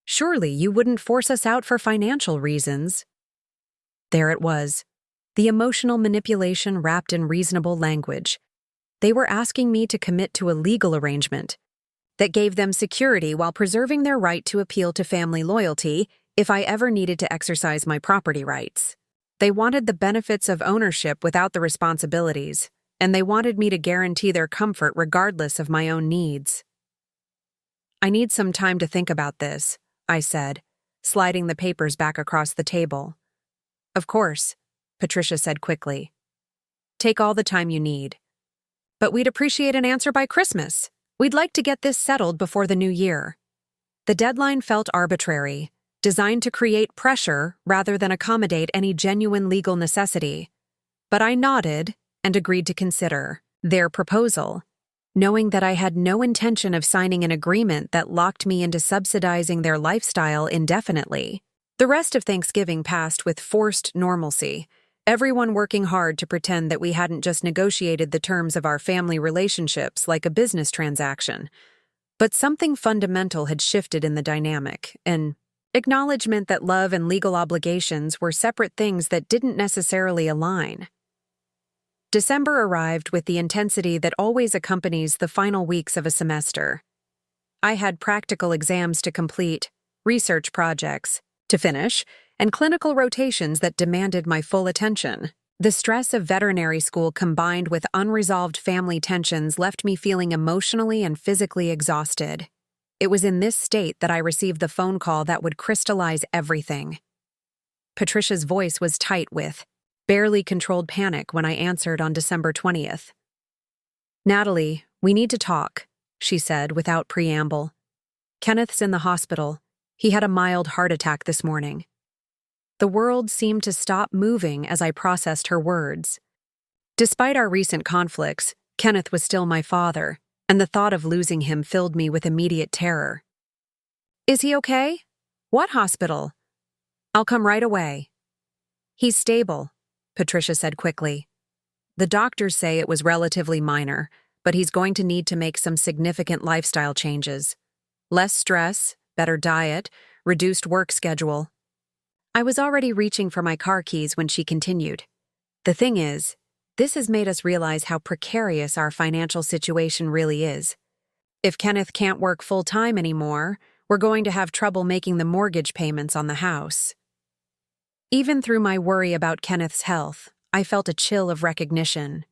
Surely you wouldn't force us out for financial reasons." There it was, the emotional manipulation wrapped in reasonable language. They were asking me to commit to a legal arrangement that gave them security while preserving their right to appeal to family loyalty if I ever needed to exercise my property rights. They wanted the benefits of ownership without the responsibilities, and they wanted me to guarantee their comfort regardless of my own needs. "I need some time to think about this," I said, sliding the papers back across the table. "Of course," Patricia said quickly. "Take all the time you need. But we'd appreciate an answer by Christmas. We'd like to get this settled before the new year." The deadline felt arbitrary, designed to create pressure rather than accommodate any genuine legal necessity. But I nodded and agreed to consider their proposal, knowing that I had no intention of signing an agreement that locked me into subsidizing their lifestyle indefinitely. The rest of Thanksgiving passed with forced normalcy, everyone working hard to pretend that we hadn't just negotiated the terms of our family relationships like a business transaction. But something fundamental had shifted in the dynamic, an acknowledgement that love and legal obligations were separate things that didn't necessarily align. December arrived with the intensity that always accompanies the final weeks of a semester. I had practical exams to complete, research projects to finish, and clinical rotations that demanded my full attention. The stress of veterinary school combined with unresolved family tensions left me feeling emotionally and physically exhausted. It was in this state that I received the phone call that would crystallize everything. Patricia's voice was tight with barely controlled panic when I answered on December 20th. "Natalie, we need to talk," she said without preamble. Kenneth's in the hospital. He had a mild heart attack this morning. The world seemed to stop moving as I processed her words. Despite our recent conflicts, Kenneth was still my father, and the thought of losing him filled me with immediate terror. Is he okay? What hospital? I'll come right away. He's stable, Patricia said quickly. The doctors say it was relatively minor, but he's going to need to make some significant lifestyle changes. Less stress, better diet, reduced work schedule. I was already reaching for my car keys when she continued. The thing is, this has made us realize how precarious our financial situation really is. If Kenneth can't work full-time anymore, we're going to have trouble making the mortgage payments on the house. Even through my worry about Kenneth's health, I felt a chill of recognition.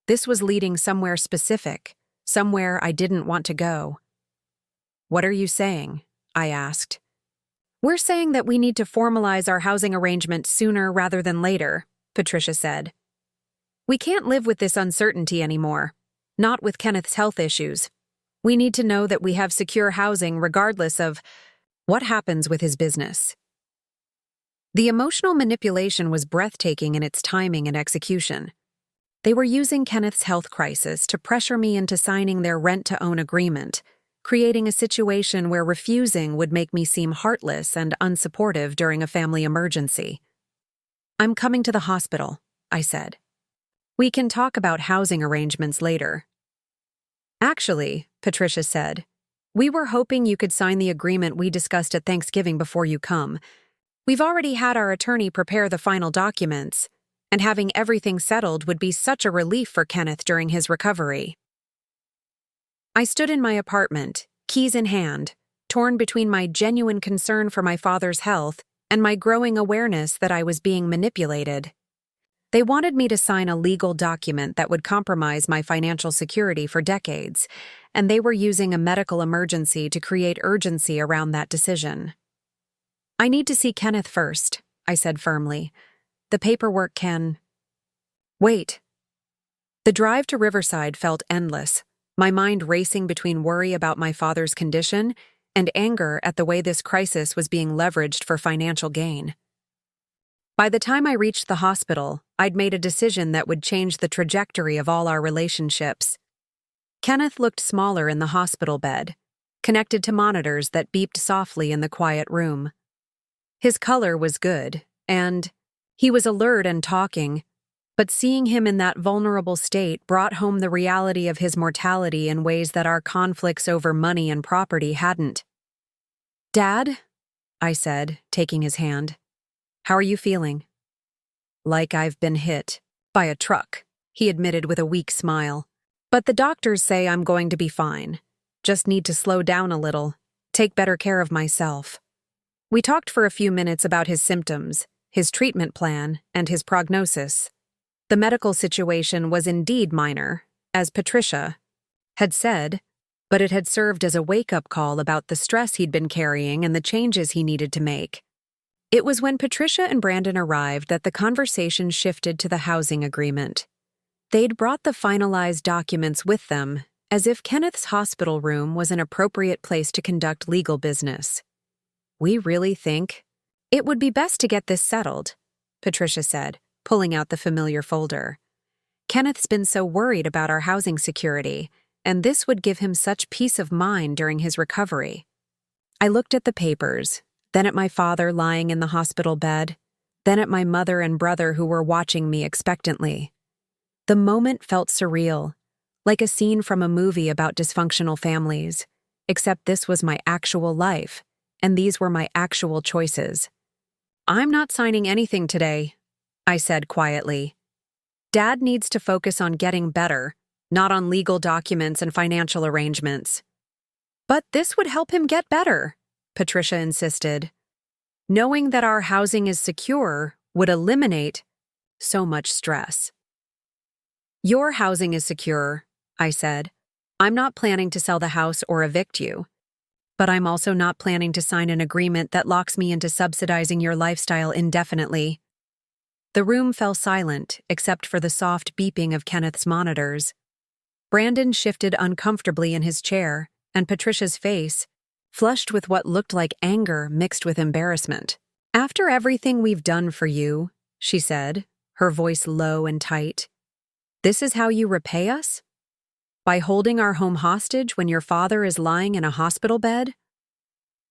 This was leading somewhere specific, somewhere I didn't want to go. What are you saying? I asked. We're saying that we need to formalize our housing arrangement sooner rather than later, Patricia said. We can't live with this uncertainty anymore, not with Kenneth's health issues. We need to know that we have secure housing regardless of what happens with his business. The emotional manipulation was breathtaking in its timing and execution. They were using Kenneth's health crisis to pressure me into signing their rent-to-own agreement, creating a situation where refusing would make me seem heartless and unsupportive during a family emergency. I'm coming to the hospital, I said. We can talk about housing arrangements later. Actually, Patricia said, we were hoping you could sign the agreement we discussed at Thanksgiving before you come. We've already had our attorney prepare the final documents, and having everything settled would be such a relief for Kenneth during his recovery. I stood in my apartment, keys in hand, torn between my genuine concern for my father's health and my growing awareness that I was being manipulated. They wanted me to sign a legal document that would compromise my financial security for decades, and they were using a medical emergency to create urgency around that decision. I need to see Kenneth first, I said firmly. The paperwork can... Wait. The drive to Riverside felt endless, my mind racing between worry about my father's condition and anger at the way this crisis was being leveraged for financial gain. By the time I reached the hospital, I'd made a decision that would change the trajectory of all our relationships. Kenneth looked smaller in the hospital bed, connected to monitors that beeped softly in the quiet room. His color was good, and he was alert and talking, but seeing him in that vulnerable state brought home the reality of his mortality in ways that our conflicts over money and property hadn't. Dad, I said, taking his hand. How are you feeling? Like I've been hit by a truck, he admitted with a weak smile. But the doctors say I'm going to be fine. Just need to slow down a little, take better care of myself. We talked for a few minutes about his symptoms, his treatment plan, and his prognosis. The medical situation was indeed minor, as Patricia had said, but it had served as a wake-up call about the stress he'd been carrying and the changes he needed to make. It was when Patricia and Brandon arrived that the conversation shifted to the housing agreement. They'd brought the finalized documents with them, as if Kenneth's hospital room was an appropriate place to conduct legal business. We really think it would be best to get this settled, Patricia said, pulling out the familiar folder. Kenneth's been so worried about our housing security, and this would give him such peace of mind during his recovery. I looked at the papers, then at my father lying in the hospital bed, then at my mother and brother who were watching me expectantly. The moment felt surreal, like a scene from a movie about dysfunctional families, except this was my actual life, and these were my actual choices. I'm not signing anything today, I said quietly. Dad needs to focus on getting better, not on legal documents and financial arrangements. But this would help him get better, Patricia insisted. Knowing that our housing is secure would eliminate so much stress. Your housing is secure, I said. I'm not planning to sell the house or evict you. But I'm also not planning to sign an agreement that locks me into subsidizing your lifestyle indefinitely. The room fell silent, except for the soft beeping of Kenneth's monitors. Brandon shifted uncomfortably in his chair, and Patricia's face, flushed with what looked like anger mixed with embarrassment. "After everything we've done for you," she said, her voice low and tight, "this is how you repay us? By holding our home hostage when your father is lying in a hospital bed?"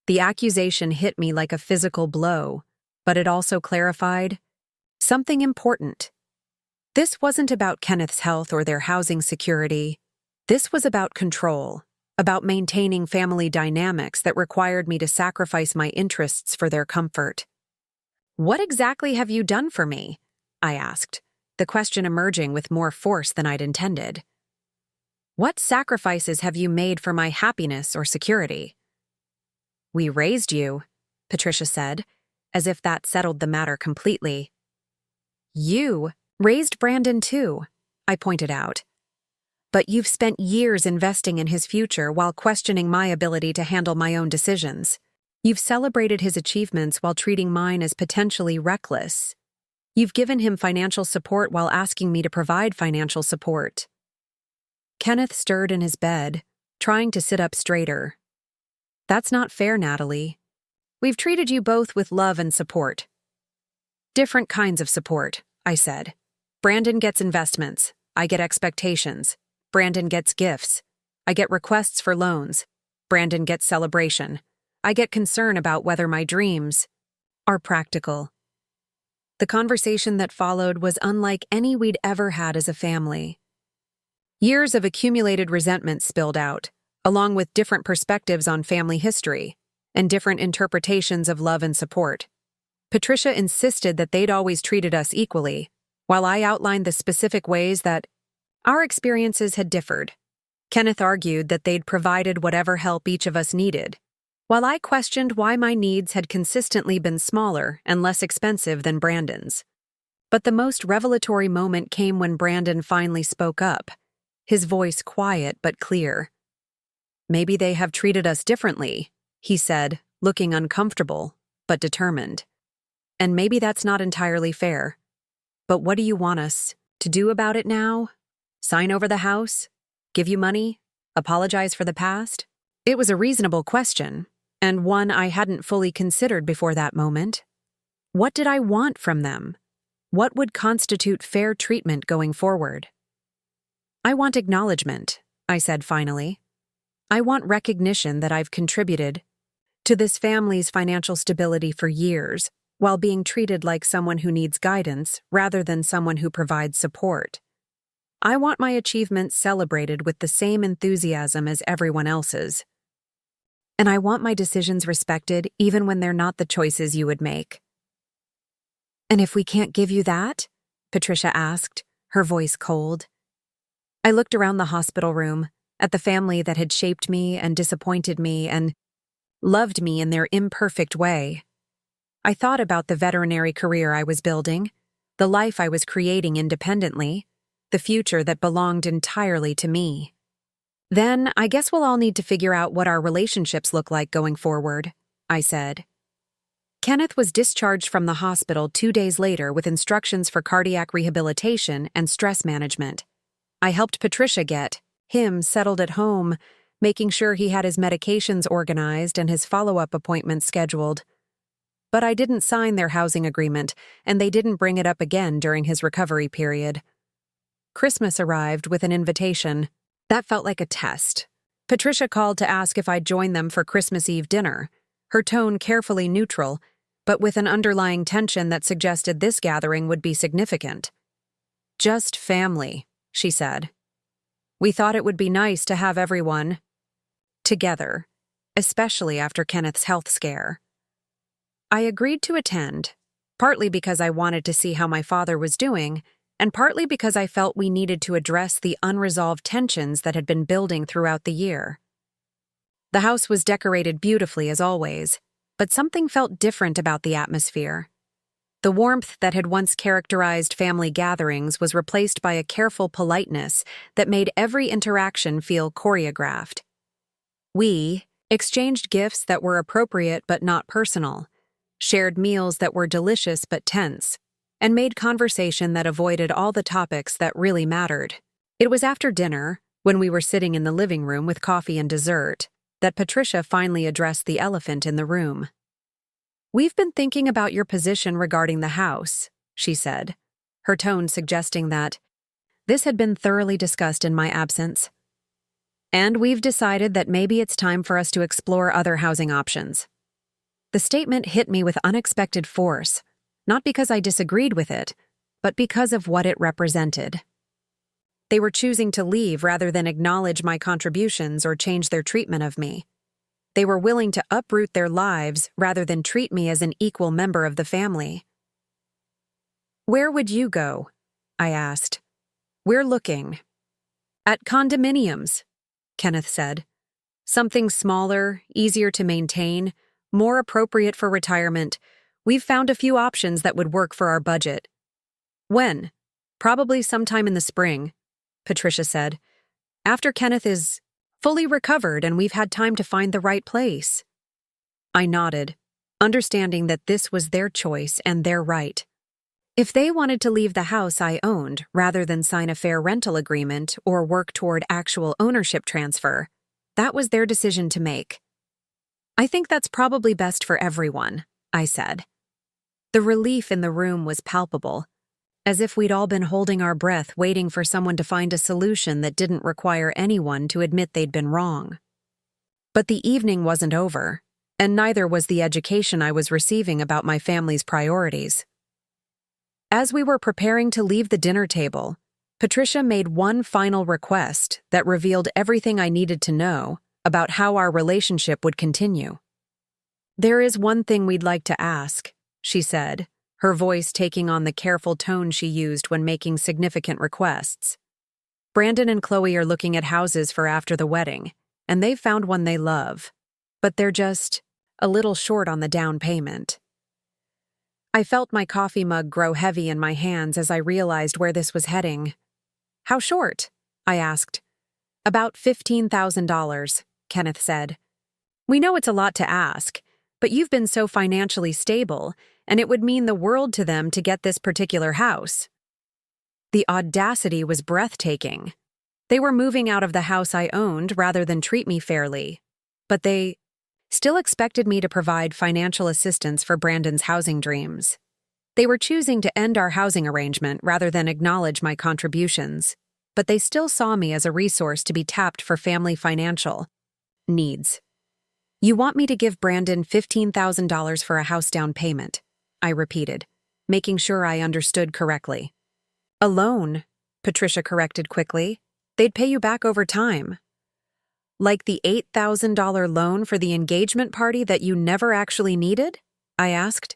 The accusation hit me like a physical blow, but it also clarified something important. This wasn't about Kenneth's health or their housing security. This was about control, about maintaining family dynamics that required me to sacrifice my interests for their comfort. "What exactly have you done for me?" I asked, the question emerging with more force than I'd intended. "What sacrifices have you made for my happiness or security?" "We raised you," Patricia said, as if that settled the matter completely. "You raised Brandon too," I pointed out. "But you've spent years investing in his future while questioning my ability to handle my own decisions. You've celebrated his achievements while treating mine as potentially reckless. You've given him financial support while asking me to provide financial support." Kenneth stirred in his bed, trying to sit up straighter. "That's not fair, Natalie. We've treated you both with love and support." "Different kinds of support," I said. "Brandon gets investments. I get expectations. Brandon gets gifts. I get requests for loans. Brandon gets celebration. I get concern about whether my dreams are practical." The conversation that followed was unlike any we'd ever had as a family. Years of accumulated resentment spilled out, along with different perspectives on family history and different interpretations of love and support. Patricia insisted that they'd always treated us equally, while I outlined the specific ways that our experiences had differed. Kenneth argued that they'd provided whatever help each of us needed, while I questioned why my needs had consistently been smaller and less expensive than Brandon's. But the most revelatory moment came when Brandon finally spoke up, his voice quiet but clear. "Maybe they have treated us differently," he said, looking uncomfortable but determined. "And maybe that's not entirely fair. But what do you want us to do about it now? Sign over the house? Give you money? Apologize for the past?" It was a reasonable question, and one I hadn't fully considered before that moment. What did I want from them? What would constitute fair treatment going forward? "I want acknowledgement," I said finally. "I want recognition that I've contributed to this family's financial stability for years, while being treated like someone who needs guidance rather than someone who provides support. I want my achievements celebrated with the same enthusiasm as everyone else's. And I want my decisions respected even when they're not the choices you would make." "And if we can't give you that?" Patricia asked, her voice cold. I looked around the hospital room, at the family that had shaped me and disappointed me and loved me in their imperfect way. I thought about the veterinary career I was building, the life I was creating independently, the future that belonged entirely to me. "Then I guess we'll all need to figure out what our relationships look like going forward," I said. Kenneth was discharged from the hospital 2 days later with instructions for cardiac rehabilitation and stress management. I helped Patricia get him settled at home, making sure he had his medications organized and his follow-up appointments scheduled. But I didn't sign their housing agreement, and they didn't bring it up again during his recovery period. Christmas arrived with an invitation. That felt like a test. Patricia called to ask if I'd join them for Christmas Eve dinner, her tone carefully neutral, but with an underlying tension that suggested this gathering would be significant. "Just family," she said. "We thought it would be nice to have everyone together, especially after Kenneth's health scare." I agreed to attend, partly because I wanted to see how my father was doing, and partly because I felt we needed to address the unresolved tensions that had been building throughout the year. The house was decorated beautifully as always, but something felt different about the atmosphere. The warmth that had once characterized family gatherings was replaced by a careful politeness that made every interaction feel choreographed. We exchanged gifts that were appropriate but not personal, shared meals that were delicious but tense, and made conversation that avoided all the topics that really mattered. It was after dinner, when we were sitting in the living room with coffee and dessert, that Patricia finally addressed the elephant in the room. "We've been thinking about your position regarding the house," she said, her tone suggesting that this had been thoroughly discussed in my absence. "And we've decided that maybe it's time for us to explore other housing options." The statement hit me with unexpected force, not because I disagreed with it, but because of what it represented. They were choosing to leave rather than acknowledge my contributions or change their treatment of me. They were willing to uproot their lives rather than treat me as an equal member of the family. "Where would you go?" I asked. "We're looking." "At condominiums," Kenneth said. "Something smaller, easier to maintain, more appropriate for retirement. We've found a few options that would work for our budget." "When?" "Probably sometime in the spring," Patricia said. "After Kenneth is fully recovered and we've had time to find the right place." I nodded, understanding that this was their choice and their right. If they wanted to leave the house I owned rather than sign a fair rental agreement or work toward actual ownership transfer, that was their decision to make. "I think that's probably best for everyone," I said. The relief in the room was palpable, as if we'd all been holding our breath waiting for someone to find a solution that didn't require anyone to admit they'd been wrong. But the evening wasn't over, and neither was the education I was receiving about my family's priorities. As we were preparing to leave the dinner table, Patricia made one final request that revealed everything I needed to know about how our relationship would continue. "There is one thing we'd like to ask," she said, her voice taking on the careful tone she used when making significant requests. "Brandon and Chloe are looking at houses for after the wedding, and they've found one they love, but they're just a little short on the down payment." I felt my coffee mug grow heavy in my hands as I realized where this was heading. "How short?" I asked. "About $15,000, Kenneth said. "We know it's a lot to ask, but you've been so financially stable, and it would mean the world to them to get this particular house." The audacity was breathtaking. They were moving out of the house I owned rather than treat me fairly, but they still expected me to provide financial assistance for Brandon's housing dreams. They were choosing to end our housing arrangement rather than acknowledge my contributions, but they still saw me as a resource to be tapped for family financial needs. "You want me to give Brandon $15,000 for a house down payment," I repeated, making sure I understood correctly. "A loan," Patricia corrected quickly. "They'd pay you back over time." "Like the $8,000 loan for the engagement party that you never actually needed?" I asked.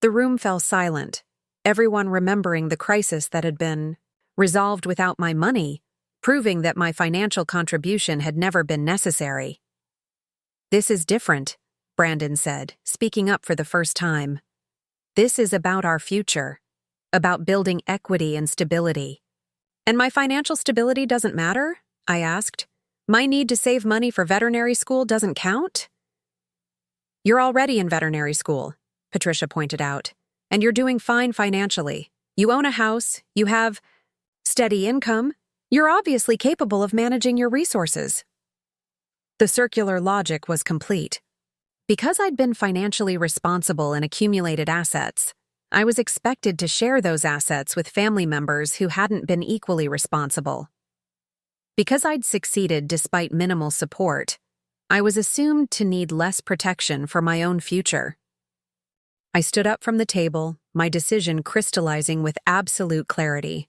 The room fell silent, everyone remembering the crisis that had been resolved without my money, proving that my financial contribution had never been necessary. "This is different," Brandon said, speaking up for the first time. "This is about our future, about building equity and stability." "And my financial stability doesn't matter?" I asked. "My need to save money for veterinary school doesn't count?" "You're already in veterinary school," Patricia pointed out, "and you're doing fine financially. You own a house, you have steady income, you're obviously capable of managing your resources." The circular logic was complete. Because I'd been financially responsible and accumulated assets, I was expected to share those assets with family members who hadn't been equally responsible. Because I'd succeeded despite minimal support, I was assumed to need less protection for my own future. I stood up from the table, my decision crystallizing with absolute clarity.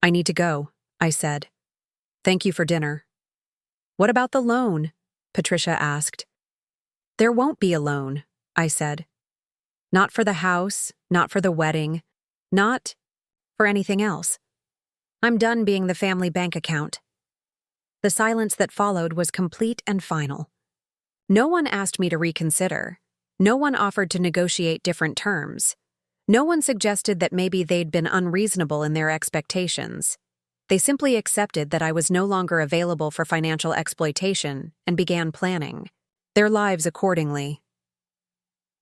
"I need to go," I said. "Thank you for dinner." "What about the loan?" Patricia asked. "There won't be a loan," I said. "Not for the house, not for the wedding, not for anything else. I'm done being the family bank account." The silence that followed was complete and final. No one asked me to reconsider. No one offered to negotiate different terms. No one suggested that maybe they'd been unreasonable in their expectations. They simply accepted that I was no longer available for financial exploitation and began planning their lives accordingly.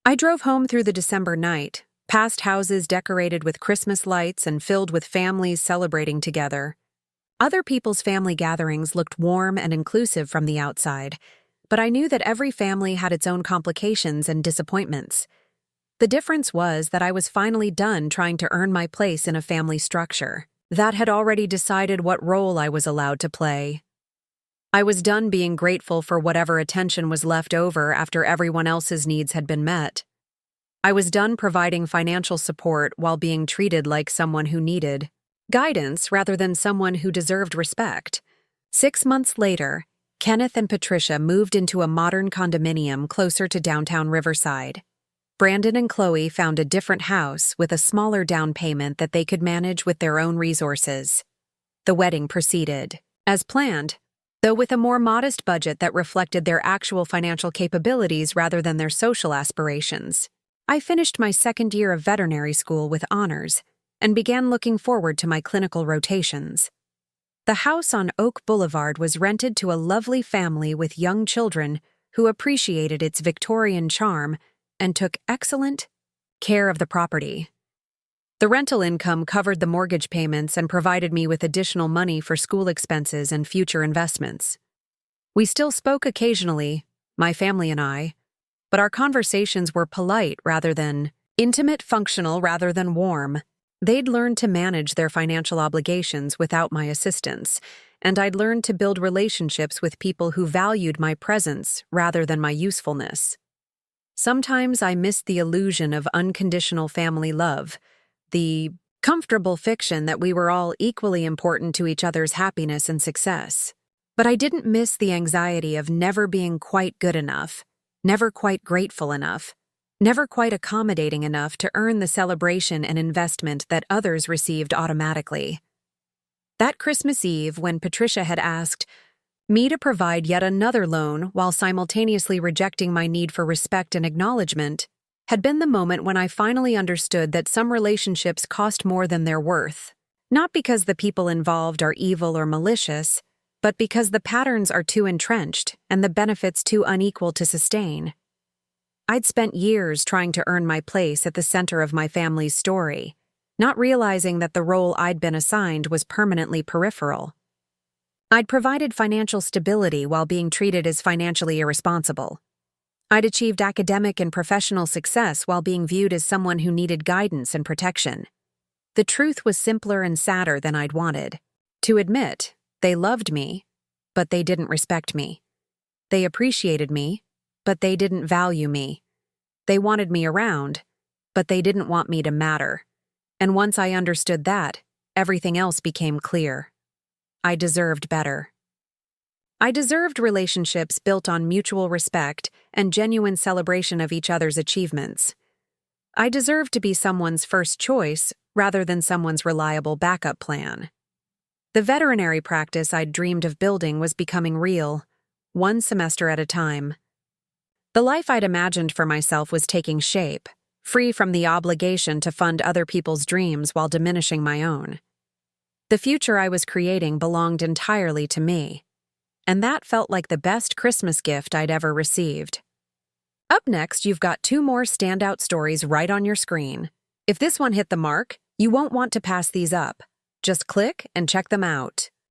I drove home through the December night, past houses decorated with Christmas lights and filled with families celebrating together. Other people's family gatherings looked warm and inclusive from the outside, but I knew that every family had its own complications and disappointments. The difference was that I was finally done trying to earn my place in a family structure that had already decided what role I was allowed to play. I was done being grateful for whatever attention was left over after everyone else's needs had been met. I was done providing financial support while being treated like someone who needed guidance rather than someone who deserved respect. 6 months later, Kenneth and Patricia moved into a modern condominium closer to downtown Riverside. Brandon and Chloe found a different house with a smaller down payment that they could manage with their own resources. The wedding proceeded as planned, though with a more modest budget that reflected their actual financial capabilities rather than their social aspirations. I finished my second year of veterinary school with honors and began looking forward to my clinical rotations. The house on Oak Boulevard was rented to a lovely family with young children who appreciated its Victorian charm and took excellent care of the property. The rental income covered the mortgage payments and provided me with additional money for school expenses and future investments. We still spoke occasionally, my family and I, but our conversations were polite rather than intimate, functional rather than warm. They'd learned to manage their financial obligations without my assistance, and I'd learned to build relationships with people who valued my presence rather than my usefulness. Sometimes I missed the illusion of unconditional family love, the comfortable fiction that we were all equally important to each other's happiness and success. But I didn't miss the anxiety of never being quite good enough, never quite grateful enough, never quite accommodating enough to earn the celebration and investment that others received automatically. That Christmas Eve, when Patricia had asked me to provide yet another loan while simultaneously rejecting my need for respect and acknowledgement, had been the moment when I finally understood that some relationships cost more than they're worth, not because the people involved are evil or malicious, but because the patterns are too entrenched and the benefits too unequal to sustain. I'd spent years trying to earn my place at the center of my family's story, not realizing that the role I'd been assigned was permanently peripheral. I'd provided financial stability while being treated as financially irresponsible. I'd achieved academic and professional success while being viewed as someone who needed guidance and protection. The truth was simpler and sadder than I'd wanted. To admit, they loved me, but they didn't respect me. They appreciated me, but they didn't value me. They wanted me around, but they didn't want me to matter. And once I understood that, everything else became clear. I deserved better. I deserved relationships built on mutual respect and genuine celebration of each other's achievements. I deserved to be someone's first choice rather than someone's reliable backup plan. The veterinary practice I'd dreamed of building was becoming real, one semester at a time. The life I'd imagined for myself was taking shape, free from the obligation to fund other people's dreams while diminishing my own. The future I was creating belonged entirely to me, and that felt like the best Christmas gift I'd ever received. Up next, you've got 2 more standout stories right on your screen. If this one hit the mark, you won't want to pass these up. Just click and check them out.